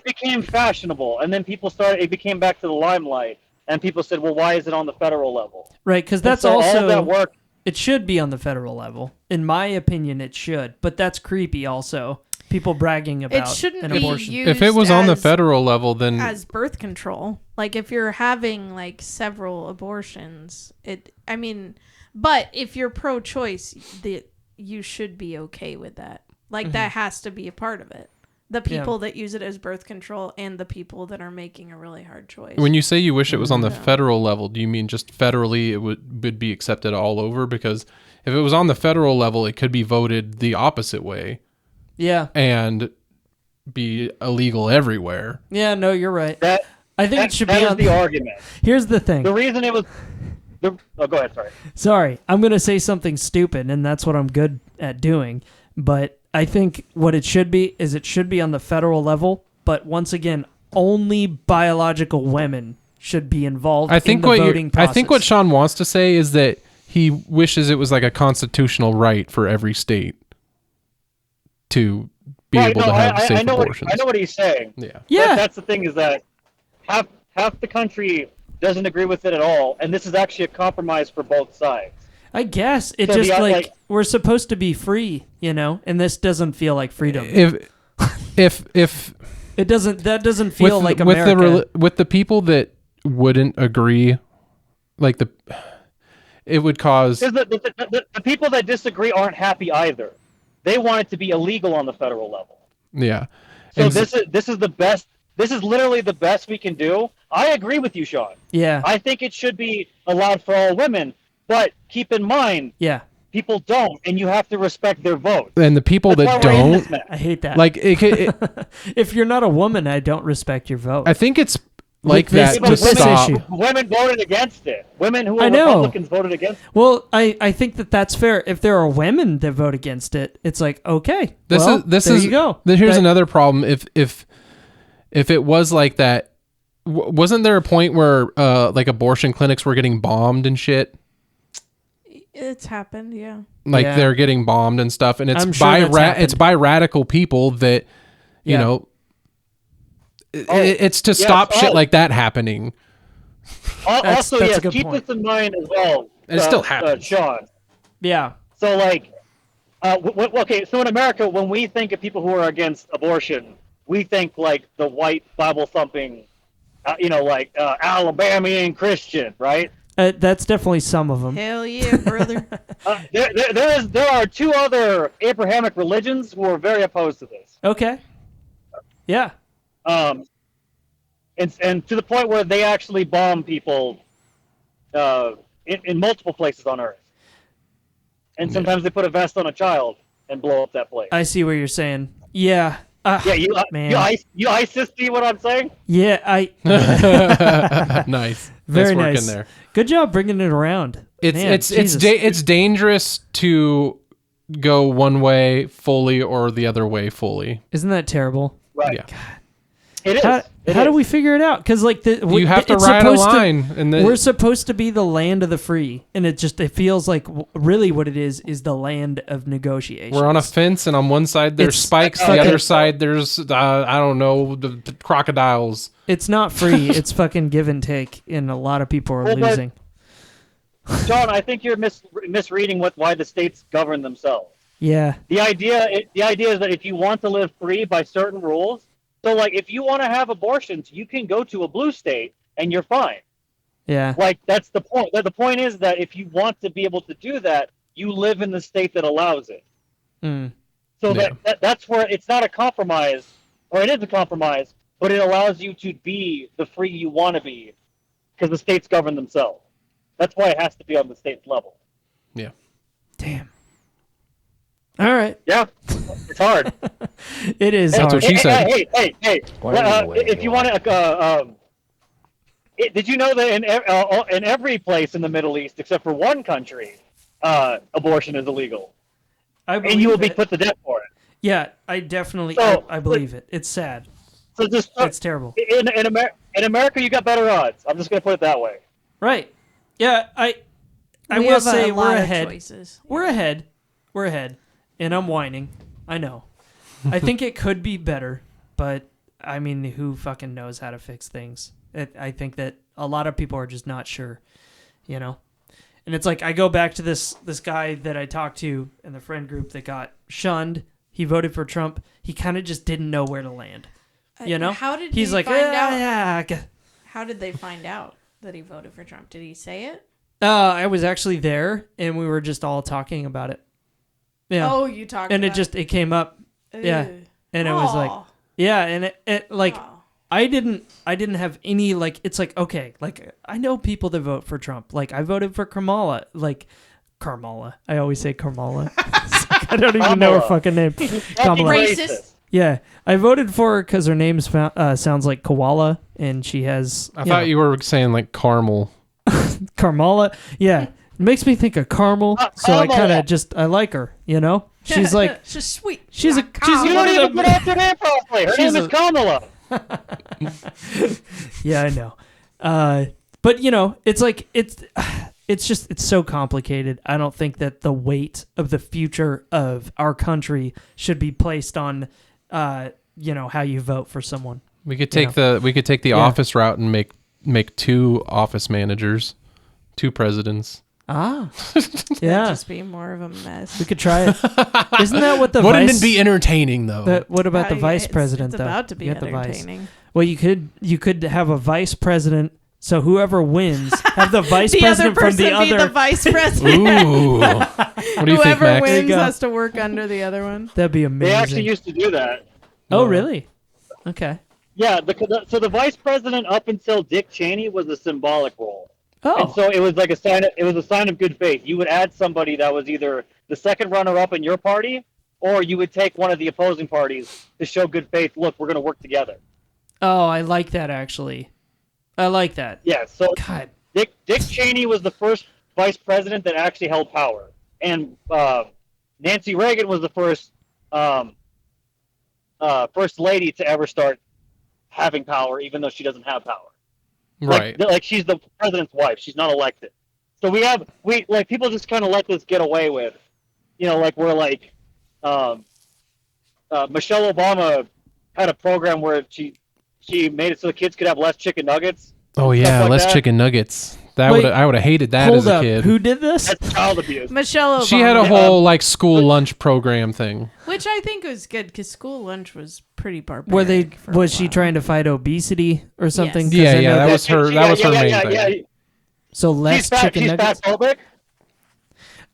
became fashionable, and then it became back to the limelight, and people said, well, why is it on the federal level? Right, because And that's so also... all of that work. It should be on the federal level. In my opinion, it should. But that's creepy also. People bragging about shouldn't an be abortion. used If it was on the as- federal level, then as birth control. Like if you're having like several abortions, but if you're pro-choice, you should be okay with that. Like that has to be a part of it. The people that use it as birth control and the people that are making a really hard choice. when you say you wish it was on the federal level, do you mean just federally it would be accepted all over? Because if it was on the federal level, it could be voted the opposite way Yeah. and be illegal everywhere. Yeah, no, you're right. I think it should That be is on... the argument. Here's the thing. The reason it was. Go ahead. Sorry. Sorry, I'm going to say something stupid, and that's what I'm good at doing. But I think what it should be is it should be on the federal level. But once again, only biological women should be involved in the voting process. I think what Sean wants to say is that he wishes it was like a constitutional right for every state to be able to have safe abortions. I know what he's saying. Yeah. Yeah. But that's the thing is that half the country doesn't agree with it at all, and this is actually a compromise for both sides. I guess it So just the, we're supposed to be free, and this doesn't feel like freedom. If It doesn't. That doesn't feel like with America. with the people that wouldn't agree, like it would cause. Because the people that disagree aren't happy either. They want it to be illegal on the federal level. Yeah. So And this is the best. This is literally the best we can do. I agree with you, Sean. Yeah. I think it should be allowed for all women, but keep in mind, Yeah. people don't, and you have to respect their vote. And the people That's that why we're in don't, this mess. I hate that. like, if you're not a woman, I don't respect your vote. I think it's like this- that But to this stop. issue. women voted against it. Women who I are know. Republicans voted against it. Well, I think that that's fair. If there are women that vote against it, it's like, okay, This well, is this there is you go. Here's That- another problem. If it was like that, wasn't there a point where like abortion clinics were getting bombed and shit? It's happened, yeah. Like Yeah. they're getting bombed and stuff, and it's I'm sure by that's happened. it's by radical people that you Yeah. know. It's to yes, stop shit oh. like that happening. Also, that's a yes, good keep point. this in mind as well. It still happens. Sean. Yeah. So, like, okay, so in America, when we think of people who are against abortion, we think like the white Bible thumping, Alabamian Christian, right? That's definitely some of them. Hell yeah, brother. There are two other Abrahamic religions who are very opposed to this. Okay. Yeah. And to the point where they actually bomb people in multiple places on Earth. And sometimes they put a vest on a child and blow up that place. I see what you're saying. Yeah. Yeah, man. you ISIS see what I'm saying? Yeah, Nice. very work nice. in there. Good job bringing it around. Man, Jesus. It's dangerous to go one way fully or the other way fully. Isn't that terrible? Right. Yeah. It is. How do we figure it out? Because like You have to it's ride a supposed line, and then we're supposed to be the land of the free, and it feels like really what it is the land of negotiations. we're on a fence, and on one side there's It's spikes, the fucking- other side there's I don't know, the crocodiles. It's not free. It's fucking give and take, and a lot of people are Well, but- losing. John, I think you're misreading why the states govern themselves. Yeah. The idea is that if you want to live free by certain rules, so like if you want to have abortions, you can go to a blue state and you're fine. Yeah. Like that's the point. The point is that if you want to be able to do that, you live in the state that allows it. Mm. So Yeah. that's where it's not a compromise, or it is a compromise, but it allows you to be the free you want to be, because the states govern themselves. That's why it has to be on the state's level. Yeah. Damn. All right. Yeah, it's hard. It is That's hard. what she said. Hey! If you want to, did you know that in every place in the Middle East, except for one country, abortion is illegal, and you will be put to death for it? Yeah, I definitely, So- I believe it. It's sad. So just It's terrible. in America, you got better odds. I'm just gonna put it that way. Right. Yeah, I We will have say a we're lot of ahead. choices. We're ahead. We're ahead. And I'm whining. I know. I think it could be better, but I mean, who fucking knows how to fix things? I think that a lot of people are just not sure, you know? And it's like, I go back to this guy that I talked to in the friend group that got shunned. He voted for Trump. He kind of just didn't know where to land. You know? How did He's he like, find out? yeah. How did they find out that he voted for Trump? Did he say it? I was actually there, and we were just all talking about it. Yeah. Oh, you talked and about it came up. Yeah. Ugh. And it was like, Aw. yeah, and it like Aw. I didn't have any like, it's like, okay, like I know people that vote for Trump. Like I voted for Kamala, like Carmala. I always say Kamala. I don't even know her Kamala. fucking name. Kamala. Racist. Yeah, I voted for her because her name sounds like koala, and she has. I thought you were saying like caramel. Carmala. Yeah, it makes me think of caramel, so I kind Kamala. of I like her. You know, she's like she's sweet. she's Like she's You one don't of even the. pronounce her name properly. Her She's name is a- Kamala. Yeah, I know. But you know, it's like it's just it's so complicated. I don't think that the weight of the future of our country should be placed on how you vote for someone. We could take the office route and make 2 office managers, 2 presidents. Ah. That'd Yeah. just be more of a mess. We could try it. Isn't that what the Wouldn't vice it be entertaining though? what about the vice It's- president It's though? about to be You got the vice. entertaining. Well, you could have a vice president So whoever wins have the vice The other president from person the be other. the vice president. Ooh. What do you think, Whoever Max? wins go. has to work under the other one. That'd be amazing. They actually used to do that. Oh, really? Okay. Yeah, so the vice president up until Dick Cheney was a symbolic role. Oh. And so it was like a sign of good faith. You would add somebody that was either the second runner up in your party, or you would take one of the opposing parties to show good faith. Look, we're going to work together. Oh, I like that actually. I like that. Yeah. So God. Dick Cheney was the first vice president that actually held power, and Nancy Reagan was the first first lady to ever start having power, even though she doesn't have power. Right. Like she's the president's wife. She's not elected. So we people just kind of let this get away with, like we're like, Michelle Obama had a program where she made it so the kids could have less chicken nuggets. Oh yeah, like less that. chicken nuggets. I Wait, would have hated that Hold as a up. kid. Who did this? That's child abuse. Michelle Obama. She had a whole like school lunch program thing. Which I think was good because school lunch was pretty barbaric. Was she trying to fight obesity or something? Yes. 'Cause I know That was her. That was her main thing. Yeah. So less chicken She's nuggets. fatphobic.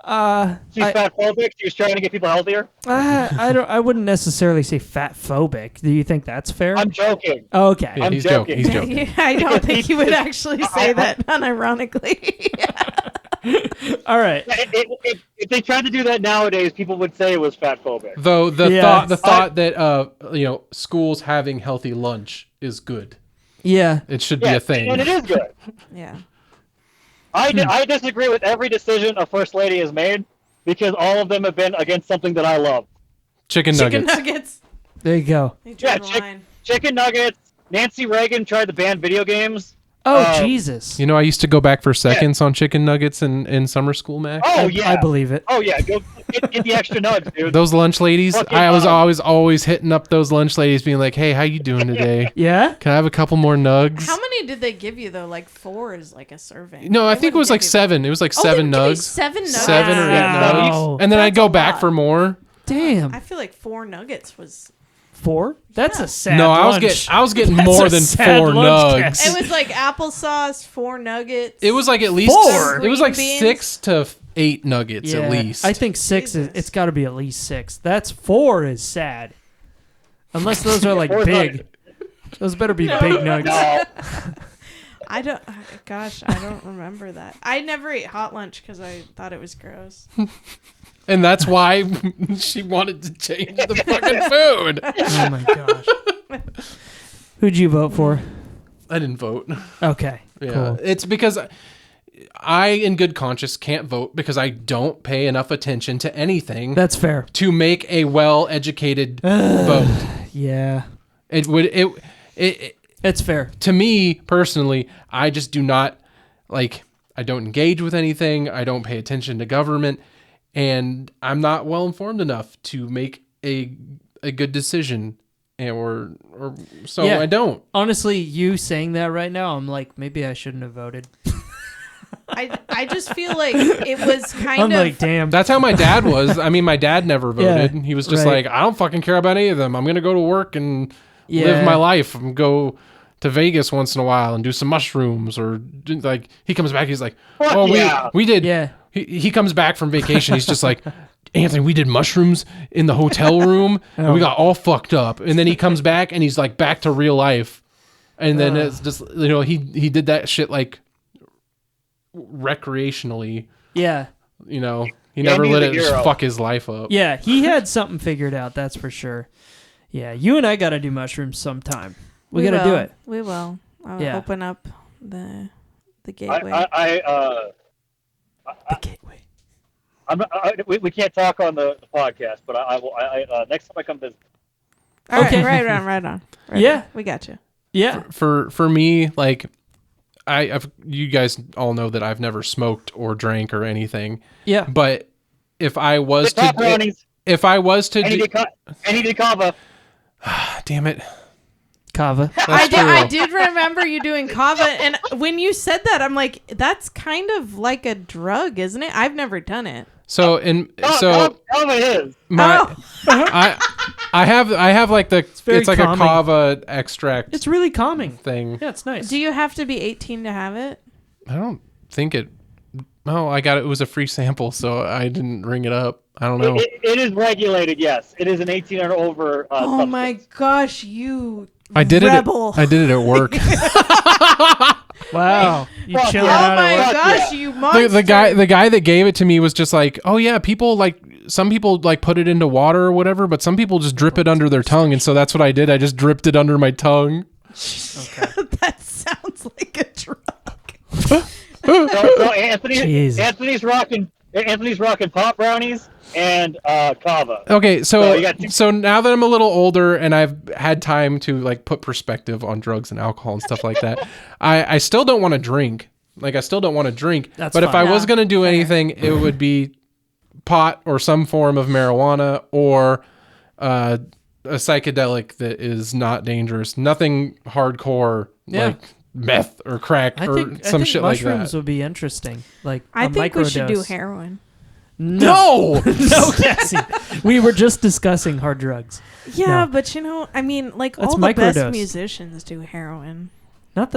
She's I, fatphobic. She was trying to get people healthier. I wouldn't necessarily say fat phobic. Do you think that's fair? I'm joking. Okay. Yeah, I'm he's joking. He's joking. I don't think he would actually say that unironically. All right. If they tried to do that nowadays, people would say it was fatphobic. Though the Yeah. thought that schools having healthy lunch is good. Yeah. It should be a thing. And it is good. Yeah. I disagree with every decision a first lady has made because all of them have been against something that I love. Chicken Chicken nuggets. nuggets. There you go. They Yeah, drew the line. chicken nuggets. Nancy Reagan tried to ban video games. Oh, Jesus. You know, I used to go back for seconds on chicken nuggets in summer school, Max. Oh yeah, I believe it. Oh yeah, go get the extra nuts, dude. Those lunch ladies, Fucking I was awesome. always hitting up those lunch ladies, being like, "Hey, how you doing today? Yeah? Can I have a couple more nugs?" How many did they give you though? Like 4 is like a serving. No, I They think it was wouldn't like give you- 7. It was like Oh, they 7 would give you nugs. 7 nuggets. 7 or 8 Wow. nugs. And then I'd That's go a back lot. for more. Damn. I feel like 4 nuggets was. 4? That's a sad No, lunch. I was getting That's more a than sad 4 lunch, nugs. Cass. It was like applesauce, 4 nuggets. It was like at least 4? It was like Green beans. 6 to 8 nuggets Yeah, at least. I think 6 is. Jesus. It's got to be at least 6. That's 4 is sad. Unless those are like 4 is big. Those better be big nuggets. No, I don't. Gosh, I don't remember that. I never ate hot lunch because I thought it was gross. And that's why she wanted to change the fucking food. Oh my gosh. Who'd you vote for? I didn't vote. Okay. Yeah. Cool. It's because I, in good conscience, can't vote because I don't pay enough attention to anything That's fair. to make a well-educated vote. Yeah. It's fair. To me personally, I just do not I don't engage with anything. I don't pay attention to government, and I'm not well informed enough to make a good decision. Or so Yeah. I don't. Honestly, you saying that right now, I'm like, maybe I shouldn't have voted. I just feel like it was kind I'm of. like, damn. That's how my dad was. I mean, my dad never voted. Yeah, He was just right. like, I don't fucking care about any of them. I'm gonna go to work and Yeah. live my life. I'm go to Vegas once in a while and do some mushrooms, or like he comes back, he's like, Fuck oh, yeah. we did. Yeah. He comes back from vacation. He's just like, Anthony, we did mushrooms in the hotel room and we got all fucked up. And then he comes back and he's like back to real life. And then it's just, he did that shit like recreationally, Yeah. He never he's let a it just hero. fuck his life up. Yeah. He had something figured out. That's for sure. Yeah. You and I got to do mushrooms sometime. We got to do will. it. We will. I'll Yeah. open up the gateway. The gateway. we can't talk on the podcast, but I will. Next time I come visit. All right, okay. right on. Yeah. on. We got you. Yeah. For me, like you guys all know that I've never smoked or drank or anything. Yeah. But if I was The top to, brownies. do, Any did kava. damn it. Kava. I did remember you doing kava, and when you said that, I'm like, that's kind of like a drug, isn't it? I've never done it. So Kava is. my Oh. I have like very it's like calming. a kava extract It's really calming. thing. Yeah, it's nice. Do you have to be 18 to have it? I don't think it. Oh, I got it. It was a free sample, so I didn't ring it up. I don't know. It is regulated, yes. It is an 18 and over Oh my substance. gosh, you I did rebel. it. I did it at work. Wow. You Fuck chilling yeah. Oh out my at work? Fuck gosh, yeah. you monster. the guy that gave it to me was just like, oh yeah, people like some people like put it into water or whatever, but some people just drip it under their tongue, and so that's what I did. I just dripped it under my tongue. That sounds like a drug. So Jesus. Anthony's rocking pop brownies and kava. Okay, So you got two- so now that I'm a little older and I've had time to like put perspective on drugs and alcohol and stuff like that, I still don't want to drink. Like I still don't want to drink. That's but if I fine. was No, gonna do anything, it would be pot or some form of marijuana or a psychedelic that is not dangerous. Nothing hardcore Yeah. like meth or crack I or think some shit like mushrooms that. would be interesting. Like I a think we should do microdose. heroin. No. No, Cassie. We were just discussing hard drugs. Yeah, No. but you know, I mean, like That's all the best microdose. musicians do heroin. Not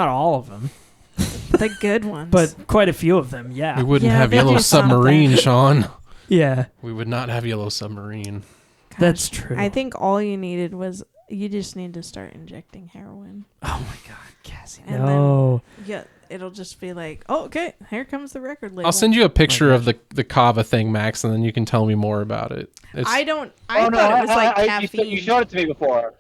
all of them, The good ones. but quite a few of them. We Yeah. wouldn't Yeah, have they Yellow do Submarine, Sean. Yeah. We would not have Yellow Submarine. Gosh, That's true. I think all you needed was you just need to start injecting heroin. Oh my God, Cassie. And No. Yeah, it'll just be like, oh, okay, here comes the record label. I'll send you a picture of the kava thing, Max, and then you can tell me more about it. It's, I thought Oh, no, it was like you caffeine. showed it to me before.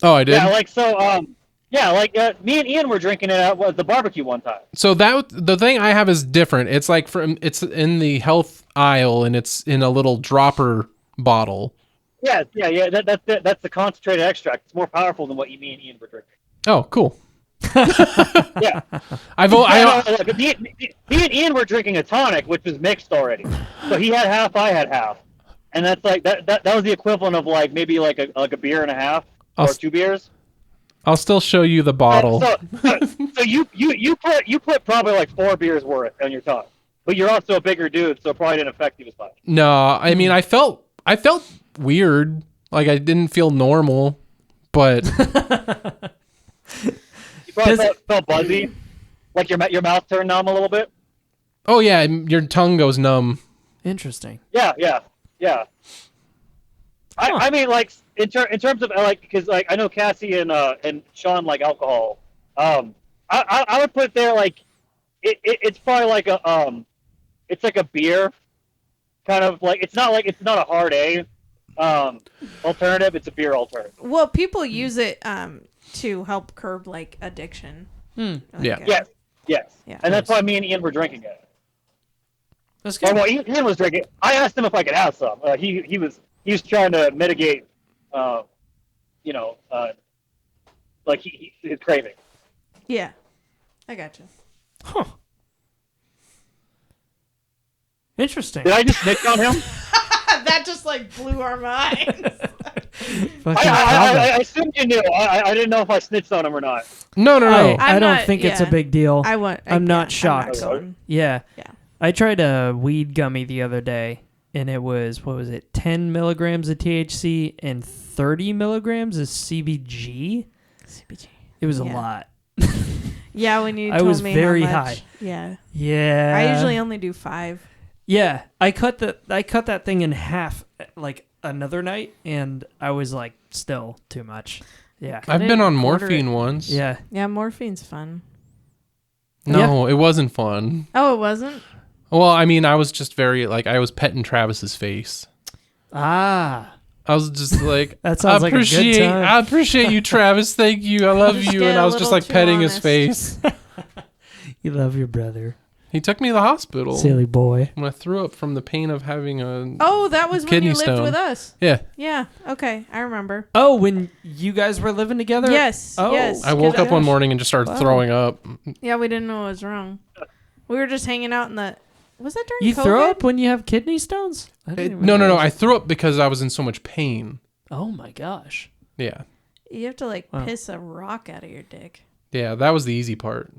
oh, I did. Yeah, like so. Me and Ian were drinking it at the barbecue one time. So the thing I have is different. It's like it's in the health aisle and it's in a little dropper bottle. Yeah. That's the concentrated extract. It's more powerful than what me and Ian were drinking. Oh, cool. Yeah. Me and Ian were drinking a tonic, which was mixed already. So he had half, I had half, and that's like that was the equivalent of like maybe like a beer and a half or 2 beers. I'll still show you the bottle. So you put probably like 4 beers worth on your tongue, but you're also a bigger dude, so it probably didn't affect you as much. No, I mean I felt weird. Like I didn't feel normal, but You probably felt buzzy, like your mouth turned numb a little bit. oh yeah, your tongue goes numb. Interesting. Yeah. I mean, like in terms of like, because like I know Cassie and Sean like alcohol. I would put it there like it's probably like it's like a beer, kind of like it's not a hard A alternative. It's a beer alternative. Well, people use it to help curb like addiction. Like, Yeah. Yes. Yeah. And that's why me and Ian were drinking it. That's good. Well, Ian was drinking. I asked him if I could have some. He was trying to mitigate, like his craving. Yeah, I gotcha. Huh. Interesting. Did I just snitch on him? That just like blew our minds. Fucking I assumed you knew. I didn't know if I snitched on him or not. No. I I'm don't not- think it's a yeah. big deal. I'm not yeah, shocked. going. Yeah. Yeah. I tried a weed gummy the other day, and it was, 10 milligrams of THC and 30 milligrams of CBG? CBG. It was a Yeah. lot. Yeah, when you I told was me very how much. high. Yeah. Yeah. I usually only do 5. Yeah, I cut that thing in half like another night, and I was like, still too much. Yeah. I've been on Order morphine it. once. Yeah. Yeah, morphine's fun. No, it wasn't fun. Oh, it wasn't? Well, I mean, I was just very like I was petting Travis's face. Ah. I was just like, That sounds like a good time. I appreciate you, Travis. Thank you. I love Just you. get And a I was just little like too petting his honest. face. You love your brother. He took me to the hospital Silly boy. when I threw up from the pain of having a. Oh, that was when Kidney you lived stone. with us. Yeah. Yeah. Okay, I remember. Oh, when you guys were living together? Yes. Oh. Yes. I woke 'cause up one morning and just started Wow. throwing up. Yeah, we didn't know what was wrong. We were just hanging out in the. Was that during You COVID? throw up when you have kidney stones? I didn't even No. realize. I threw up because I was in so much pain. Oh my gosh. Yeah. You have to like Wow. piss a rock out of your dick. Yeah, that was the easy part.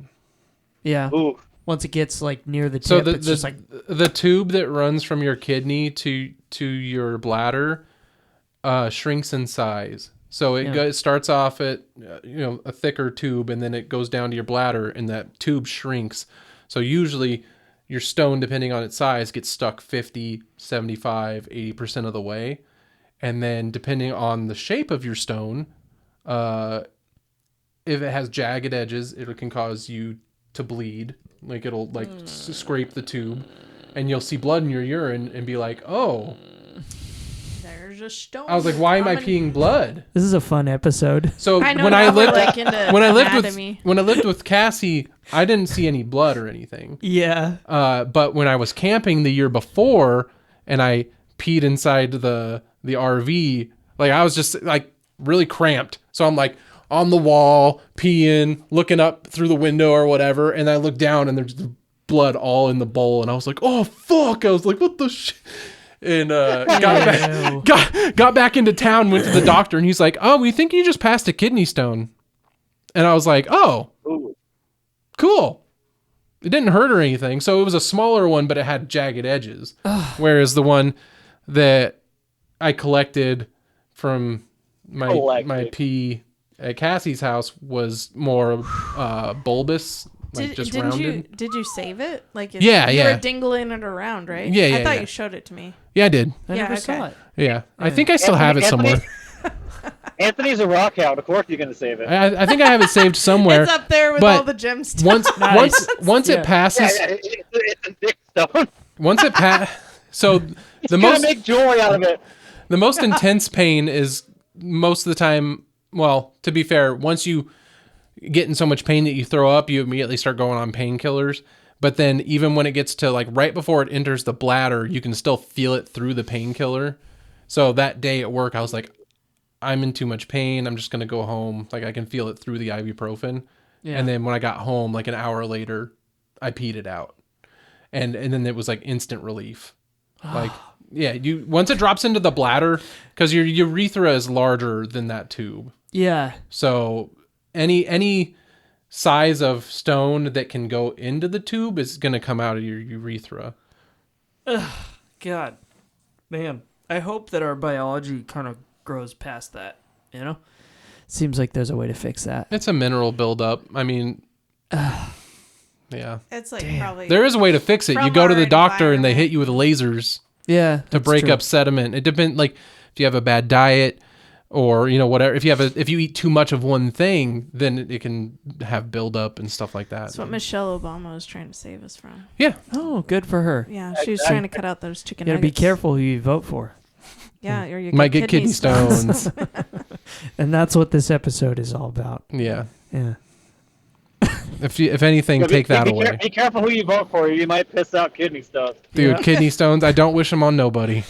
Yeah. Ooh. Once it gets like near the tip, So it's just like the tube that runs from your kidney to your bladder, shrinks in size. So it starts off at a thicker tube, and then it goes down to your bladder, and that tube shrinks. So usually your stone, depending on its size, gets stuck 50, 75, 80% of the way. And then depending on the shape of your stone, if it has jagged edges, it can cause you to bleed. Like it'll scrape the tube, and you'll see blood in your urine and be like, oh. There's a stone. I was like, why am I peeing blood? This is a fun episode. So when I lived with Cassie, I didn't see any blood or anything. Yeah. But when I was camping the year before and I peed inside the RV, like I was just like really cramped. So I'm like on the wall, peeing, looking up through the window or whatever, and I look down and there's blood all in the bowl, and I was like, oh fuck! I was like, what the shit? And got back into town, went to the doctor, and he's like, oh, we think you just passed a kidney stone. And I was like, oh, cool. It didn't hurt or anything. So it was a smaller one, but it had jagged edges. Whereas the one that I collected from my pee at Cassie's house was more bulbous. Like just rounded. Did you save it? Like you were dingling it around, right? Yeah, I thought you showed it to me. Yeah, I did. I never saw it. Yeah. I think I still have it somewhere. Anthony's a rock hound. Of course, you're gonna save it. I think I have it saved somewhere. It's up there with all the gemstones. Once it passes, it's a big stone. Once it so the most make jewelry out of it. The most intense pain is most of the time. Well, to be fair, once you get in so much pain that you throw up, you immediately start going on painkillers. But then even when it gets to like right before it enters the bladder, you can still feel it through the painkiller. So that day at work, I was like, I'm in too much pain. I'm just going to go home. Like I can feel it through the ibuprofen. Yeah. And then when I got home, like an hour later, I peed it out. And then it was like instant relief. Like, yeah, once it drops into the bladder, because your urethra is larger than that tube. Yeah. So any size of stone that can go into the tube is going to come out of your urethra. God, man, I hope that our biology kind of grows past that, you know? Seems like there's a way to fix that. It's a mineral buildup. I mean, yeah. It's like probably... There is a way to fix it. You go to the doctor and they hit you with lasers to break up sediment. It depends, like, if you have a bad diet or, whatever. If you eat too much of one thing, then it can have buildup and stuff like that. That's what Michelle Obama was trying to save us from. Yeah. Oh, good for her. Yeah, she was trying to cut out those chicken nuggets. You gotta be careful who you vote for. Yeah, or you might get kidney stones. And that's what this episode is all about. Yeah. Yeah. If anything, take that away. Be careful who you vote for. You might piss out kidney stones. Dude, kidney stones, I don't wish them on nobody.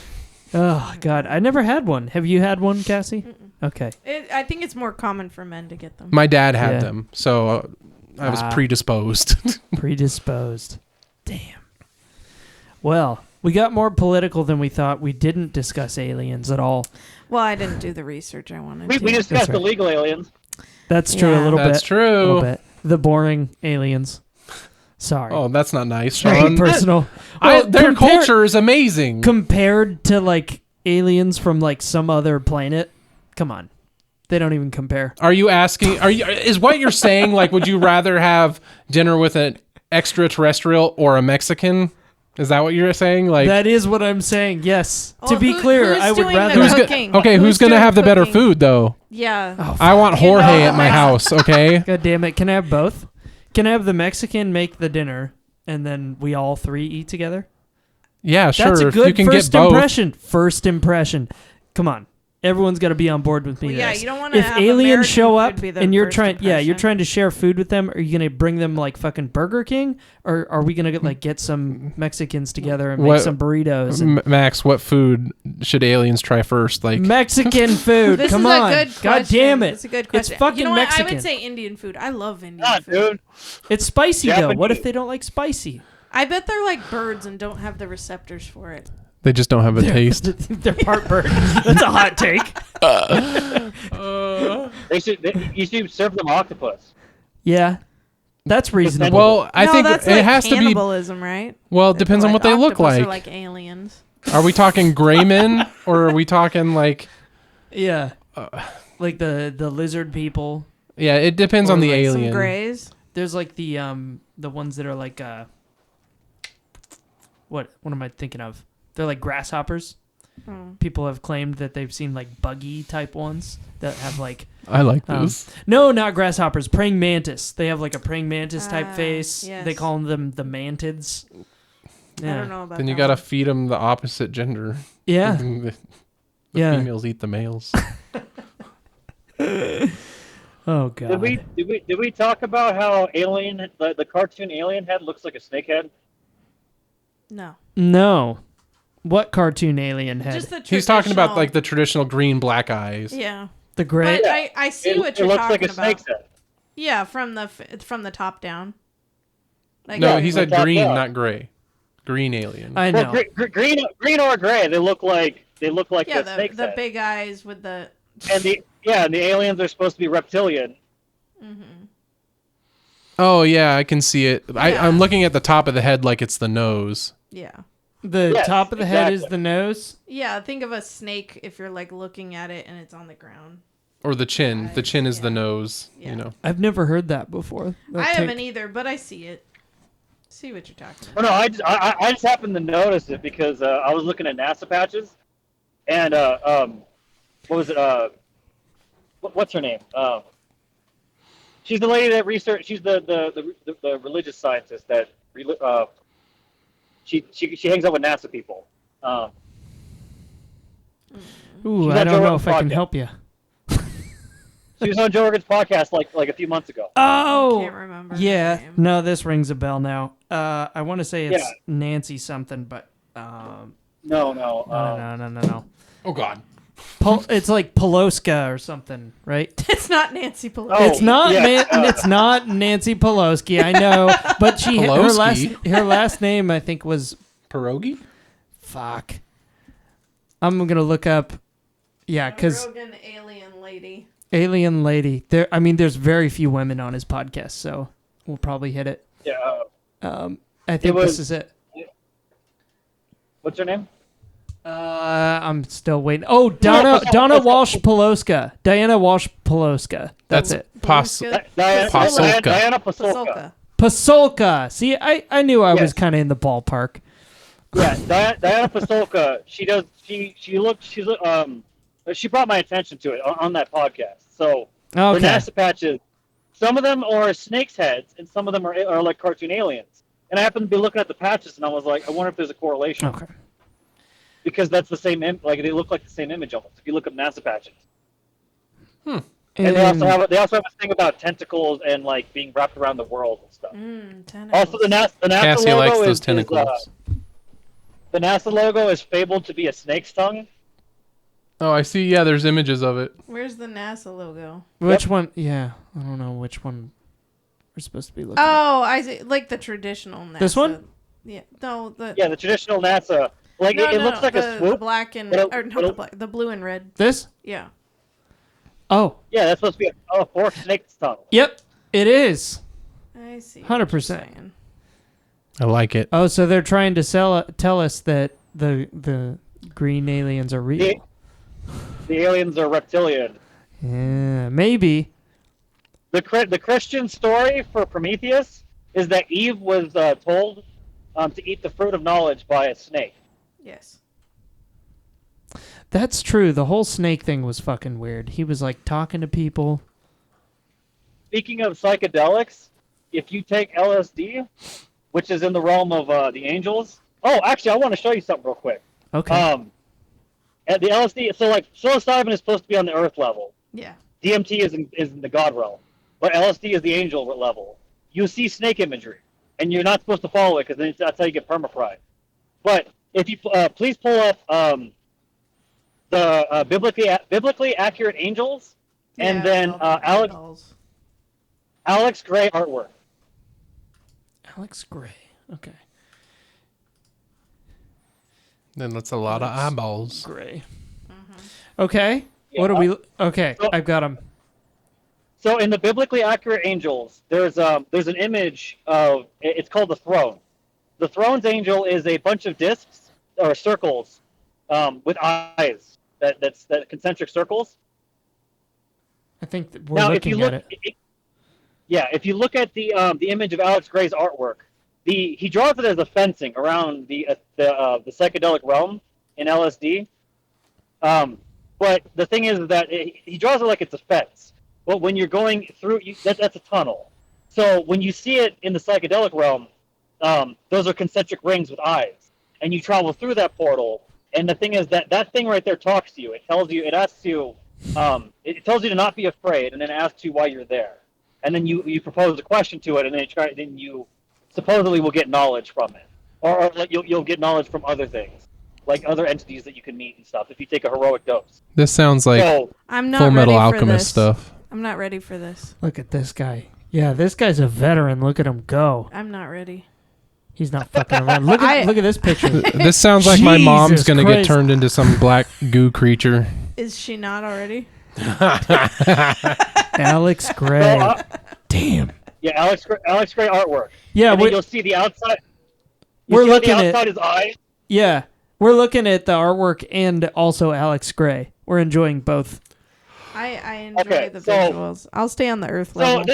Oh, God. I never had one. Have you had one, Cassie? Mm-mm. Okay. I think it's more common for men to get them. My dad had them, so I was predisposed. Predisposed. Damn. Well, we got more political than we thought. We didn't discuss aliens at all. Well, I didn't do the research I wanted to. We discussed illegal aliens. That's true, a little bit. That's true. A little bit. The boring aliens. Sorry. Oh, that's not nice, Sean. Sean. Personal. Well, their culture is amazing. Compared to, like, aliens from, like, some other planet, come on. They don't even compare. Are you asking, is what you're saying, like, would you rather have dinner with an extraterrestrial or a Mexican? Is that what you're saying? Like that is what I'm saying. Yes. Well, to be clear, I would rather. Who's going to have the better food though? Yeah. Oh, I want Jorge at my house. Okay. God damn it! Can I have both? Can I have the Mexican make the dinner and then we all three eat together? Yeah, sure. That's a good you can first get both. impression. First impression. Come on. Everyone's got to be on board with me. Well, yeah, you don't want to. If have aliens American show up and you're trying, impression. you're trying to share food with them. Are you gonna bring them like fucking Burger King, or are we gonna get some Mexicans together and make some burritos? Max, what food should aliens try first? Like Mexican food. This Come is on, a good question. God damn it! It's a good question. It's fucking you know what? Mexican. I would say Indian food. I love Indian food. Dude. It's spicy Japanese. though. What if they don't like spicy? I bet they're like birds and don't have the receptors for it. They just don't have a taste. They're part bird. That's a hot take. You should serve them octopus. Yeah, that's reasonable. Well, I think that's it like has to be. Cannibalism, right? Well, it depends on what they look Octopus like. are like aliens. Are we talking gray men or are we talking like Yeah. Like the lizard people. Yeah, it depends Or on the like Some alien. grays. There's like the ones that are like what am I thinking of? They're like grasshoppers. People have claimed that they've seen like buggy type ones that have like I like this. no, not grasshoppers, praying mantis. They have like a praying mantis type Ah, face. yes. They call them the mantids. I don't know about Then you that gotta one. feed them the opposite gender. Yeah. the Yeah. females eat the males. Oh god. Did we talk about how Alien, the cartoon Alien head looks like a snake head? No. No. What cartoon alien head? Just the He's talking about traditional- like the traditional green black eyes. Yeah. the gray. But I see what It you're looks talking like a about. snake's head. Yeah, from the top down. Like No, Yeah, he said top green, down. not gray. Green alien. I know. Well, green or gray, they look like yeah, a snake's the head. big eyes with the. And the aliens are supposed to be reptilian. Oh yeah, I can see it. Yeah. I'm looking at the top of the head like it's the nose. Yeah. The Yes, top of the head is exactly. the nose. Yeah, think of a snake if you're like looking at it and it's on the ground. Or the chin. The chin is the Yeah. nose, Yeah. you know. I've never heard that before. I haven't either, but I see it. See what you're talking Oh about. no, I just happened to notice it because I was looking at NASA patches, and what was it? What's her name? She's the lady that research. She's the religious scientist that she hangs out with NASA people. Ooh, She's I on don't Joe know if I can Rogan's help you. She was on Joe Rogan's podcast like a few months ago. Oh, Can't remember her yeah. name. No, this rings a bell now. I want to say it's Yeah. Nancy something, but No. no. Oh god. It's like Peloska or something, right? It's not Nancy Pelosi. Oh, It's not. yeah, It's not Nancy Pelosi. I know, but Pelosi? her last name I think was Pierogi? fuck. I'm gonna look up. Yeah, because Rogan alien lady. alien lady. There's very few women on his podcast, so we'll probably hit it. Yeah. I think was- this is it. What's her name? I'm still waiting. Oh, Donna Walsh Peloska. Diana Walsh Peloska. That's it. Pasulka. Pasulka. Diana Pasulka. Pasolka. See, I knew I was Yes. kind of in the ballpark. Yeah, Diana Pasulka. She brought my attention to it on that podcast. So the Okay. NASA patches, some of them are snake's heads, and some of them are like cartoon aliens. And I happened to be looking at the patches, and I was like, I wonder if there's a correlation. Okay. Because that's the same, like they look like the same image almost. If you look up NASA patches, and they also have a thing about tentacles and like being wrapped around the world and stuff. Also, the NASA Cassie logo likes those is tentacles. the NASA logo is fabled to be a snake's tongue. Oh, I see. Yeah, there's images of it. Where's the NASA logo? Which one? Yeah, I don't know which one we're supposed to be looking at. Oh, I see. Like the traditional NASA. This one? Yeah. No, the. Yeah, the traditional NASA. Like No, it no, looks like the a swoop. black and but or not the black, the blue and red. This? Yeah. Oh, Yeah, that's supposed to be a forked snake's tongue. yep, it is. I see. 100%. I like it. Oh, so they're trying to tell us that the green aliens are real. The aliens are reptilian. Yeah, maybe. The Christian story for Prometheus is that Eve was told to eat the fruit of knowledge by a snake. Yes. That's true. The whole snake thing was fucking weird. He was like talking to people. Speaking of psychedelics, if you take LSD, which is in the realm of the angels. Oh, actually, I want to show you something real quick. Okay. At the LSD, so like psilocybin is supposed to be on the earth level. Yeah. DMT is in the God realm, but LSD is the angel level. You see snake imagery, and you're not supposed to follow it because that's how you get permafried. But if you please pull up the biblically accurate angels, and Yeah, then all the Alex dolls. Alex Gray artwork. Alex Gray. Okay. Then that's a lot of eyeballs. Gray. Okay. Yeah. What are we? Okay, So- I've got him. So in the biblically accurate angels, there's an image of it's called the throne. The throne's angel is a bunch of discs or circles with eyes, that concentric circles. I think that we're Now, if you looking look, at it. if you look at the image of Alex Gray's artwork, he draws it as a fencing around the psychedelic realm in LSD. But the thing is that he draws it like it's a fence. But when you're going through, that's a tunnel. So when you see it in the psychedelic realm, those are concentric rings with eyes, and you travel through that portal. And the thing is that thing right there talks to you. It tells you, it asks you, it tells you to not be afraid, and then asks you why you're there. And then you propose a question to it, and then you supposedly will get knowledge from it, or you'll get knowledge from other things, like other entities that you can meet and stuff if you take a heroic dose. This sounds like I'm not Full Metal ready for Alchemist this. stuff. I'm not ready for this. Look at this guy. Yeah, this guy's a veteran. Look at him go. I'm not ready. He's not fucking around. Look at this picture. This sounds like my mom's Jesus gonna get Christ. turned into some black goo creature. Is she not already? Alex Gray. Damn. Yeah, Alex Gray artwork. Yeah, and then you'll see the outside. We're looking the at outside his eyes. Yeah, we're looking at the artwork and also Alex Gray. We're enjoying both. I enjoy Okay, the so- visuals. I'll stay on the Earth So level.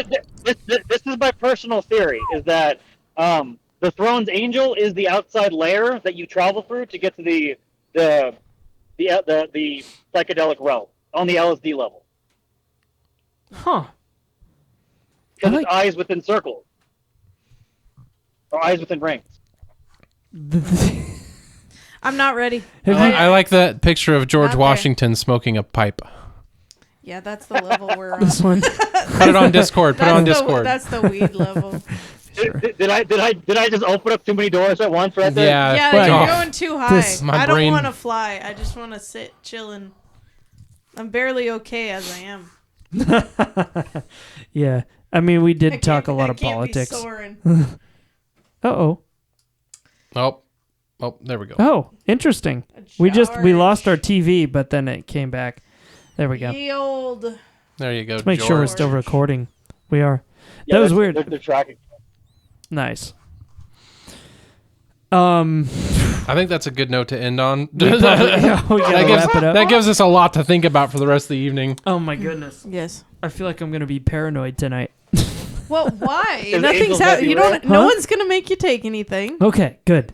this is my personal theory: is that the Throne's Angel is the outside layer that you travel through to get to the psychedelic realm on the LSD level. Huh. Because I it's eyes within circles. Or eyes within rings. I'm not ready. I like that picture of George Not there. Washington smoking a pipe. Yeah, that's the level we're on. This one. Put it on Discord. Put it on Discord. That's the weed level. Did I just open up too many doors at once right there? Yeah. Yeah, fuck you're off. going too high. My I don't brain- want to fly. I just want to sit chilling. I'm barely okay as I am. Yeah. I mean, we did talk a lot I of can't politics. Be soaring. Uh-oh. Oh, there we go. Oh, interesting. We lost our TV, but then it came back. There we go. Ye old. There you go. Let's make sure we're George. still recording. We are. Yeah, That was they're- weird. They're tracking. Nice. I think that's a good note to end on. We gotta wrap it up. That gives us a lot to think about for the rest of the evening. Oh my goodness. Yes. I feel like I'm gonna be paranoid tonight. Well, why? Is Nothing's Angels happening. You everywhere? don't. No Huh? one's gonna make you take anything. Okay, good.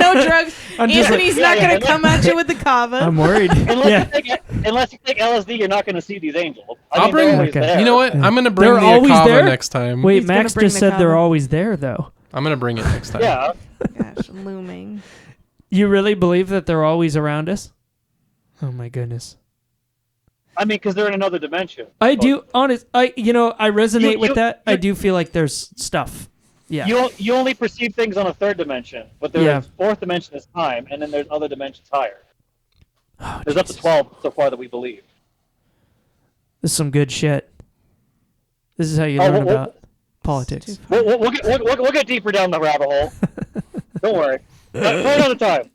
No drugs. I'm just Anthony's like- not Yeah, gonna yeah. come at you with the kava. I'm worried. Unless you take LSD, you're not going to see these angels. I'll bring. they're always Okay. there. You know what? I'm gonna bring They're the always Akava there? next time. Wait, He's gonna Max bring just the said they're kava. always there, though. I'm gonna bring it next time. Yeah. Gosh, looming. You really believe that they're always around us? Oh my goodness. I mean, because they're in another dimension. I do, honest. I resonate You- with you- that. I you- do feel like there's stuff. Yeah. You only perceive things on a third dimension, but there's Yeah. fourth dimension is time, and then there's other dimensions higher. Oh, There's up to Jesus. 12 so far that we believe. This is some good shit. This is how you Oh, learn well, about politics. We'll get deeper down the rabbit hole. Don't worry. For another time.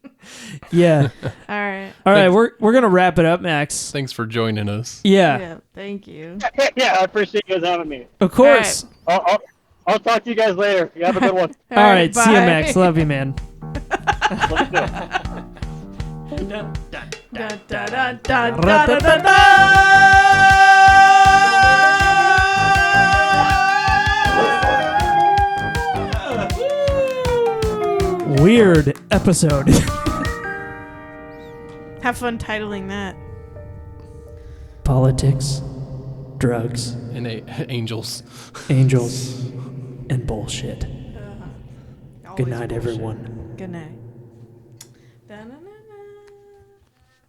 Yeah. All right. All right, we're gonna wrap it up, Max. Thanks for joining us. Yeah, Thank you. Yeah, I appreciate you guys having me. of course. I'll talk to you guys later. You have a good one. All right, see you, bye. Max. Love you, man. Let's do it. Da, da, da, da, da, da, da, Weird episode. Have fun titling that. Politics, drugs, And angels. angels, and bullshit. Good Always night, bullshit. everyone. Good night. Da, na, na.